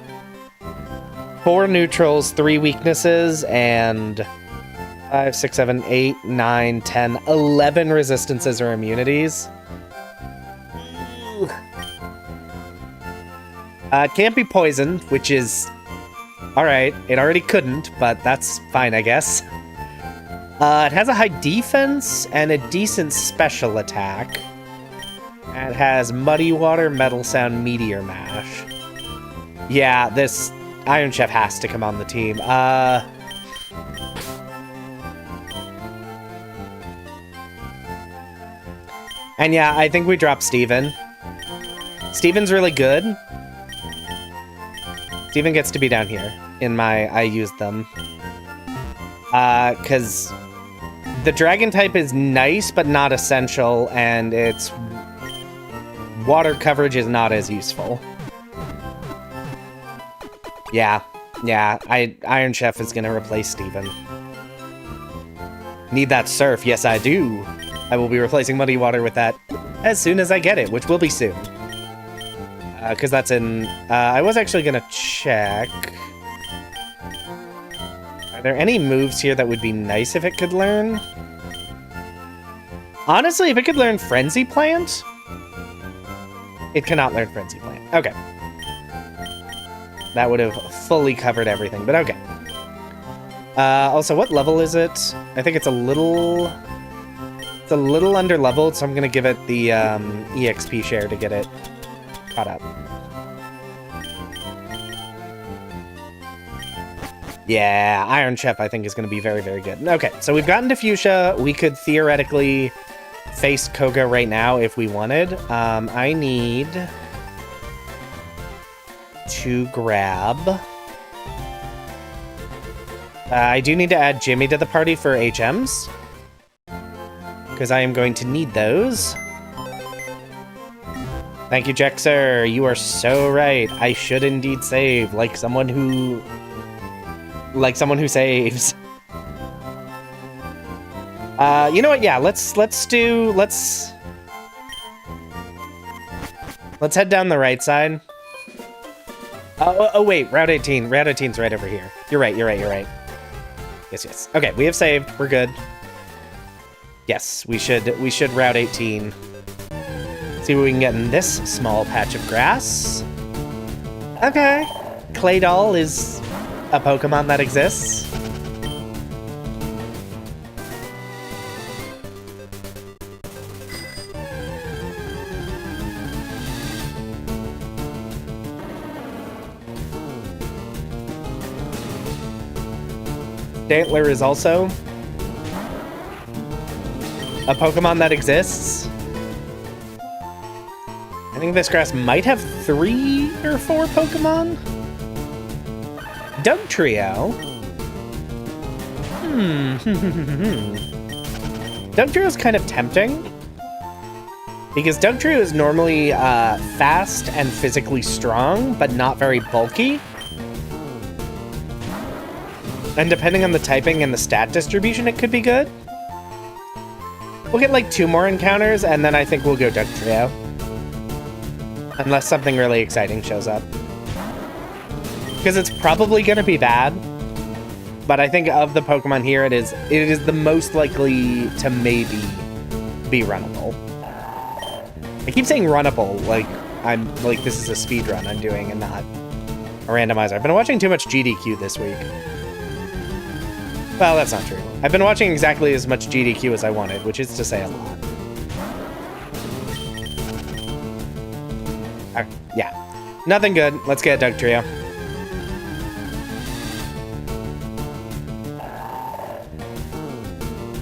4 neutrals, 3 weaknesses, and 5, 6, 7, 8, 9, 10, 11 resistances or immunities. It can't be poisoned, which is... Alright, it already couldn't, but that's fine, I guess. It has a high defense and a decent special attack. And it has Muddy Water, Metal Sound, Meteor Mash. Yeah, this Iron Chef has to come on the team. And yeah, I think we drop Steven. Steven's really good. Steven gets to be down here in my I used them. Because the dragon type is nice, but not essential, and its water coverage is not as useful. Yeah, Iron Chef is gonna replace Steven. Need that surf? Yes, I do. I will be replacing Muddy Water with that as soon as I get it, which will be soon. Because that's in... I was actually gonna check... Are there any moves here that would be nice if it could learn? Honestly, if it could learn Frenzy Plant... It cannot learn Frenzy Plant. Okay. That would have fully covered everything, but okay. Also, what level is it? I think it's a little... It's a little under-leveled, so I'm gonna give it the EXP share to get it caught up. Yeah, Iron Chef I think is going to be very, very good. Okay, so we've gotten to Fuchsia. We could theoretically face Koga right now if we wanted. I need to grab... I do need to add Jimmy to the party for HMs, because I am going to need those. Thank you, Jexer. You are so right. I should indeed save, like someone who saves. You know what? Yeah, let's head down the right side. Oh wait, Route 18. Route 18's right over here. You're right. Yes. Okay, we have saved. We're good. Yes, we should Route 18. See what we can get in this small patch of grass. Okay. Claydol is a Pokemon that exists. Stantler is also a Pokemon that exists. I think this grass might have 3 or 4 Pokemon. Dugtrio. Dugtrio's kind of tempting, because Dugtrio is normally fast and physically strong, but not very bulky. And depending on the typing and the stat distribution, it could be good. We'll get like 2 more encounters, and then I think we'll go Dugtrio. Unless something really exciting shows up. Because it's probably going to be bad. But I think of the Pokemon here, it is the most likely to maybe be runnable. I keep saying runnable, like this is a speed run I'm doing and not a randomizer. I've been watching too much GDQ this week. Well, that's not true. I've been watching exactly as much GDQ as I wanted, which is to say a lot. Yeah. Nothing good. Let's get Dugtrio.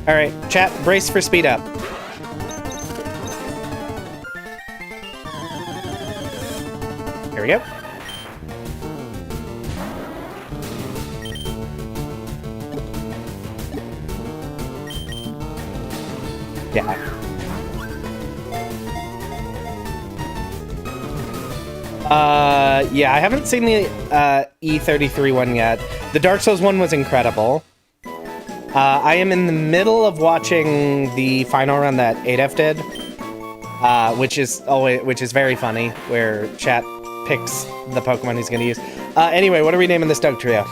Alright, chat, brace for speed up. Here we go. Yeah. Yeah, I haven't seen the E33 one yet. The Dark Souls one was incredible. I am in the middle of watching the final run that Adef did, which is very funny, where chat picks the Pokemon he's gonna use. Anyway, what are we naming this Doug trio?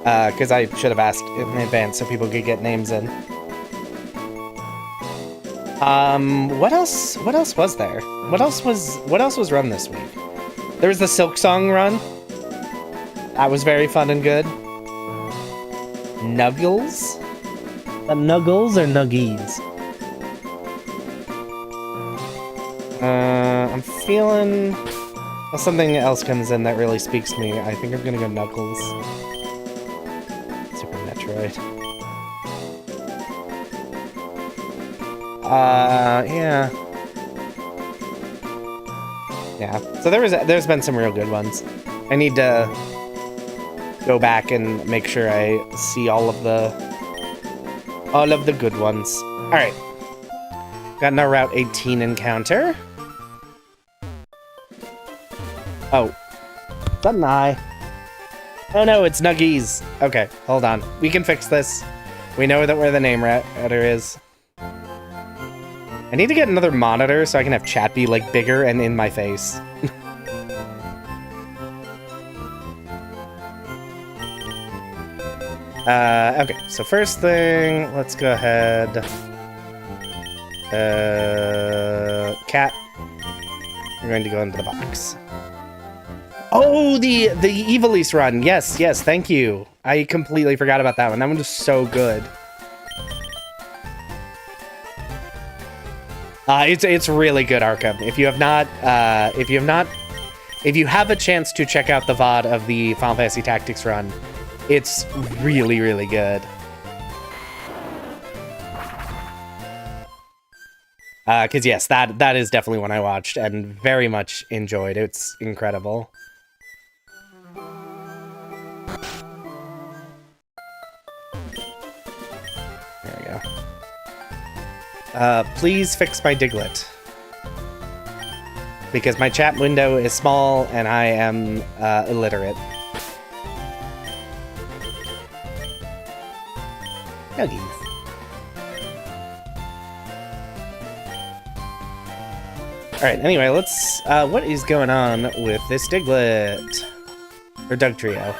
Because I should have asked in advance so people could get names in. What else was there? What else was run this week? There was the Silk Song run. That was very fun and good. Nuggles? Nuggles or Nuggies? I'm feeling... Well, something else comes in that really speaks to me. I think I'm gonna go Knuckles. Super Metroid. Yeah. Yeah. So there's been some real good ones. I need to go back and make sure I see all of the good ones. All right. Got no Route 18 encounter. Oh. Is that an eye? Oh no, it's Nuggies. Okay, hold on. We can fix this. We know that where the name router is. I need to get another monitor so I can have chat be, like, bigger and in my face. Okay, so first thing, let's go ahead. Cat. You're going to go into the box. Oh, the Evilise run. Yes, thank you. I completely forgot about that one. That one was so good. It's really good, Arkham. If you have a chance to check out the VOD of the Final Fantasy Tactics run, it's really, really good. Because yes, that is definitely one I watched and very much enjoyed. It's incredible. There we go. Please fix my Diglett. Because my chat window is small and I am illiterate. Nuggies. Alright, anyway, let's... what is going on with this Diglett? Or Doug Trio?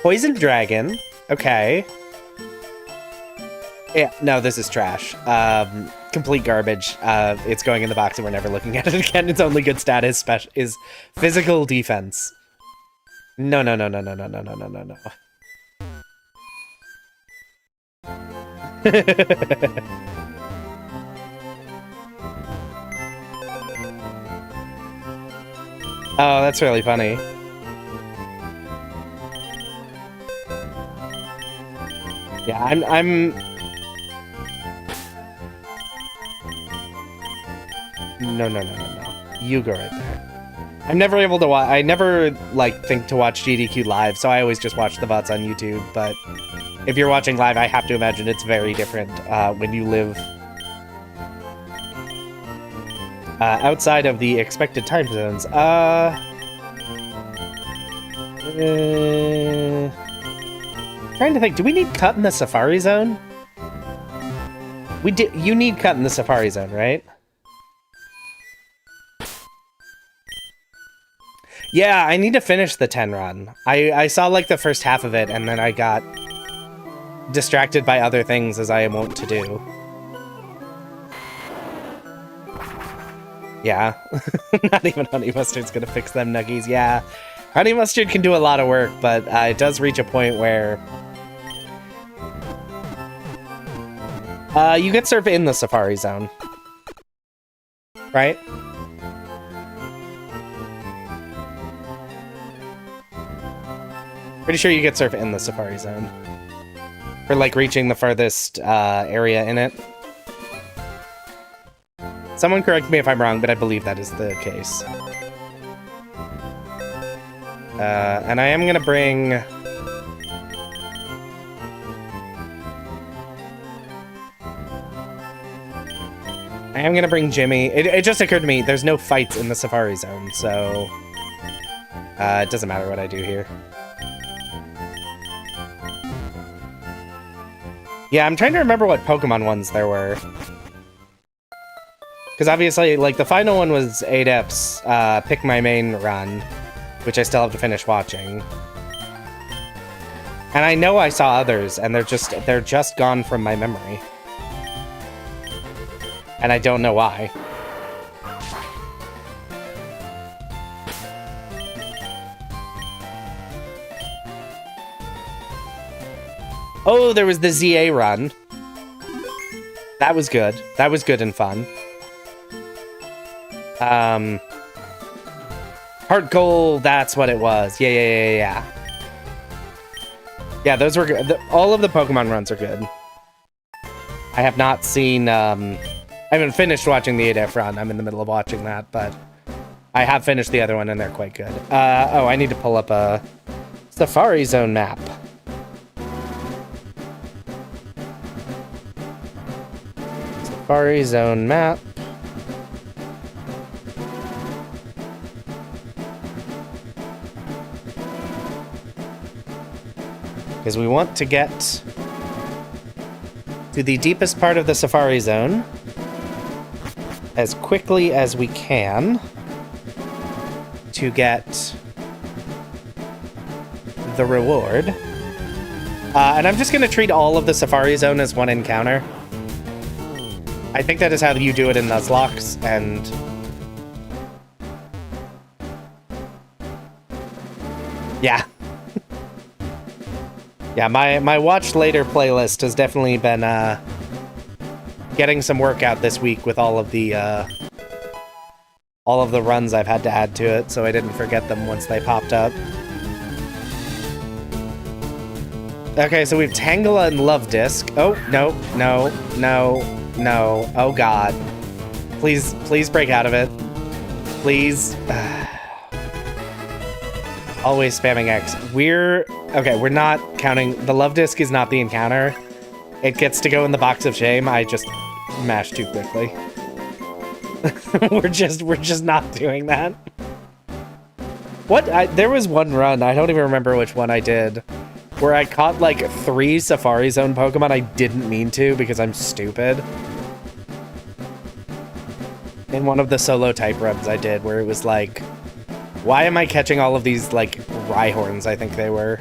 Poison Dragon. Okay. Yeah, no, this is trash. Complete garbage. It's going in the box and we're never looking at it again. Its only good stat is physical defense. No. Oh, that's really funny. Yeah, I'm... No. You go right there. I'm never able to watch... I never, like, think to watch GDQ live, so I always just watch the VODs on YouTube, but if you're watching live, I have to imagine it's very different when you live outside of the expected time zones. Trying to think, do we need cut in the Safari Zone? You need cut in the Safari Zone, right? Yeah, I need to finish the 10 run. I saw like the first half of it and then I got distracted by other things as I am wont to do. Yeah. Not even Honey Mustard's gonna fix them Nuggies. Yeah. Honey Mustard can do a lot of work, but it does reach a point where you get Surf in the Safari Zone. Right? Pretty sure you get Surf in the Safari Zone. For, like, reaching the farthest area in it. Someone correct me if I'm wrong, but I believe that is the case. And I am gonna bring... I am gonna bring Jimmy. It just occurred to me, there's no fights in the Safari Zone, so... it doesn't matter what I do here. Yeah, I'm trying to remember what Pokemon ones there were. Because obviously, like, the final one was 8F's Pick My Main run, which I still have to finish watching. And I know I saw others, and they're just gone from my memory. And I don't know why. Oh, there was the ZA run. That was good. That was good and fun. Heart Goal, that's what it was. Yeah. Yeah, those were good. All of the Pokemon runs are good. I have not seen, I haven't finished watching the 8F run. I'm in the middle of watching that, but I have finished the other one and they're quite good. Oh, I need to pull up a Safari Zone map. Safari Zone map. Because we want to get to the deepest part of the Safari Zone as quickly as we can to get the reward. And I'm just going to treat all of the Safari Zone as one encounter. I think that is how you do it in Nuzlocke, and... yeah. Yeah, my Watch Later playlist has definitely been, getting some work out this week with all of the runs I've had to add to it, so I didn't forget them once they popped up. Okay, so we've Tangela and Love Disc. Oh, no. Oh, God. Please break out of it. Please. Always spamming X. Okay, we're not counting. The Love Disc is not the encounter. It gets to go in the box of shame. I just mashed too quickly. we're just not doing that. What? There was one run, I don't even remember which one I did, where I caught like 3 Safari Zone Pokemon I didn't mean to because I'm stupid. In one of the solo type runs I did, where it was like, why am I catching all of these, like, Rhyhorns, I think they were.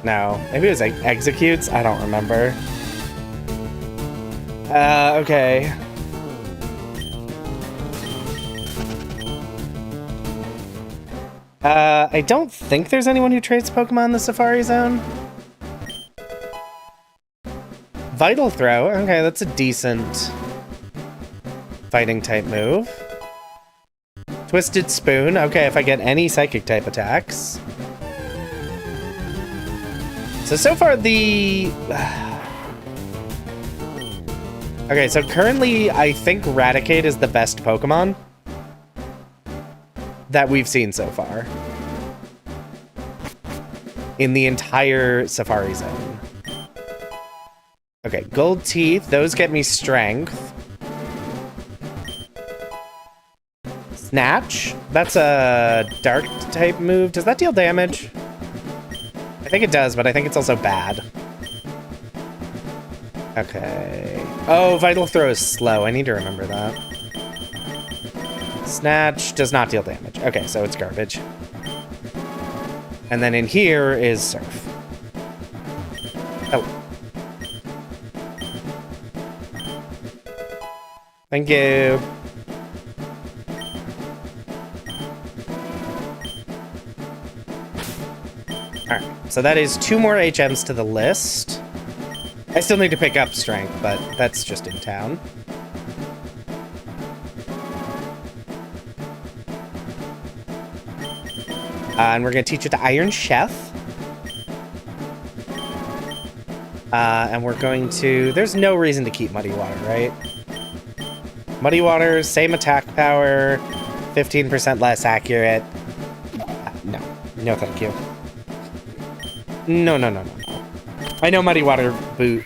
No, maybe it was like Executes? I don't remember. Okay. I don't think there's anyone who trades Pokemon in the Safari Zone. Vital Throw, okay, that's a decent fighting type move. Twisted Spoon, okay, if I get any Psychic type attacks. So far the... okay, so currently I think Raticate is the best Pokemon that we've seen so far in the entire Safari Zone. Okay, Gold Teeth, those get me Strength. Snatch, that's a Dark type move. Does that deal damage? I think it does, but I think it's also bad. Okay. Oh, Vital Throw is slow. I need to remember that. Snatch does not deal damage. Okay, so it's garbage. And then in here is Surf. Oh. Thank you. Alright, so that is 2 more HMs to the list. I still need to pick up Strength, but that's just in town. And we're going to teach it to Iron Chef. And we're going to... There's no reason to keep Muddy Water, right? Muddy Water, same attack power, 15% less accurate. No. No, thank you. No. I know Muddy Water boot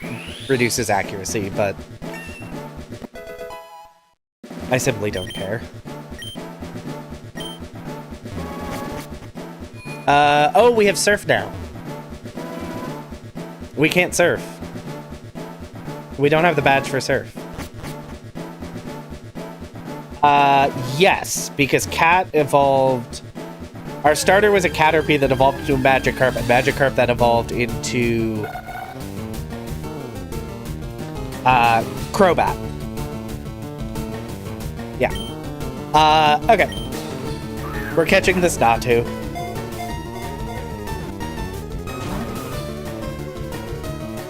reduces accuracy, but... I simply don't care. Oh, we have surf now. We can't surf. We don't have the badge for surf. Yes, because cat evolved. Our starter was a Caterpie that evolved into a Magikarp, and Magikarp that evolved into Crobat. Yeah. Okay. We're catching this Natu.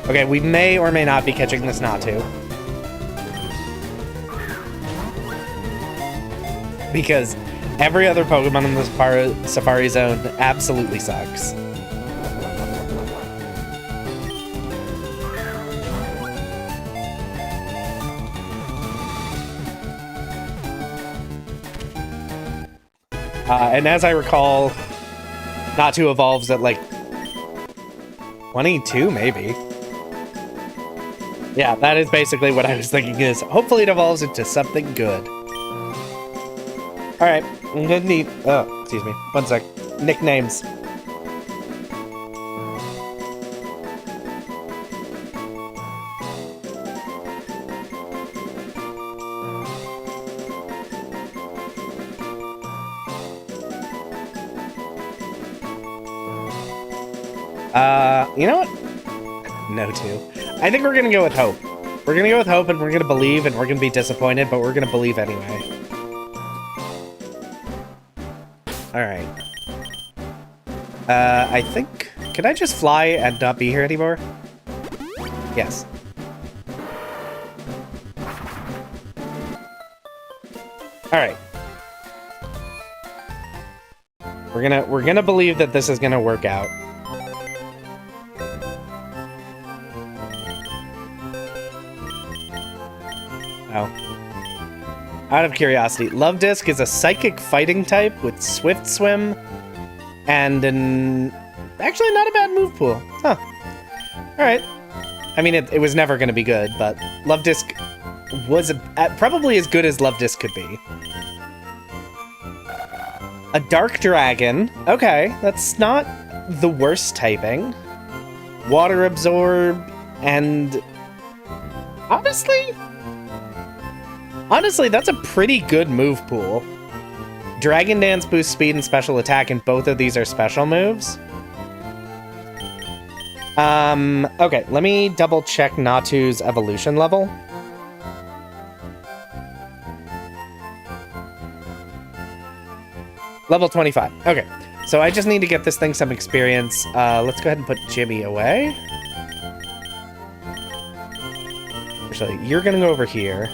Okay, we may or may not be catching this Natu. Because every other Pokemon in the Safari Zone absolutely sucks. And as I recall, Natu evolves at like 22, maybe. Yeah, that is basically what I was thinking is, hopefully it evolves into something good. Alright, I'm gonna need, oh, excuse me, one sec. Nicknames. You know what? No, two. I think we're gonna go with hope. We're gonna go with hope, and we're gonna believe, and we're gonna be disappointed, but we're gonna believe anyway. Alright. I think... Can I just fly and not be here anymore? Yes. Alright. We're gonna believe that this is gonna work out. Out of curiosity, Love Disc is a psychic fighting type with Swift Swim and an actually not a bad move pool. Huh. Alright. I mean, it was never going to be good, but Love Disc was probably as good as Love Disc could be. A Dark Dragon. Okay, that's not the worst typing. Water Absorb and... Honestly, that's a pretty good move pool. Dragon Dance boosts speed and special attack, and both of these are special moves. Okay, let me double check Natu's evolution level. Level 25. Okay, so I just need to get this thing some experience. Let's go ahead and put Jimmy away. Actually, you're gonna go over here.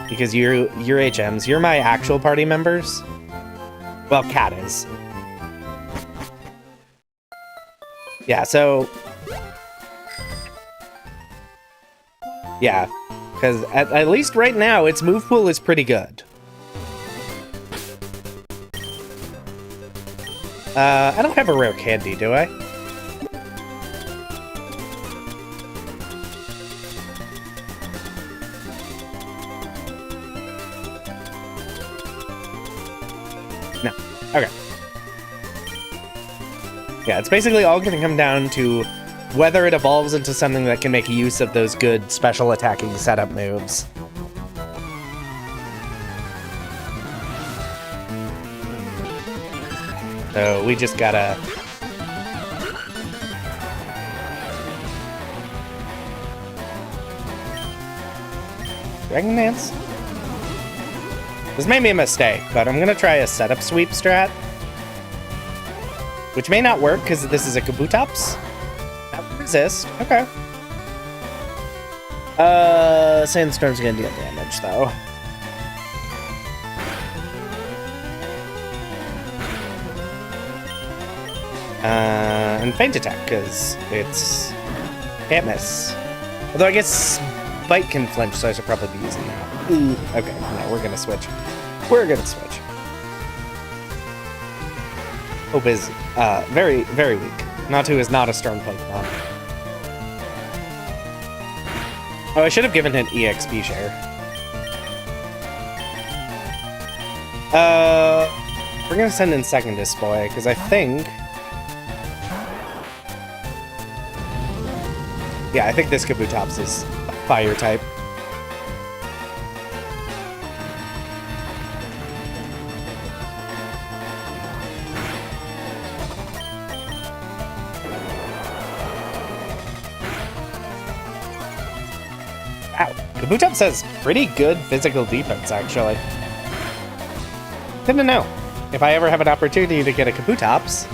Because you're HMs. You're my actual party members. Well, Cat is. Yeah, so... Yeah. Because at least right now, its move pool is pretty good. I don't have a rare candy, do I? No. Okay. Yeah, it's basically all going to come down to whether it evolves into something that can make use of those good special attacking setup moves. So we just gotta... Dragon Dance? This may be a mistake, but I'm gonna try a setup sweep strat. Which may not work, because this is a Kabutops. That will resist. Okay. Sandstorm's gonna deal damage, though. And Feint Attack, because it's... can't miss. Although I guess Bite can flinch, so I should probably be using that. Ooh, okay, no, we're gonna switch. We're gonna switch. Hope is very, very weak. Natu is not a strong Pokemon. Oh, I should have given it EXP share. We're gonna send in second display, because I think... Yeah, I think this Kabutops is a fire type. Wow, Kabutops has pretty good physical defense, actually. Didn't know. If I ever have an opportunity to get a Kabutops,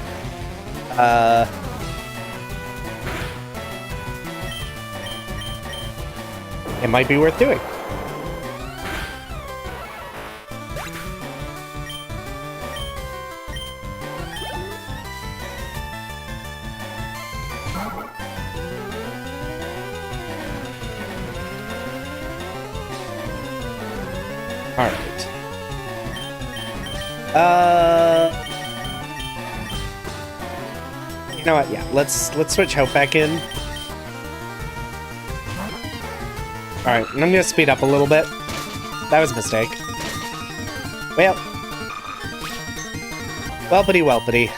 it might be worth doing. All right. You know what? Yeah, let's switch Hope back in. All right, I'm gonna speed up a little bit. That was a mistake. Well, welpity.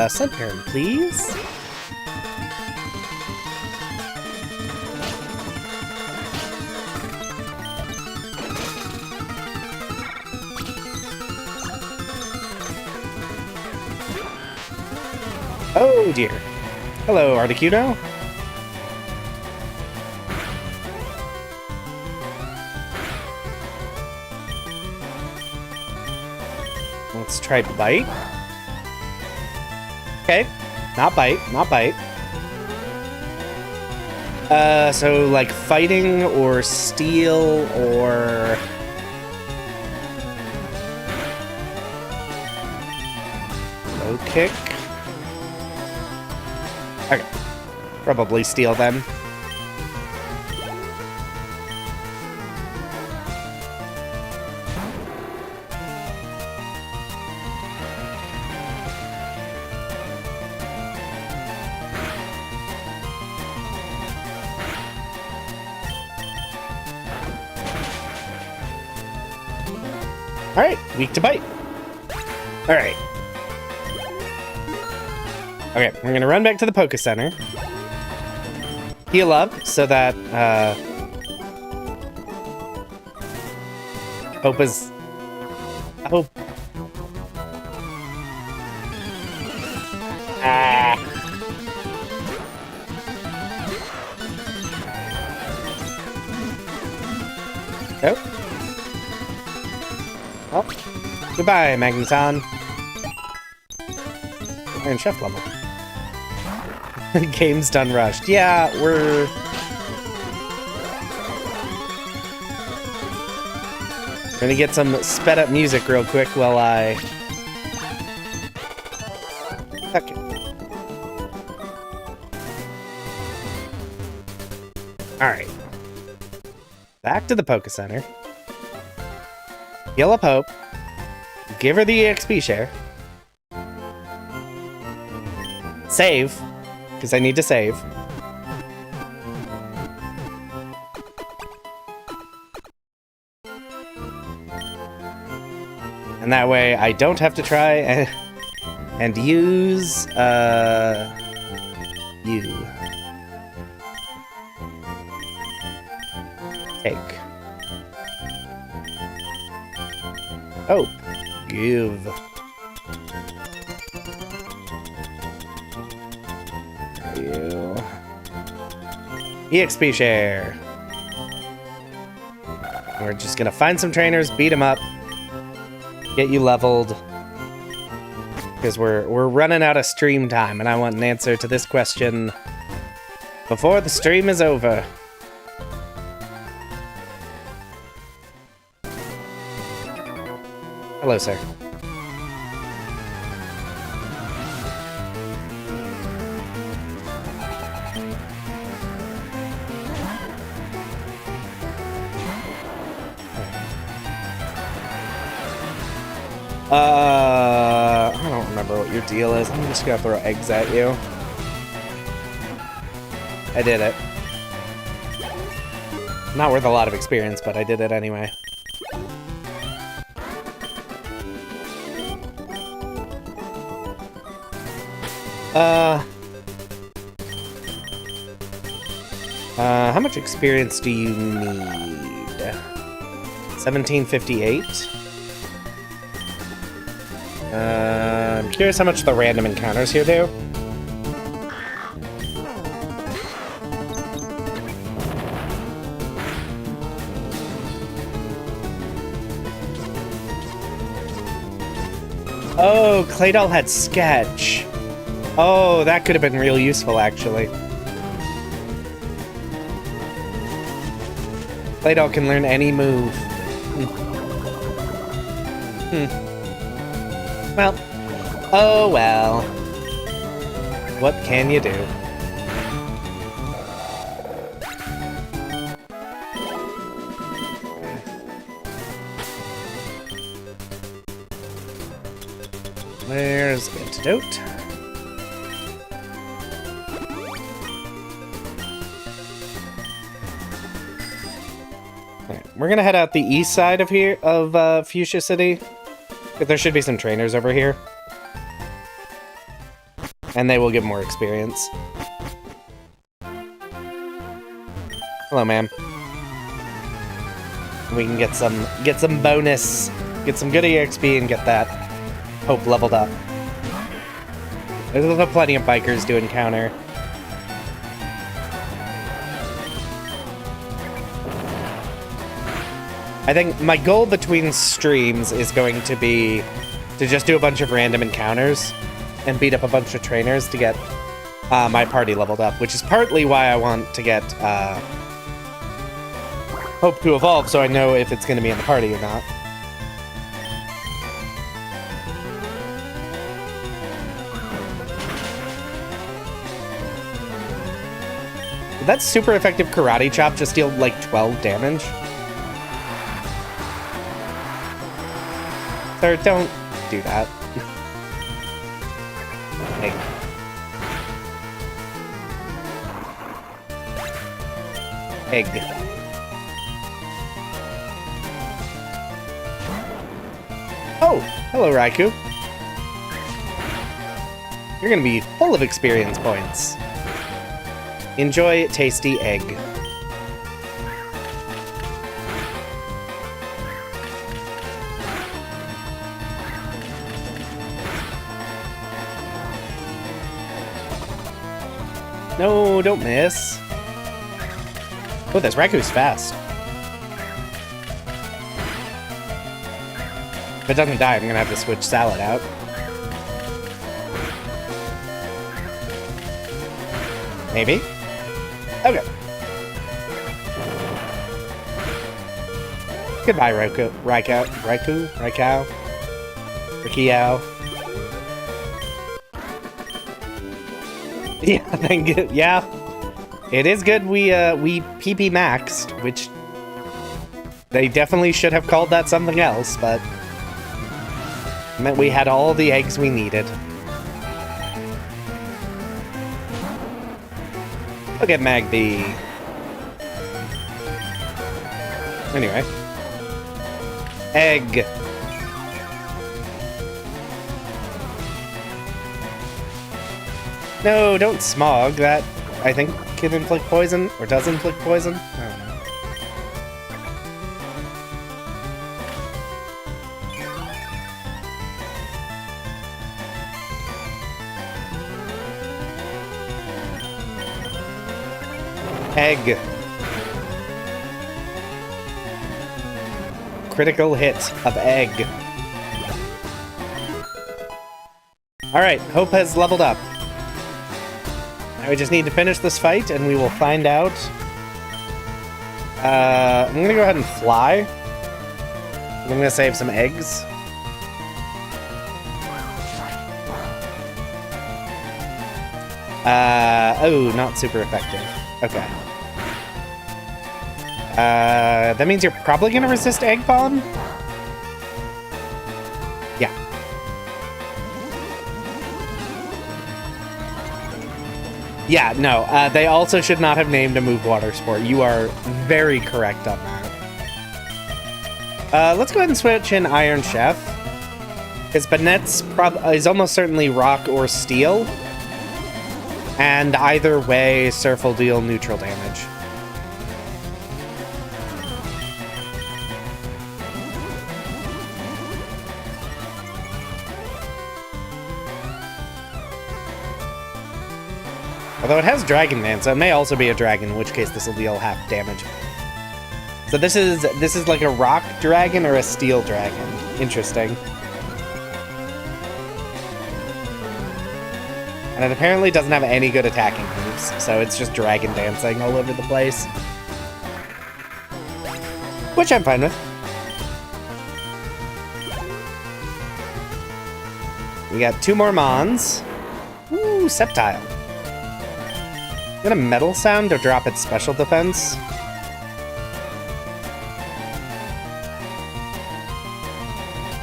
Send parent, please. Oh dear. Hello, Articuno. Let's try bite. Okay. Not bite. So like fighting or steal or... low kick. Okay. Probably steal then. Alright, weak to bite. Alright. Okay, we're gonna run back to the Poke Center. Heal up so that, Hope is... Hope... Ah! Nope. Well, goodbye, Magneton. Iron Chef level. Game's done rushed. Yeah, we're gonna get some sped up music real quick while I... Okay. Alright. Back to the Poke Center. Heal up Hope. Give her the EXP share. Save. Because I need to save. And that way I don't have to try and use, you. Take. Oh. Give. You. EXP share. We're just gonna find some trainers, beat them up, get you leveled. Because we're running out of stream time, and I want an answer to this question before the stream is over. Hello, sir. I don't remember what your deal is. I'm just gonna throw eggs at you. I did it. Not worth a lot of experience, but I did it anyway. How much experience do you need? 1758. I'm curious how much the random encounters here do. Oh, Claydol had Sketch. Oh, that could have been real useful, actually. Claydol can learn any move. Well. Oh well. What can you do? Where's the antidote? Alright, we're gonna head out the east side of here, of Fuchsia City. There should be some trainers over here. And they will give more experience. Hello, ma'am. We can get some bonus, get some good EXP and get that hope leveled up. There's plenty of bikers to encounter. I think my goal between streams is going to be to just do a bunch of random encounters and beat up a bunch of trainers to get my party leveled up, which is partly why I want to get Hope to evolve so I know if it's going to be in the party or not. Did that super effective karate chop just deal like 12 damage? Sir, don't do that. Egg. Egg. Oh, hello, Raikou. You're gonna be full of experience points. Enjoy tasty egg. No, don't miss. Oh, this Raikou's fast. If it doesn't die, I'm gonna have to switch Salad out. Maybe? Okay. Goodbye, Raikou. Raikou? Yeah, thank you. Yeah. It is good we PP maxed, which they definitely should have called that something else, but it meant we had all the eggs we needed. Look at Magby. Anyway. Egg. No, don't smog. That, I think, can inflict poison, or does inflict poison. I don't know. Egg. Critical hit of egg. Alright, Hope has leveled up. Now we just need to finish this fight and we will find out. I'm gonna go ahead and fly. I'm gonna save some eggs. Oh, not super effective. Okay. That means you're probably gonna resist Egg Bomb? Yeah. Yeah, no, they also should not have named a move Water Sport. You are very correct on that. Let's go ahead and switch in Iron Chef. Because Banette's is almost certainly Rock or Steel. And either way, Surf will deal neutral damage. Although it has Dragon Dance, so it may also be a dragon, in which case this will deal half damage. So this is like a rock dragon or a steel dragon. Interesting. And it apparently doesn't have any good attacking moves, so it's just dragon dancing all over the place. Which I'm fine with. We got 2 more Mons. Ooh, Sceptile. Is it a metal sound to drop its special defense?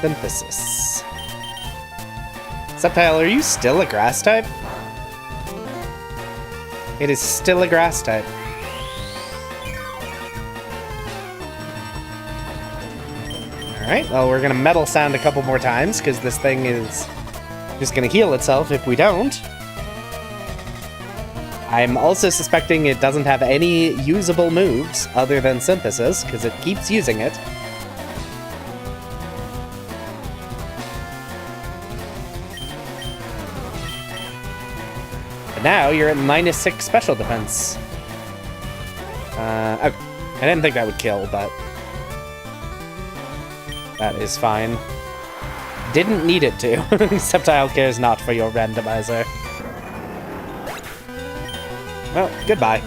Synthesis. Sceptile, are you still a grass type? It is still a grass type. Alright, well, we're gonna metal sound a couple more times, because this thing is just gonna heal itself if we don't. I'm also suspecting it doesn't have any usable moves other than Synthesis, because it keeps using it. But now you're at -6 special defense. Okay. I didn't think that would kill, but that is fine. Didn't need it to. Sceptile cares not for your randomizer. Well, goodbye.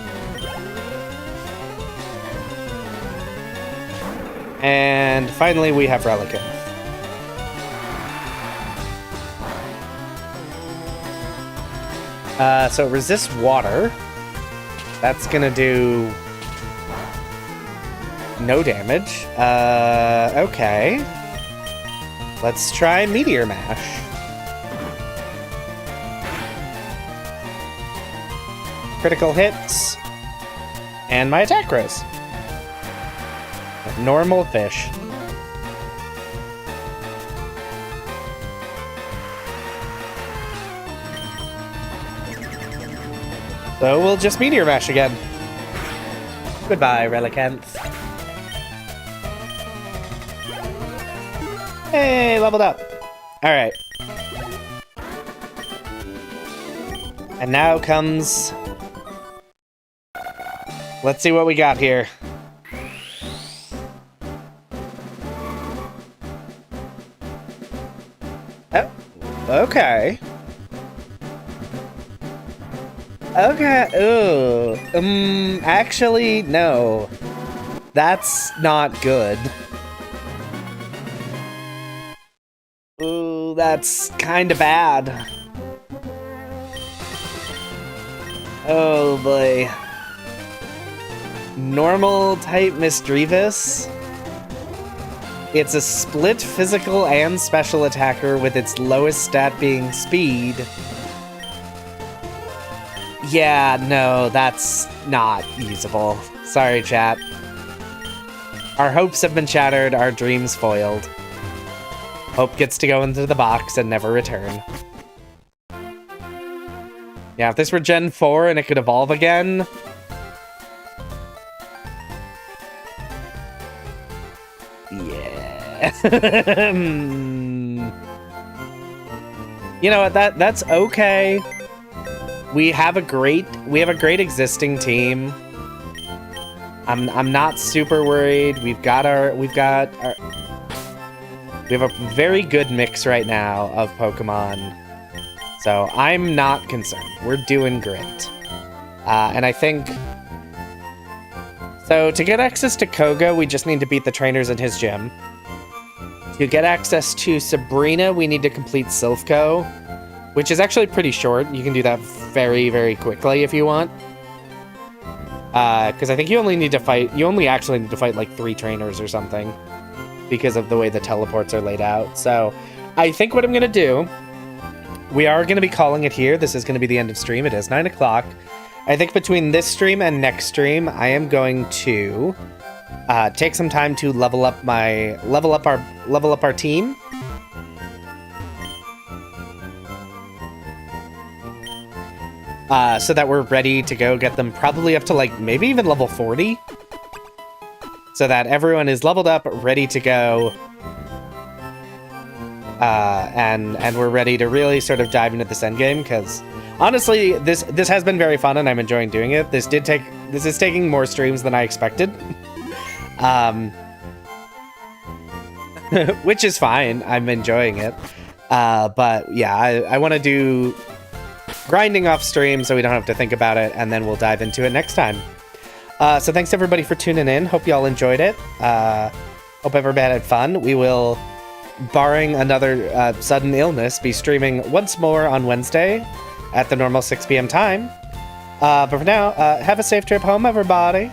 And finally, we have Relicanth. So it resists water. That's gonna do no damage. Okay. Let's try Meteor Mash. Critical hits, and my attack grows. Normal fish. So we'll just Meteor Mash again. Goodbye, Relicanth. Hey, leveled up. All right. And now comes... Let's see what we got here. Oh, okay. Okay, ooh. Actually, no. That's not good. Ooh, that's kinda bad. Oh boy. Normal type Misdreavus. It's a split physical and special attacker with its lowest stat being speed. Yeah, no, that's not usable. Sorry, chat. Our hopes have been shattered, our dreams foiled. Hope gets to go into the box and never return. Yeah, if this were Gen 4 and it could evolve again... Yeah. You know what, that's okay. We have a great existing team. I'm not super worried. We have a very good mix right now of Pokemon. So I'm not concerned. We're doing great. And I think... So to get access to Koga, we just need to beat the trainers in his gym. To get access to Sabrina, we need to complete Silphco, which is actually pretty short. You can do that very, very quickly if you want. Because I think you only actually need to fight like 3 trainers or something because of the way the teleports are laid out. So I think what I'm going to do, we are going to be calling it here. This is going to be the end of stream. It is 9 o'clock. I think between this stream and next stream, I am going to take some time to level up our team. so that we're ready to go get them probably up to like maybe even level 40. So that everyone is leveled up, ready to go. And we're ready to really sort of dive into this endgame, because honestly, this has been very fun and I'm enjoying doing it. This is taking more streams than I expected. Which is fine. I'm enjoying it. But yeah, I want to do grinding off stream so we don't have to think about it, and then we'll dive into it next time. So thanks everybody for tuning in. Hope y'all enjoyed it. Hope everybody had fun. We will, barring another sudden illness, be streaming once more on Wednesday at the normal 6 p.m. time. But for now, have a safe trip home, everybody.